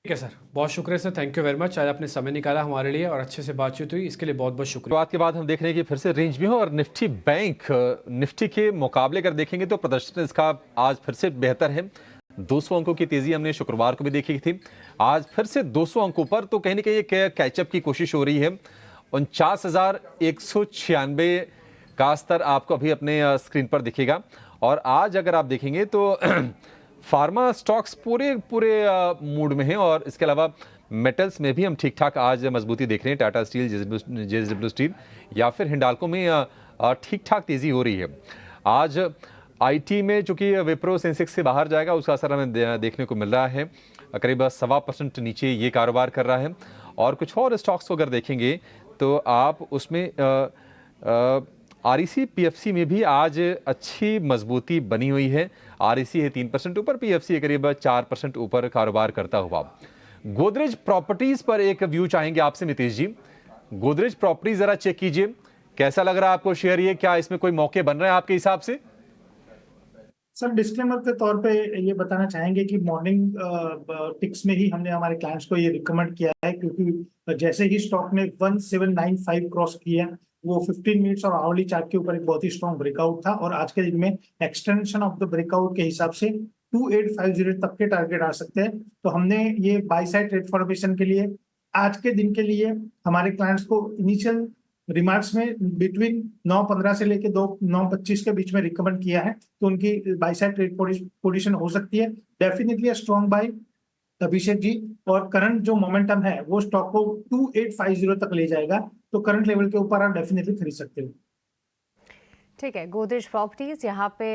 ठीक है सर, बहुत शुक्रिया sir, thank you very much. आज आपने समय निकाला हमारे लिए और अच्छे से बातचीत हुई, इसके लिए बहुत बहुत शुक्रिया। बात के बाद हम देख रहे हैं कि फिर से रेंज में हो और निफ्टी बैंक निफ्टी के मुकाबले अगर देखेंगे तो प्रदर्शन इसका आज फिर से बेहतर है। 200 अंकों की तेजी हमने शुक्रवार को भी देखी थी, आज फिर से 200 अंकों पर, तो कहीं ना कहीं एक कैचअप की कोशिश हो रही है। 49,196 का स्तर आपको अभी अपने स्क्रीन पर दिखेगा। और आज अगर आप देखेंगे तो फार्मा स्टॉक्स पूरे मूड में हैं और इसके अलावा मेटल्स में भी हम ठीक ठाक आज मजबूती देख रहे हैं। टाटा स्टील, JSW स्टील या फिर हिंडाल्को में ठीक ठाक तेजी हो रही है। आज IT में चूंकि विप्रो सेंसेक्स से बाहर जाएगा, उसका असर हमें देखने को मिल रहा है, करीब 1.25% नीचे ये कारोबार कर रहा है। और कुछ और स्टॉक्स को अगर देखेंगे तो आप उसमें REC PFC में भी आज अच्छी मजबूती बनी हुई है। REC है 3% ऊपर, PFC है करीब 4% ऊपर कारोबार करता हुआ। गोदरेज प्रॉपर्टीज पर एक व्यू चाहेंगे आपसे नितेश जी। गोदरेज प्रॉपर्टीज जरा चेक कीजिए, कैसा लग रहा है आपको शेयर, ये क्या इसमें कोई मौके बन रहे हैं आपके हिसाब से? सर डिस्क्लेमर के तौर पे ये बताना चाहेंगे कि मॉर्निंग टिक्स में ही हमने हमारे क्लाइंट्स को ये रिकमेंड किया है, क्योंकि जैसे ही स्टॉक ने 1795 क्रॉस किया, वो 15 मिनट्स और आवरली चार्ट के ऊपर एक बहुत ही स्ट्रॉन्ग ब्रेकआउट था, और आज के दिन में एक्सटेंशन ऑफ द ब्रेकआउट के हिसाब से 2850 तक के टारगेट आ सकते हैं। तो हमने ये बाय साइड ट्रेड फॉर्मेशन के लिए आज के दिन के लिए हमारे क्लाइंट्स को इनिशियल रिमार्क्स में बिटवीन 9:15 से लेके 9:25 के बीच में रिकमेंड किया है, तो उनकी बाय साइड ट्रेड पोजीशन हो सकती है। Definitely a strong bye Abhishek ji, और करंट जो मोमेंटम है वो स्टॉक को 2850 तक ले जाएगा, तो करंट लेवल के ऊपर आप डेफिनेटली खरीद सकते हो। ठीक है, गोदरेज प्रॉपर्टीज़ यहाँ पे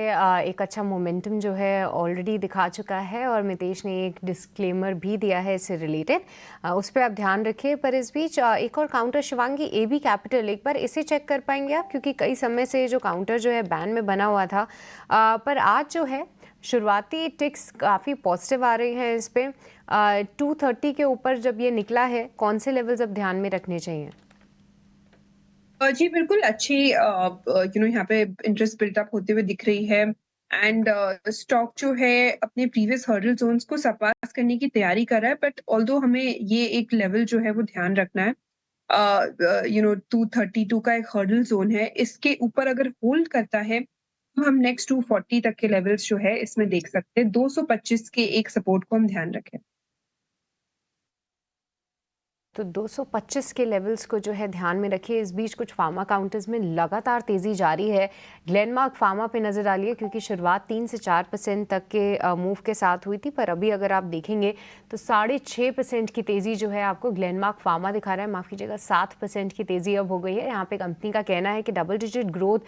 एक अच्छा मोमेंटम जो है ऑलरेडी दिखा चुका है, और मितेश ने एक डिस्क्लेमर भी दिया है इससे रिलेटेड, उस पर आप ध्यान रखिए। पर इस बीच एक और काउंटर शिवांगी, एबी कैपिटल, एक बार इसे चेक कर पाएंगे आप, क्योंकि कई समय से जो काउंटर जो है बैन में बना हुआ था, पर आज जो है शुरुआती टिक्स काफ़ी पॉजिटिव आ रही हैं इस पर। 230 के ऊपर जब ये निकला है, कौन से लेवल्स अब ध्यान में रखने चाहिए? जी बिल्कुल अच्छी यहाँ पे इंटरेस्ट बिल्डअप होते हुए दिख रही है, एंड स्टॉक जो है अपने प्रीवियस हर्डल जोन्स को सरपास करने की तैयारी कर रहा है, बट ऑल्दो हमें ये एक लेवल जो है वो ध्यान रखना है। 232 का एक हर्डल जोन है, इसके ऊपर अगर होल्ड करता है तो हम नेक्स्ट 240 तक के लेवल्स जो है इसमें देख सकते हैं। 225 के एक सपोर्ट को हम ध्यान रखें। तो 225 के लेवल्स को जो है ध्यान में रखिए। इस बीच कुछ फार्मा काउंटर्स में लगातार तेज़ी जारी है। ग्लेनमार्क फार्मा पे नज़र डालिए, क्योंकि शुरुआत 3 से 4% तक के मूव के साथ हुई थी, पर अभी अगर आप देखेंगे तो 6.5% की तेज़ी जो है आपको ग्लेनमार्क फार्मा दिखा रहा है। माफ़ कीजिएगा, 7% की तेज़ी अब हो गई है। यहाँ पे कंपनी का कहना है कि डबल डिजिट ग्रोथ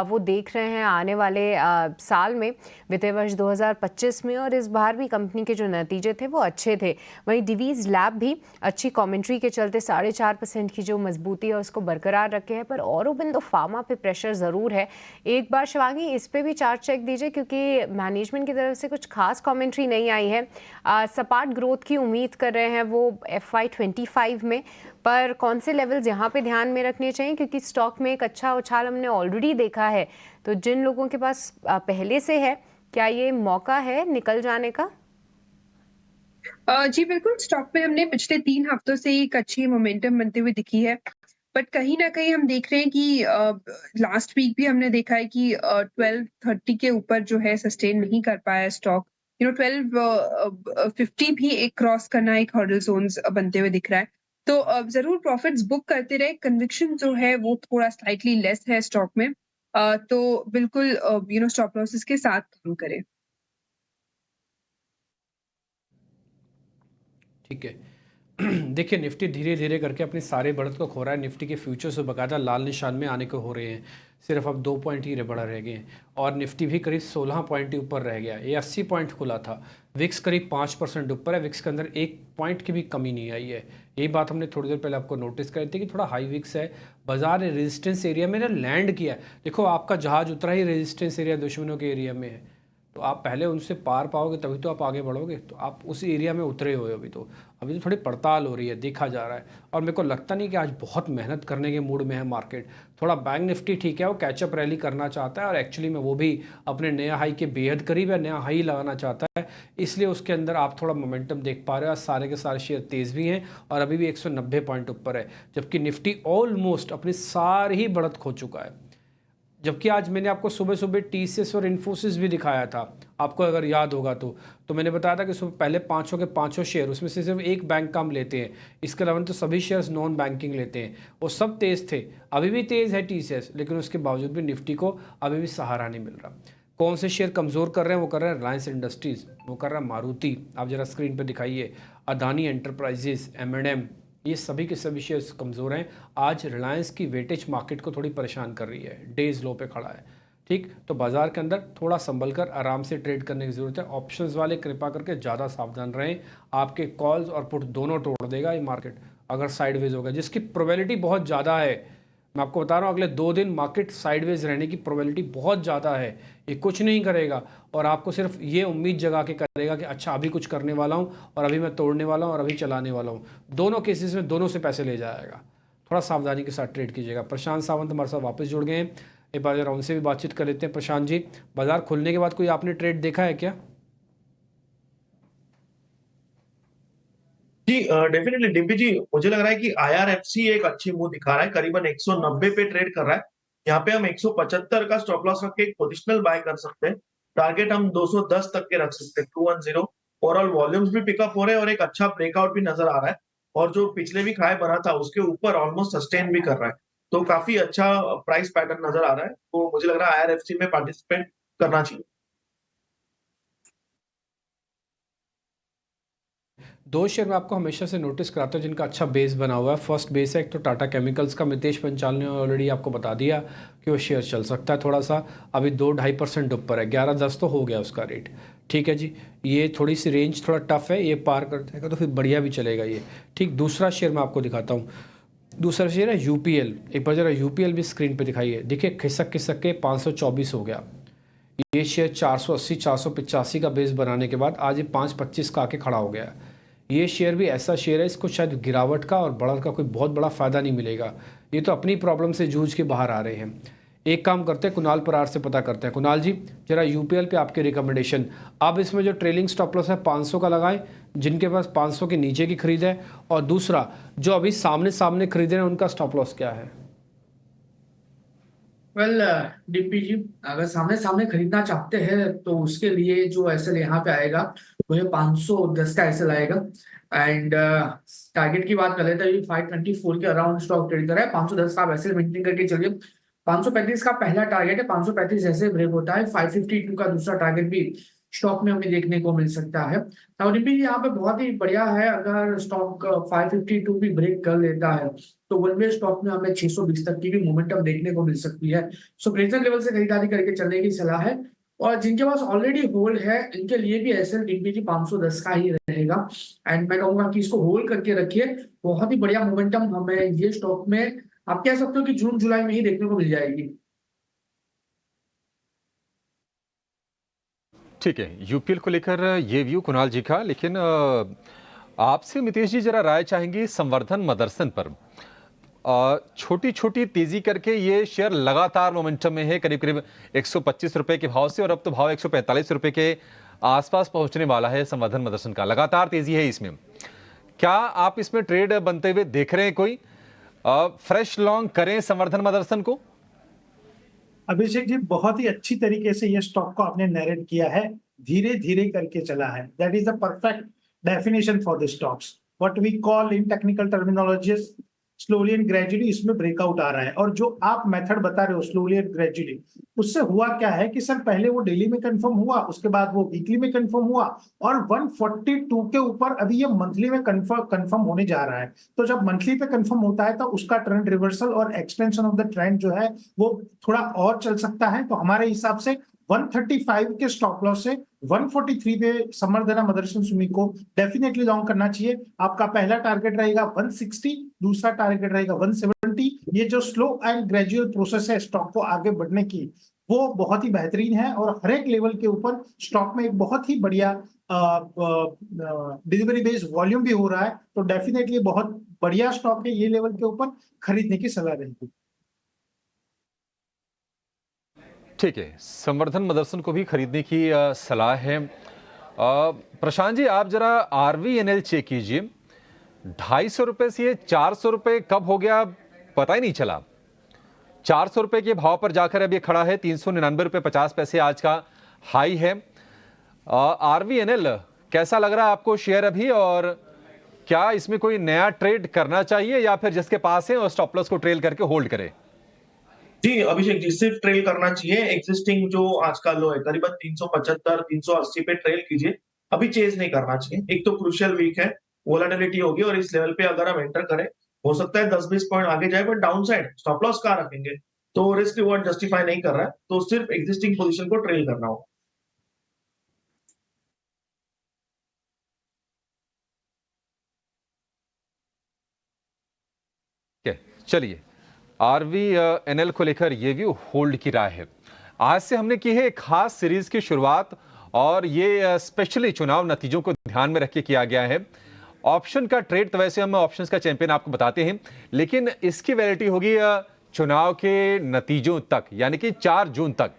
वो देख रहे हैं आने वाले साल में, वित्तीय वर्ष 2025 में, और इस बार भी कंपनी के जो नतीजे थे वो अच्छे थे। वहीं डिवीज़ लैब भी अच्छी कॉमेंट्री के चलते 4.5% की जो मजबूती है उसको बरकरार रखे हैं, पर औरोबिंदो फार्मा पे प्रेशर ज़रूर है। एक बार शिवांगी इस पे भी चार्ट चेक दीजिए, क्योंकि मैनेजमेंट की तरफ से कुछ खास कमेंट्री नहीं आई है। सपाट ग्रोथ की उम्मीद कर रहे हैं वो FY25 में, पर कौन से लेवल्स यहाँ पे ध्यान में रखने चाहिए, क्योंकि स्टॉक में एक अच्छा उछाल हमने ऑलरेडी देखा है। तो जिन लोगों के पास पहले से है, क्या ये मौका है निकल जाने का? जी बिल्कुल, स्टॉक में हमने पिछले 3 हफ्तों से एक अच्छी मोमेंटम बनते हुए दिखी है, बट कहीं ना कहीं हम देख रहे हैं कि लास्ट वीक भी हमने देखा है कि 1230 के ऊपर जो है सस्टेन नहीं कर पाया स्टॉक। 1250 भी एक क्रॉस करना एक हर्डल जोन्स बनते हुए दिख रहा है, तो जरूर प्रॉफिट्स बुक करते रहे। कन्विक्शन जो है वो थोड़ा स्लाइटली लेस है स्टॉक में, तो बिल्कुल स्टॉप लॉसेस के साथ काम करें। ठीक है। देखिए, निफ्टी धीरे धीरे करके अपनी सारे बढ़त को खो रहा है। निफ्टी के फ्यूचर्स से बाकायदा लाल निशान में आने को हो रहे हैं। सिर्फ अब 2 पॉइंट ही बड़ा रह गए हैं, और निफ्टी भी करीब 16 पॉइंट ही ऊपर रह गया। ये 80 पॉइंट खुला था। विक्स करीब 5% ऊपर है। विक्स के अंदर 1 पॉइंट की भी कमी नहीं आई है। यही बात हमने थोड़ी देर पहले आपको नोटिस करी थी कि थोड़ा हाई विक्स है। बाजार ने रेजिस्टेंस एरिया में लैंड किया। देखो, आपका जहाज उतरा ही रेजिस्टेंस एरिया दुश्मनों के एरिया में है, तो आप पहले उनसे पार पाओगे तभी तो आप आगे बढ़ोगे। तो आप उस एरिया में उतरे हुए हो। अभी तो थोड़ी पड़ताल हो रही है, देखा जा रहा है, और मेरे को लगता नहीं कि आज बहुत मेहनत करने के मूड में है मार्केट। थोड़ा बैंक निफ्टी ठीक है, वो कैचअप रैली करना चाहता है, और एक्चुअली में वो भी अपने नया हाई के बेहद करीब है, नया हाई लगाना चाहता है, इसलिए उसके अंदर आप थोड़ा मोमेंटम देख पा रहे हो। सारे के सारे शेयर तेज़ भी हैं, और अभी भी 190 पॉइंट ऊपर है, जबकि निफ्टी ऑलमोस्ट अपनी सारी ही बढ़त खो चुका है। जबकि आज मैंने आपको सुबह सुबह TCS और इन्फोसिस भी दिखाया था, आपको अगर याद होगा तो मैंने बताया था कि सुबह पहले 500 के 500 शेयर, उसमें से सिर्फ एक बैंक का हम लेते हैं, इसके अलावा तो सभी शेयर्स नॉन बैंकिंग लेते हैं। वो सब तेज़ थे, अभी भी तेज़ है TCS, लेकिन उसके बावजूद भी निफ्टी को अभी भी सहारा नहीं मिल रहा। कौन से शेयर कमज़ोर कर रहे हैं? वो कर रहे हैं रिलायंस इंडस्ट्रीज़, वो कर रहा है मारुति, आप ज़रा स्क्रीन पर दिखाइए, अदानी एंटरप्राइजेस, M&M, ये सभी के सभी शेयर्स कमज़ोर हैं। आज रिलायंस की वेटेज मार्केट को थोड़ी परेशान कर रही है, डेज लो पे खड़ा है। ठीक, तो बाजार के अंदर थोड़ा संभल कर आराम से ट्रेड करने की ज़रूरत है। ऑप्शंस वाले कृपा करके ज़्यादा सावधान रहें, आपके कॉल्स और पुट दोनों तोड़ देगा ये मार्केट अगर साइडवेज होगा, जिसकी प्रोबेबिलिटी बहुत ज़्यादा है। मैं आपको बता रहा हूँ, अगले 2 दिन मार्केट साइडवेज रहने की प्रोबेबिलिटी बहुत ज़्यादा है। ये कुछ नहीं करेगा, और आपको सिर्फ ये उम्मीद जगा के करेगा कि अच्छा अभी कुछ करने वाला हूँ, और अभी मैं तोड़ने वाला हूँ, और अभी चलाने वाला हूँ। दोनों केसेस में दोनों से पैसे ले जाएगा। थोड़ा सावधानी के साथ ट्रेड कीजिएगा। प्रशांत सावंत हमारे साथ वापस जुड़ गए हैं। एक बार जरा उनसे भी बातचीत कर लेते हैं। प्रशांत जी, बाजार खुलने के बाद कोई आपने ट्रेड देखा है क्या? जी डेफिनेटली डिम्पी जी, मुझे लग रहा है कि IRFC एक अच्छी मूव दिखा रहा है, करीबन 190 पे ट्रेड कर रहा है। यहाँ पे हम 175 का स्टॉप लॉस रख के एक पोजिशनल बाय कर सकते हैं। टारगेट हम 210 तक के रख सकते हैं, 210। ओवरऑल वॉल्यूम्स भी पिकअप हो रहे हैं और एक अच्छा ब्रेकआउट भी नजर आ रहा है, और जो पिछले वीक हाई बना था उसके ऊपर ऑलमोस्ट सस्टेन भी कर रहा है, तो काफी अच्छा प्राइस पैटर्न नजर आ रहा है। तो मुझे लग रहा है IRFC में पार्टिसिपेट करना चाहिए। दो शेयर में आपको हमेशा से नोटिस कराता हूँ जिनका अच्छा बेस बना हुआ है। फर्स्ट बेस है एक तो टाटा केमिकल्स का, मितेश पंचाल ने ऑलरेडी आपको बता दिया कि वो शेयर चल सकता है थोड़ा सा, अभी 2-2.5% ऊपर है, 11.10 तो हो गया उसका रेट। ठीक है जी, ये थोड़ी सी रेंज थोड़ा टफ है, ये पार कर जाएगा तो फिर बढ़िया भी चलेगा ये। ठीक, दूसरा शेयर मैं आपको दिखाता हूँ। दूसरा शेयर है UPL। एक बार जरा UPL भी स्क्रीन पर दिखाइए। देखिए खिसक खिसक के 524 हो गया। ये शेयर 480-485 का बेस बनाने के बाद आज ये 525 का आके खड़ा हो गया। ये शेयर भी ऐसा शेयर है, इसको शायद गिरावट का और बढ़त का कोई बहुत बड़ा फ़ायदा नहीं मिलेगा। ये तो अपनी प्रॉब्लम से जूझ के बाहर आ रहे हैं। एक काम करते हैं, कुणाल परार से पता करते हैं। कुणाल जी, जरा UPL पे आपके रिकमेंडेशन। अब इसमें जो ट्रेलिंग स्टॉप लॉस है 500 का लगाएं जिनके पास 500 के नीचे की खरीद है, और दूसरा जो अभी सामने सामने खरीद रहे हैं उनका स्टॉप लॉस क्या है? वेल डीपी जी, अगर सामने सामने खरीदना चाहते हैं तो उसके लिए जो एसएल यहाँ पे आएगा वो है 510 का एसएल आएगा। एंड टारगेट की बात कर लेते हैं, 524 के अराउंड स्टॉक ट्रेड कर रहा है। 510 का आप एसएल मेंटेन करके चलिए। 535 का पहला टारगेट है, 535 ऐसे ब्रेक होता है। 552 का दूसरा टारगेट भी स्टॉक में हमें देखने को मिल सकता है। और यहाँ पे बहुत ही बढ़िया है, अगर स्टॉक 552 भी ब्रेक कर लेता है तो वन वे स्टॉक में हमें 620 तक की भी मोमेंटम देखने को मिल सकती है। सो प्रेजेंट लेवल से खरीदारी करके चलने की सलाह है। और जिनके पास ऑलरेडी होल्ड है इनके लिए भी एसएल डीपीजी 510 का ही रहेगा। एंड मैं कहूंगा कि इसको होल्ड करके रखिए, बहुत ही बढ़िया मोमेंटम हमें ये स्टॉक में आप कह सकते हो कि जून जुलाई में ही देखने को मिल जाएगी। ठीक है, UPL को लेकर ये व्यू कुणाल जी का, लेकिन आपसे मितेश जी जरा राय चाहेंगे संवर्धन मदरसन पर। छोटी छोटी तेजी करके ये शेयर लगातार मोमेंटम में है, करीब करीब 125 रुपए के भाव से, और अब तो भाव 145 रुपए के आसपास पहुंचने वाला है संवर्धन मदरसन का। लगातार तेजी है इसमें, क्या आप इसमें ट्रेड बनते हुए देख रहे हैं? कोई फ्रेश लॉन्ग करें संवर्धन मदरसन को? अभिषेक जी, बहुत ही अच्छी तरीके से ये स्टॉक को आपने नैरेट किया है, धीरे धीरे करके चला है। That is the perfect definition for the stocks, what we call in technical terminologies slowly and gradually इसमें ब्रेकआउट आ रहा है। और जो आप मेथड बता रहे हो स्लोली एंड ग्रेजुअली, उससे हुआ क्या है कि सर पहले वो डेली में कंफर्म हुआ, उसके बाद वो वीकली में कंफर्म हुआ, और 142 के ऊपर अभी ये मंथली में कंफर्म होने जा रहा है। तो जब मंथली पे कंफर्म होता है तो उसका ट्रेंड रिवर्सल और एक्सटेंशन ऑफ द ट्रेंड जो है वो थोड़ा और चल सकता है। तो हमारे हिसाब से 135 के स्टॉप लॉस से 143 पे संवर्धना मदरसन सुमी को डेफिनेटली लॉन्ग करना चाहिए। आपका पहला टारगेट रहेगा 160, दूसरा टारगेट रहेगा 170। ये जो स्लो एंड ग्रेजुअल प्रोसेस है स्टॉक को आगे बढ़ने की, वो बहुत ही बेहतरीन है, और हर एक लेवल के ऊपर स्टॉक में एक बहुत ही बढ़िया डिलीवरी बेस्ड वॉल्यूम भी हो रहा है। तो डेफिनेटली बहुत बढ़िया स्टॉक है, ये लेवल के ऊपर खरीदने की सलाह रहेगी। ठीक है, संवर्धन मदरसन को भी खरीदने की सलाह है। प्रशांत जी, आप जरा RVNL चेक कीजिए। 250 रुपए से ये 400 रुपए कब हो गया पता ही नहीं चला। 400 रुपए के भाव पर जाकर अब ये खड़ा है। 399 रुपए 50 पैसे आज का हाई है। RVNL कैसा लग रहा है आपको शेयर अभी, और क्या इसमें कोई नया ट्रेड करना चाहिए या फिर जिसके पास है और स्टॉप लॉस को ट्रेल करके होल्ड करे? जी अभिषेक जी, सिर्फ ट्रेल करना चाहिए। एग्जिस्टिंग जो आज का लो है करीबन 375 380 पे ट्रेल कीजिए, अभी चेज नहीं करना चाहिए। एक तो क्रूशियल वीक है, वोलेटिलिटी होगी, और इस लेवल पे अगर हम एंटर करें हो सकता है 10-20 पॉइंट आगे जाए, but down side stop loss कहाँ रखेंगे? तो रिस्क रिवॉर्ड जस्टिफाई नहीं कर रहा है, तो सिर्फ एग्जिस्टिंग पोजीशन को ट्रेल करना होगा। चलिए, RVNL को लेकर ये व्यू होल्ड की राय है। आज से हमने की है एक खास सीरीज की शुरुआत, और ये स्पेशली चुनाव नतीजों को ध्यान में रख के किया गया है। ऑप्शन का ट्रेड तो वैसे हम ऑप्शंस का चैंपियन आपको बताते हैं, लेकिन इसकी वैरायटी होगी चुनाव के नतीजों तक, यानी कि 4 जून तक।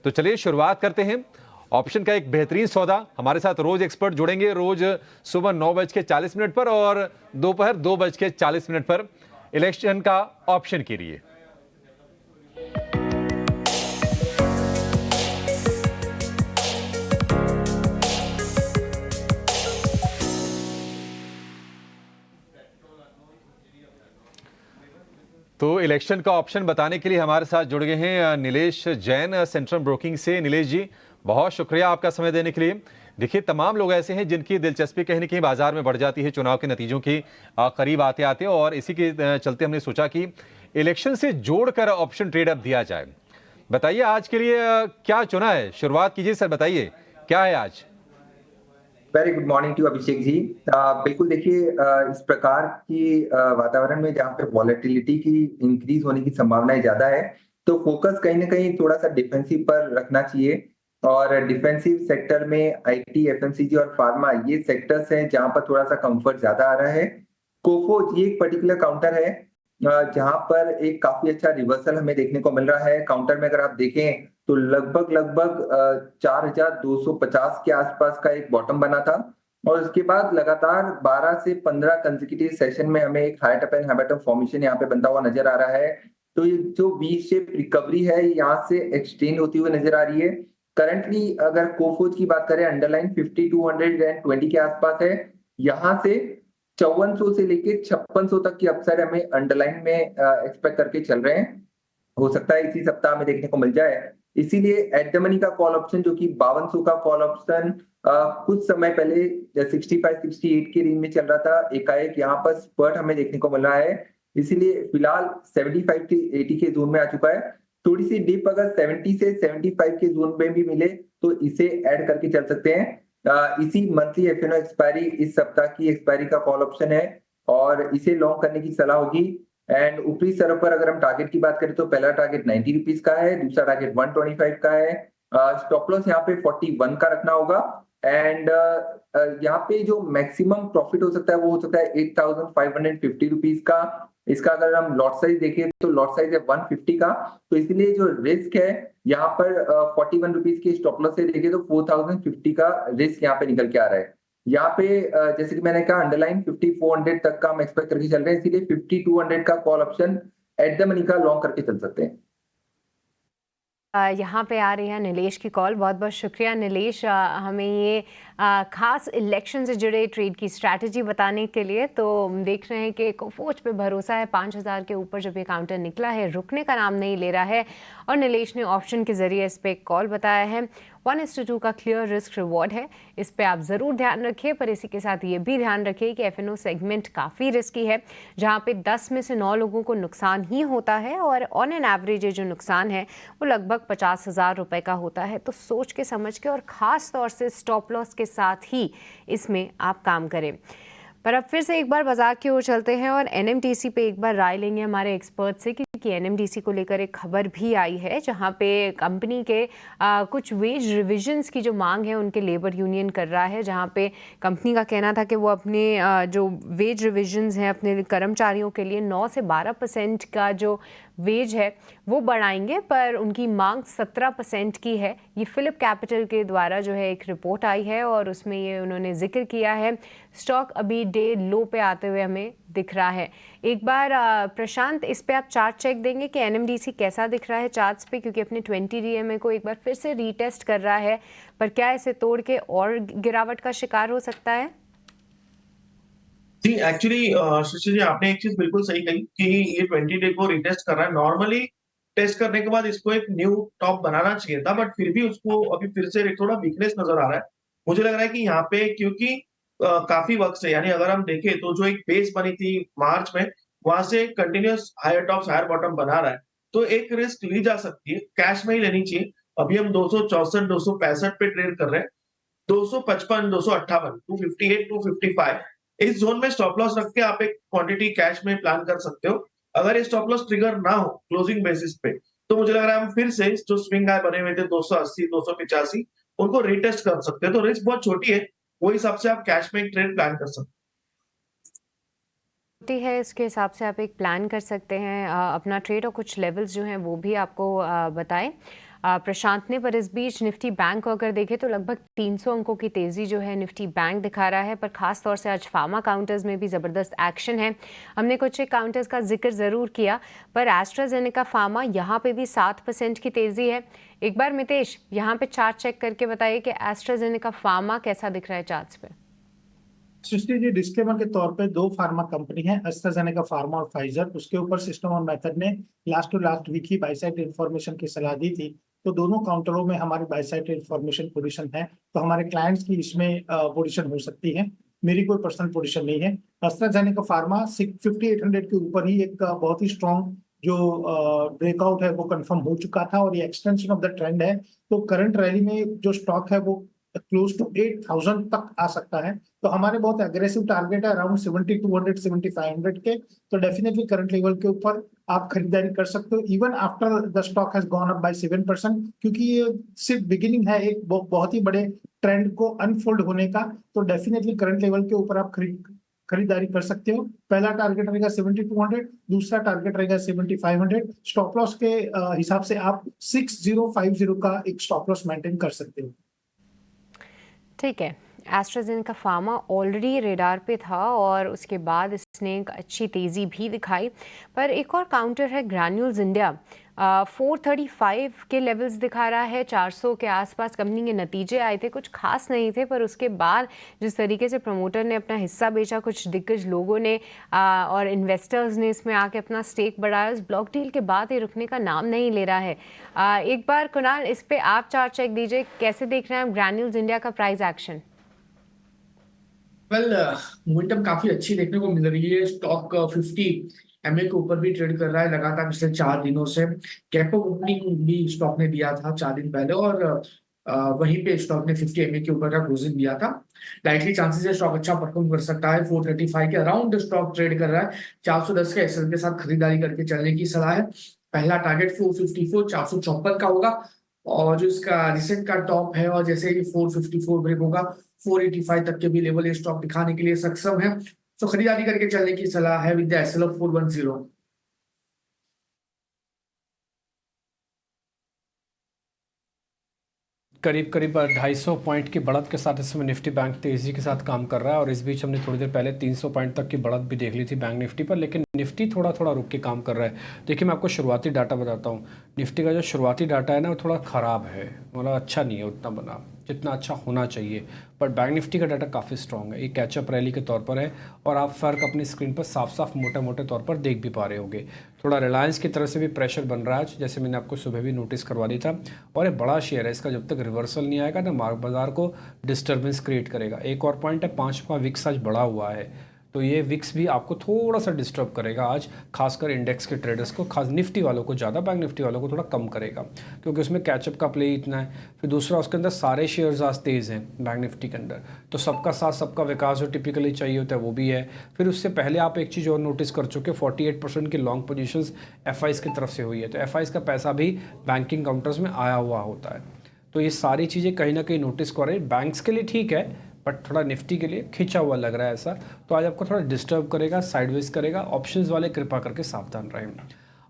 तो चलिए शुरुआत करते हैं। ऑप्शन का एक बेहतरीन सौदा। हमारे साथ रोज एक्सपर्ट जुड़ेंगे, रोज सुबह 9:40 पर और दोपहर 2:40 पर इलेक्शन का ऑप्शन के लिए। तो इलेक्शन का ऑप्शन बताने के लिए हमारे साथ जुड़ गए हैं नीलेश जैन सेंट्रम ब्रोकिंग से। नीलेश जी, बहुत शुक्रिया आपका समय देने के लिए। देखिए, तमाम लोग ऐसे हैं जिनकी दिलचस्पी कहीं न कहीं बाजार में बढ़ जाती है चुनाव के नतीजों की करीब आते आते, और इसी के चलते हमने सोचा कि इलेक्शन से जोड़कर ऑप्शन ट्रेड अप दिया जाए। बताइए आज के लिए क्या चुना है, शुरुआत कीजिए सर, बताइए क्या है आज। Very good morning to Abhishek ji. बिल्कुल देखिए, इस प्रकार की वातावरण में जहाँ पे वॉलेटिलिटी की इंक्रीज होने की संभावनाएं ज्यादा है, तो फोकस कहीं ना कहीं थोड़ा सा डिफेंसिव पर रखना चाहिए। और डिफेंसिव सेक्टर में आईटी, एफएमसीजी और फार्मा ये सेक्टर्स हैं जहां पर थोड़ा सा कंफर्ट ज्यादा आ रहा है। कोफो ये एक पर्टिकुलर काउंटर है जहां पर एक काफी अच्छा रिवर्सल हमें देखने को मिल रहा है। काउंटर में अगर आप देखें तो लगभग 4250 के आसपास का एक बॉटम बना था, और उसके बाद लगातार 12 से 15 कंसेक्यूटिव सेशन में हमें एक high top and high bottom formation यहाँ पे बनता हुआ नजर आ रहा है। तो ये जो वी शेप रिकवरी है यहाँ से एक्सटेंड होती हुई नजर आ रही है। करंटली अगर कोफोज की बात करें, अंडरलाइन 5220 के आसपास है। यहाँ से 5400 से लेके 5600 तक की अपसाइड हमें अंडरलाइन में एक्सपेक्ट करके चल रहे हैं। हो सकता है इसी सप्ताह में देखने को मिल जाए। इसीलिए एट द मनी का कॉल ऑप्शन जो कि 5200 का कॉल ऑप्शन कुछ समय पहले 65-68 के रेंज में चल रहा था, एकाएक यहाँ पर स्पर्ट हमें देखने को मिल रहा है। इसीलिए फिलहाल 75 से 80 के जोन में आ चुका है। थोड़ी सी डिप अगर 70 से 75 के जोन में भी मिले तो इसे ऐड करके चल सकते हैं। इसी मंथली एफएनओ एक्सपायरी इस सप्ताह की एक्सपायरी का कॉल ऑप्शन है और इसे लॉन्ग करने की सलाह होगी। एंड ऊपरी स्तर पर अगर हम टारगेट की बात करें तो पहला टारगेट 90 रुपीज का है, दूसरा टारगेट 125 का है। स्टॉप लॉस यहाँ पे 41 का रखना होगा। एंड यहाँ पे जो मैक्सिमम प्रॉफिट हो सकता है वो हो सकता है 8550 रुपीज का। इसका अगर हम लॉट साइज देखें तो लॉट साइज है 150 का। तो इसलिए जो रिस्क है यहाँ पर 41 रुपीज के स्टॉप लॉस से देखें तो 4050 का रिस्क यहाँ पे निकल के आ रहा है। यहाँ पे जैसे कि मैंने कहा अंडरलाइन 5400 तक का हम एक्सपेक्ट करके चल रहे हैं, इसीलिए 5200 का call option at the money का लॉन्ग करके चल सकते हैं। यहाँ पे आ रही है नीलेश की कॉल। बहुत बहुत शुक्रिया नीलेश, हमें ये खास इलेक्शन से जुड़े ट्रेड की स्ट्रैटेजी बताने के लिए। तो देख रहे हैं कि कोफोज पे भरोसा है, 5000 के ऊपर जब ये काउंटर निकला है रुकने का नाम नहीं ले रहा है, और नीलेश ने ऑप्शन के जरिए इस पर कॉल बताया है। 1:2 का क्लियर रिस्क रिवॉर्ड है, इस पे आप ज़रूर ध्यान रखिए। पर इसी के साथ ये भी ध्यान रखिए कि एफएनओ सेगमेंट काफ़ी रिस्की है, जहाँ पे 10 में से 9 लोगों को नुकसान ही होता है, और ऑन एन एवरेज ये जो नुकसान है वो लगभग 50,000 रुपये का होता है। तो सोच के समझ के और ख़ास तौर से स्टॉप लॉस के साथ ही इसमें आप काम करें। पर अब फिर से एक बार बाजार की ओर चलते हैं और एनएमडीसी पे एक बार राय लेंगे हमारे एक्सपर्ट से, क्योंकि एनएमडीसी को लेकर एक खबर भी आई है जहां पे कंपनी के कुछ वेज रिविजन्स की जो मांग है उनके लेबर यूनियन कर रहा है, जहां पे कंपनी का कहना था कि वो अपने जो वेज रिविजन्स हैं अपने कर्मचारियों के लिए 9 से 12% का जो वेज है वो बढ़ाएंगे, पर उनकी मांग 17% की है। ये फिलिप कैपिटल के द्वारा जो है एक रिपोर्ट आई है और उसमें ये उन्होंने जिक्र किया है। स्टॉक अभी डे लो पे आते हुए हमें दिख रहा है। एक बार प्रशांत, इस पे आप चार्ट चेक देंगे कि एनएमडीसी कैसा दिख रहा है चार्ट्स पे, क्योंकि अपने 20 डीएमए को एक बार फिर से रीटेस्ट कर रहा है, पर क्या इसे तोड़ के और गिरावट का शिकार हो सकता है? जी, एक्चुअली सुशील जी आपने एक चीज बिल्कुल सही कही कि ये 20 डे को रिटेस्ट कर रहा है। नॉर्मली टेस्ट करने के बाद इसको एक न्यू टॉप बनाना चाहिए था, बट फिर भी उसको अभी फिर से थोड़ा वीकनेस नजर आ रहा है। मुझे लग रहा है कि यहाँ पे क्योंकि काफी वक्त से, यानी अगर हम देखें तो जो एक बेस बनी थी मार्च में, वहां से continuous higher tops higher bottom बना रहा है, तो एक रिस्क ली जा सकती है, कैश में ही लेनी चाहिए। अभी हम 264 265 पे ट्रेड कर रहे हैं, 255 258 258 255 इस जोन में स्टॉप लॉस रख के आप एक क्वांटिटी कैश में प्लान कर सकते हो। अगर ये स्टॉप लॉस ट्रिगर ना हो क्लोजिंग बेसिस पे, तो मुझे लग रहा है हम फिर से जो स्विंग हाई बने हुए थे 280 285 उनको रिटेस्ट कर सकते हैं। तो रिस्क बहुत छोटी है, वो हिसाब से आप कैश में एक ट्रेड प्लान कर सकते हैं। है इसके हिसाब से आप एक प्लान कर सकते हैं अपना ट्रेड, और कुछ लेवल्स जो हैं वो भी आपको बताएं प्रशांत ने। पर इस बीच निफ्टी बैंक को अगर देखें तो लगभग 300 अंकों की तेज़ी जो है निफ्टी बैंक दिखा रहा है, पर खास तौर से आज फार्मा काउंटर्स में भी ज़बरदस्त एक्शन है। हमने कुछ एक काउंटर्स का जिक्र ज़रूर किया, पर एस्ट्राजेनेका फार्मा यहाँ पे भी 7% की तेज़ी है। एक बार मितेश यहाँ पे चार्ट चेक करके बताइए कि एस्ट्राजेनेका फार्मा कैसा दिख रहा है चार्ट्स पे। सृष्टि जी, डिस्क्लेमर के तौर पे दो फार्मा कंपनी है, एस्ट्राजेनेका फार्मा और फाइजर। उसके ऊपर सिस्टम और मेथड ने लास्ट टू लास्ट वीक ही बाय साइड इन्फॉर्मेशन की सलाह दी थी, तो दोनों काउंटरों में हमारी बाय साइड इन्फॉर्मेशन पोजीशन है, तो हमारे क्लाइंट्स की इसमें पोजीशन हो सकती है। मेरी कोई पर्सनल पोजीशन नहीं है। एस्ट्राजेनेका फार्मा 5800 के ऊपर ही एक बहुत ही स्ट्रॉन्ग जो ब्रेकआउट है वो कंफर्म हो चुका था, और ये एक्सटेंशन ऑफ द ट्रेंड है। तो करंट रैली में जो स्टॉक है वो क्लोज टू 8000 तक आ सकता है, तो हमारे बहुत एग्रेसिव टारगेट है अराउंड 7200 7500 के। तो डेफिनेटली करंट लेवल के ऊपर आप खरीदारी कर सकते हो, even after the stock has gone up by 7%, क्योंकि ये सिर्फ बिगिनिंग है एक बहुत ही बड़े ट्रेंड को अनफोल्ड होने का। तो डेफिनेटली करंट लेवल के ऊपर आप खरीदारी कर सकते हो। पहला टारगेट रहेगा 7200, दूसरा टारगेट रहेगा 7500। स्टॉप लॉस के हिसाब से आप 6050 का एक स्टॉप लॉस मेंटेन कर सकते हो। ठीक है, एस्ट्राजेनेका फार्मा ऑलरेडी रेडार पे था और उसके बाद इसने एक अच्छी तेज़ी भी दिखाई। पर एक और काउंटर है ग्रैन्यूल्स इंडिया, 435 के लेवल्स दिखा रहा है, 400 के आसपास कंपनी के नतीजे आए थे, कुछ खास नहीं थे, पर उसके बाद जिस तरीके से प्रमोटर ने अपना हिस्सा बेचा, कुछ दिग्गज लोगों ने और इन्वेस्टर्स ने इसमें आके अपना स्टेक बढ़ाया, उस ब्लॉक डील के बाद ये रुकने का नाम नहीं ले रहा है। एक बार कुणाल इस पे आप चार्ट चेक दीजिए, कैसे देख रहे हैं आप ग्रैन्यूल्स इंडिया का प्राइस एक्शन? मोमेंटम काफी अच्छी देखने को मिल रही है। स्टॉक 50 MA के ऊपर भी ट्रेड कर रहा है लगातार पिछले 4 दिनों से। गैप अप ओपनिंग भी स्टॉक ने दिया था 4 दिन पहले, और वहीं पे स्टॉक ने 50 MA के ऊपर का क्लोजिंग दिया था। लाइटली चांसेस है स्टॉक अच्छा परफॉर्म कर सकता है। 435 के अराउंड स्टॉक ट्रेड कर रहा है। 410 के एसएल के साथ खरीदारी करके चलने की सलाह है। पहला टारगेट 454 454 का होगा, और जो इसका रिसेंट का टॉप है, और जैसे ही 454 ब्रेक होगा 485 तक के भी लेवल ये स्टॉक दिखाने के लिए सक्षम है। तो खरीदारी करके चलने की सलाह है विद द एसएल ऑफ 410। करीब करीब 250 पॉइंट की बढ़त के साथ इसमें निफ्टी बैंक तेज़ी के साथ काम कर रहा है, और इस बीच हमने थोड़ी देर पहले 300 पॉइंट तक की बढ़त भी देख ली थी बैंक निफ्टी पर, लेकिन निफ्टी थोड़ा थोड़ा रुक के काम कर रहा है। देखिए मैं आपको शुरुआती डाटा बताता हूँ। निफ्टी का जो शुरुआती डाटा है ना वो थोड़ा ख़राब है, मतलब अच्छा नहीं है उतना बना जितना अच्छा होना चाहिए, बट बैंक निफ्टी का डाटा काफ़ी स्ट्रॉन्ग है। ये कैचअप रैली के तौर पर है, और आप फ़र्क अपनी स्क्रीन पर साफ साफ मोटे मोटे तौर पर देख भी पा रहे होंगे। थोड़ा रिलायंस की तरफ से भी प्रेशर बन रहा है, जैसे मैंने आपको सुबह भी नोटिस करवा दी था, और ये बड़ा शेयर है, इसका जब तक रिवर्सल नहीं आएगा ना बाजार को डिस्टर्बेंस क्रिएट करेगा। एक और पॉइंट है, 5 का विक्स आज बढ़ा हुआ है, तो ये विक्स भी आपको थोड़ा सा डिस्टर्ब करेगा आज, खासकर इंडेक्स के ट्रेडर्स को, खास निफ्टी वालों को ज़्यादा, बैंक निफ्टी वालों को थोड़ा कम करेगा, क्योंकि उसमें कैचअप का प्ले इतना है। फिर दूसरा उसके अंदर सारे शेयर्स आज तेज़ हैं बैंक निफ्टी के अंदर, तो सबका साथ सबका विकास जो टिपिकली चाहिए होता है वो भी है। फिर उससे पहले आप एक चीज़ और नोटिस कर चुके, 48% की लॉन्ग पोजीशंस एफआईज की तरफ से हुई है, तो एफआईज का पैसा भी बैंकिंग काउंटर्स में आया हुआ होता है। तो ये सारी चीज़ें कहीं ना कहीं नोटिस कर रही है। बैंक्स के लिए ठीक है, बट थोड़ा निफ्टी के लिए खिंचा हुआ लग रहा है ऐसा, तो आज आपको थोड़ा डिस्टर्ब करेगा, साइडवेज करेगा। ऑप्शंस वाले कृपा करके सावधान रहें।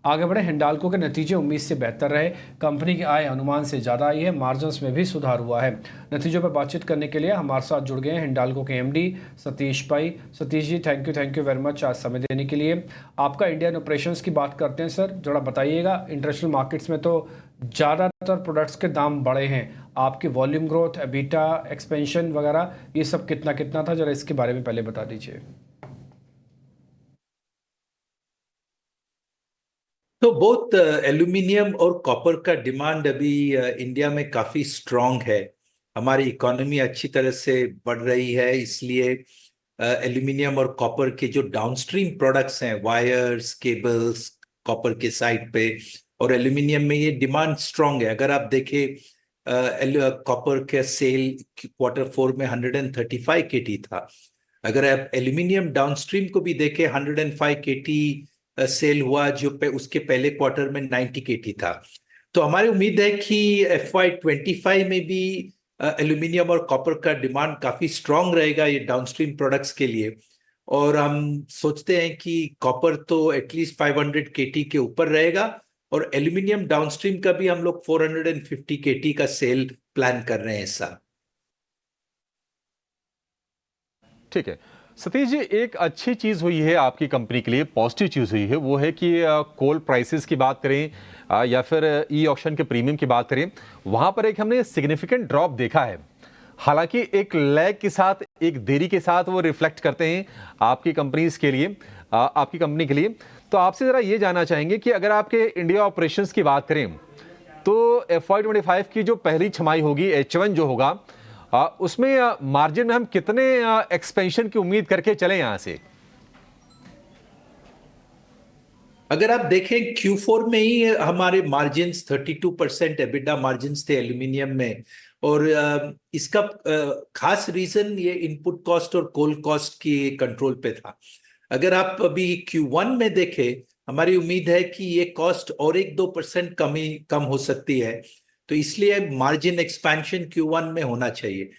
आगे बढ़े, हिंडाल्को के नतीजे उम्मीद से बेहतर रहे, कंपनी की आय अनुमान से ज़्यादा आई है, मार्जिन्स में भी सुधार हुआ है। नतीजों पर बातचीत करने के लिए हमारे साथ जुड़ गए हैं हिंडाल्को के एमडी सतीश भाई। Satish ji thank you very much आज समय देने के लिए। आपका इंडियन ऑपरेशंस की बात करते हैं सर, जरा बताइएगा। इंटरनेशनल मार्केट्स में तो ज़्यादातर प्रोडक्ट्स के दाम बढ़े हैं, आपकी वॉल्यूम ग्रोथ, एबिटा एक्सपेंशन वगैरह ये सब कितना कितना था, जरा इसके बारे में पहले बता दीजिए। तो बहुत एल्यूमिनियम और कॉपर का डिमांड अभी इंडिया में काफी स्ट्रांग है। हमारी इकोनॉमी अच्छी तरह से बढ़ रही है, इसलिए एल्यूमिनियम और कॉपर के जो डाउनस्ट्रीम प्रोडक्ट्स हैं, वायर्स, केबल्स, कॉपर के साइड पे, और एल्यूमिनियम में ये डिमांड स्ट्रांग है। अगर आप देखें कॉपर के सेल Q4 में 135 KT था। अगर आप एल्यूमिनियम डाउनस्ट्रीम को भी देखें, 105 KT सेल हुआ, जो उसके पहले क्वार्टर में 90 KT था। तो हमारी उम्मीद है कि FY25 में भी एल्यूमिनियम और कॉपर का डिमांड काफी स्ट्रांग रहेगा ये डाउनस्ट्रीम प्रोडक्ट्स के लिए। और हम सोचते हैं कि कॉपर तो एटलीस्ट 500 केटी के ऊपर रहेगा, और एल्यूमिनियम डाउनस्ट्रीम का भी हम लोग 450 केटी का सेल प्लान कर रहे हैं इस साल। ठीक है सतीश जी, एक अच्छी चीज हुई है आपकी कंपनी के लिए, पॉजिटिव चीज हुई है, वो है कि कोल प्राइसेस की बात करें या फिर ई ऑक्शन के प्रीमियम की बात करें, वहां पर एक हमने सिग्निफिकेंट ड्रॉप देखा है। हालांकि एक लैग के साथ, एक देरी के साथ वो रिफ्लेक्ट करते हैं आपकी कंपनीज के लिए, आपकी कंपनी के लिए। तो आपसे जरा ये जानना चाहेंगे कि अगर आपके इंडिया ऑपरेशंस की बात करें तो FY25 की जो पहली छमाही होगी, H1 जो होगा, उसमें मार्जिन में हम कितने एक्सपेंशन की उम्मीद करके चले यहां से? अगर आप देखें Q4 में ही हमारे मार्जिन्स 32% एबिटा मार्जिन्स थे एल्यूमिनियम में, और इसका खास रीजन ये इनपुट कॉस्ट और कोल कॉस्ट की कंट्रोल पे था। अगर आप अभी Q1 में देखें, हमारी उम्मीद है कि ये कॉस्ट और 1-2% कम हो सकती है, तो इसलिए मार्जिन एक्सपेंशन Q1 में होना चाहिए।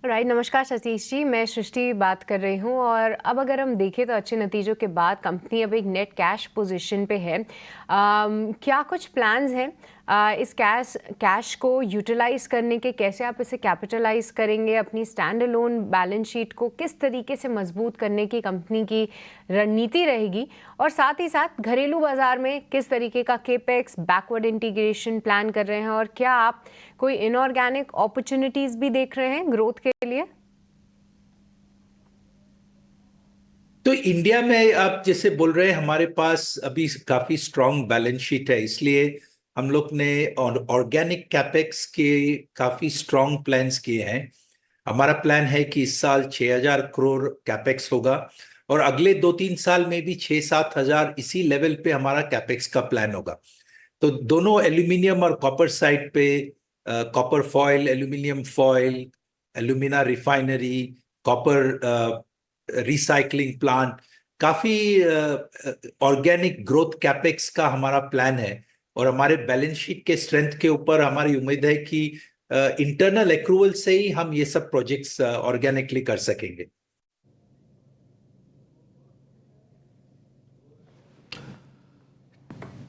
राइट, नमस्कार सतीश जी, मैं सृष्टि बात कर रही हूँ। और अब अगर हम देखें तो अच्छे नतीजों के बाद कंपनी अब एक नेट कैश पोजीशन पे है। क्या कुछ प्लान्स हैं इस कैश को यूटिलाइज करने के? कैसे आप इसे कैपिटलाइज करेंगे? अपनी स्टैंड अलोन बैलेंस शीट को किस तरीके से मजबूत करने की कंपनी की रणनीति रहेगी? और साथ ही साथ घरेलू बाजार में किस तरीके का केपेक्स, बैकवर्ड इंटीग्रेशन प्लान कर रहे हैं? और क्या आप कोई इनऑर्गेनिक अपॉर्चुनिटीज भी देख रहे हैं ग्रोथ के लिए? तो इंडिया में आप जैसे बोल रहे हैं, हमारे पास अभी काफी स्ट्रांग बैलेंस शीट है, इसलिए हम लोग ने ऑर्गेनिक कैपेक्स के काफी स्ट्रांग प्लान्स किए हैं। हमारा प्लान है कि इस साल 6,000 करोड़ कैपेक्स होगा, और अगले 2-3 साल में भी 6-7 हजार इसी लेवल पे हमारा कैपेक्स का प्लान होगा। तो दोनों एल्यूमिनियम और कॉपर साइड पे copper foil, aluminium foil, alumina refinery, copper recycling plant, काफी ऑर्गेनिक ग्रोथ कैपेक्स का हमारा प्लान है। और हमारे बैलेंस शीट के स्ट्रेंथ के ऊपर हमारी उम्मीद है कि इंटरनल एक्रूवल से ही हम ये सब प्रोजेक्ट्स ऑर्गेनिकली कर सकेंगे।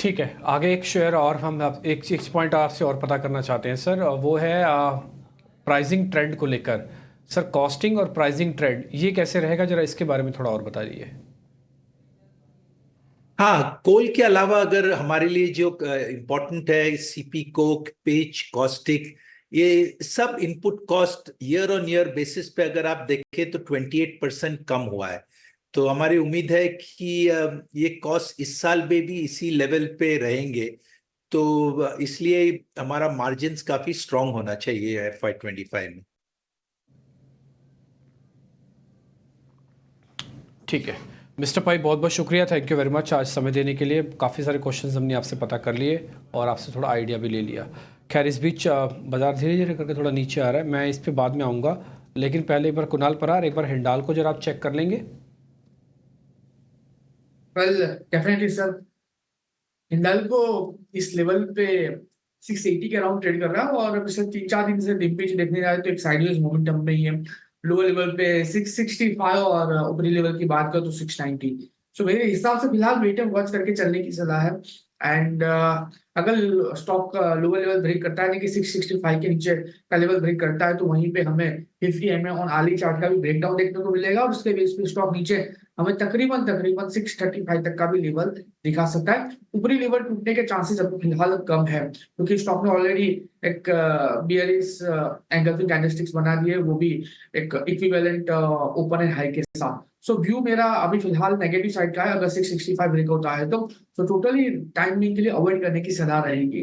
ठीक है, आगे एक शेयर और हम एक पॉइंट आपसे और पता करना चाहते हैं सर, वो है प्राइसिंग ट्रेंड को लेकर। सर, कॉस्टिंग और प्राइसिंग ट्रेंड ये कैसे रहेगा, जरा इसके बारे में थोड़ा और बता दीजिए। हाँ, कोल के अलावा अगर हमारे लिए जो इम्पोर्टेंट है, सीपी कोक, पिच, कॉस्टिक, ये सब input cost year on year basis पे अगर आप देखें तो 28% कम हुआ है। तो हमारी उम्मीद है कि ये कॉस्ट इस साल में भी इसी लेवल पे रहेंगे, तो इसलिए हमारा मार्जिन्स काफी स्ट्रांग होना चाहिए FY25 में। ठीक है मिस्टर पाई, बहुत बहुत शुक्रिया, थैंक यू वेरी मच आज समय देने के लिए। काफ़ी सारे क्वेश्चंस हमने आपसे पता कर लिए और आपसे थोड़ा आइडिया भी ले लिया। खैर, इस बीच बाजार धीरे धीरे करके थोड़ा नीचे आ रहा है, मैं इस पे बाद में आऊँगा, लेकिन पहले एक बार कुणाल परार, एक बार हिंडाल को जरा आप चेक कर लेंगे। वेल डेफिनेटली सर, हिंडाल को इस लेवल पे 680 के अराउंड ट्रेड कर रहा है, और पिछले 3-4 दिन से डिम्पेज देखने जाए तो एक साइडवेज मोमेंटम में ही है। लोअर लेवल पे 665 और ऊपरी लेवल की बात करो तो 690। सो मेरे हिसाब से फिलहाल वेट एंड वॉच करके चलने की सलाह है। एंड अगर स्टॉक लोअर लेवल ब्रेक करता है, कि 665 के नीचे का लेवल ब्रेक करता है, तो वहीं पे हमें 50 MA ऑन आर्ली चार्ट का भी ब्रेकडाउन देखने को मिलेगा, और उसके बेस पे स्टॉक नीचे हमें तकरीबन 635 तक का भी लेवल दिखा सकता है। ऊपरी लेवल टूटने के चांसेस अभी फिलहाल कम है, क्योंकि स्टॉक ने ऑलरेडी एक बियरिश एंगल्फिंग कैंडलस्टिक्स बना दिए, वो भी एक इक्विवेलेंट ओपन एंड हाई के साथ। सो व्यू मेरा अभी फिलहाल नेगेटिव साइड का है, अगर 665 ब्रेक होता है तो टोटली टाइमिंग के लिए अवॉइड करने की सलाह रहेगी।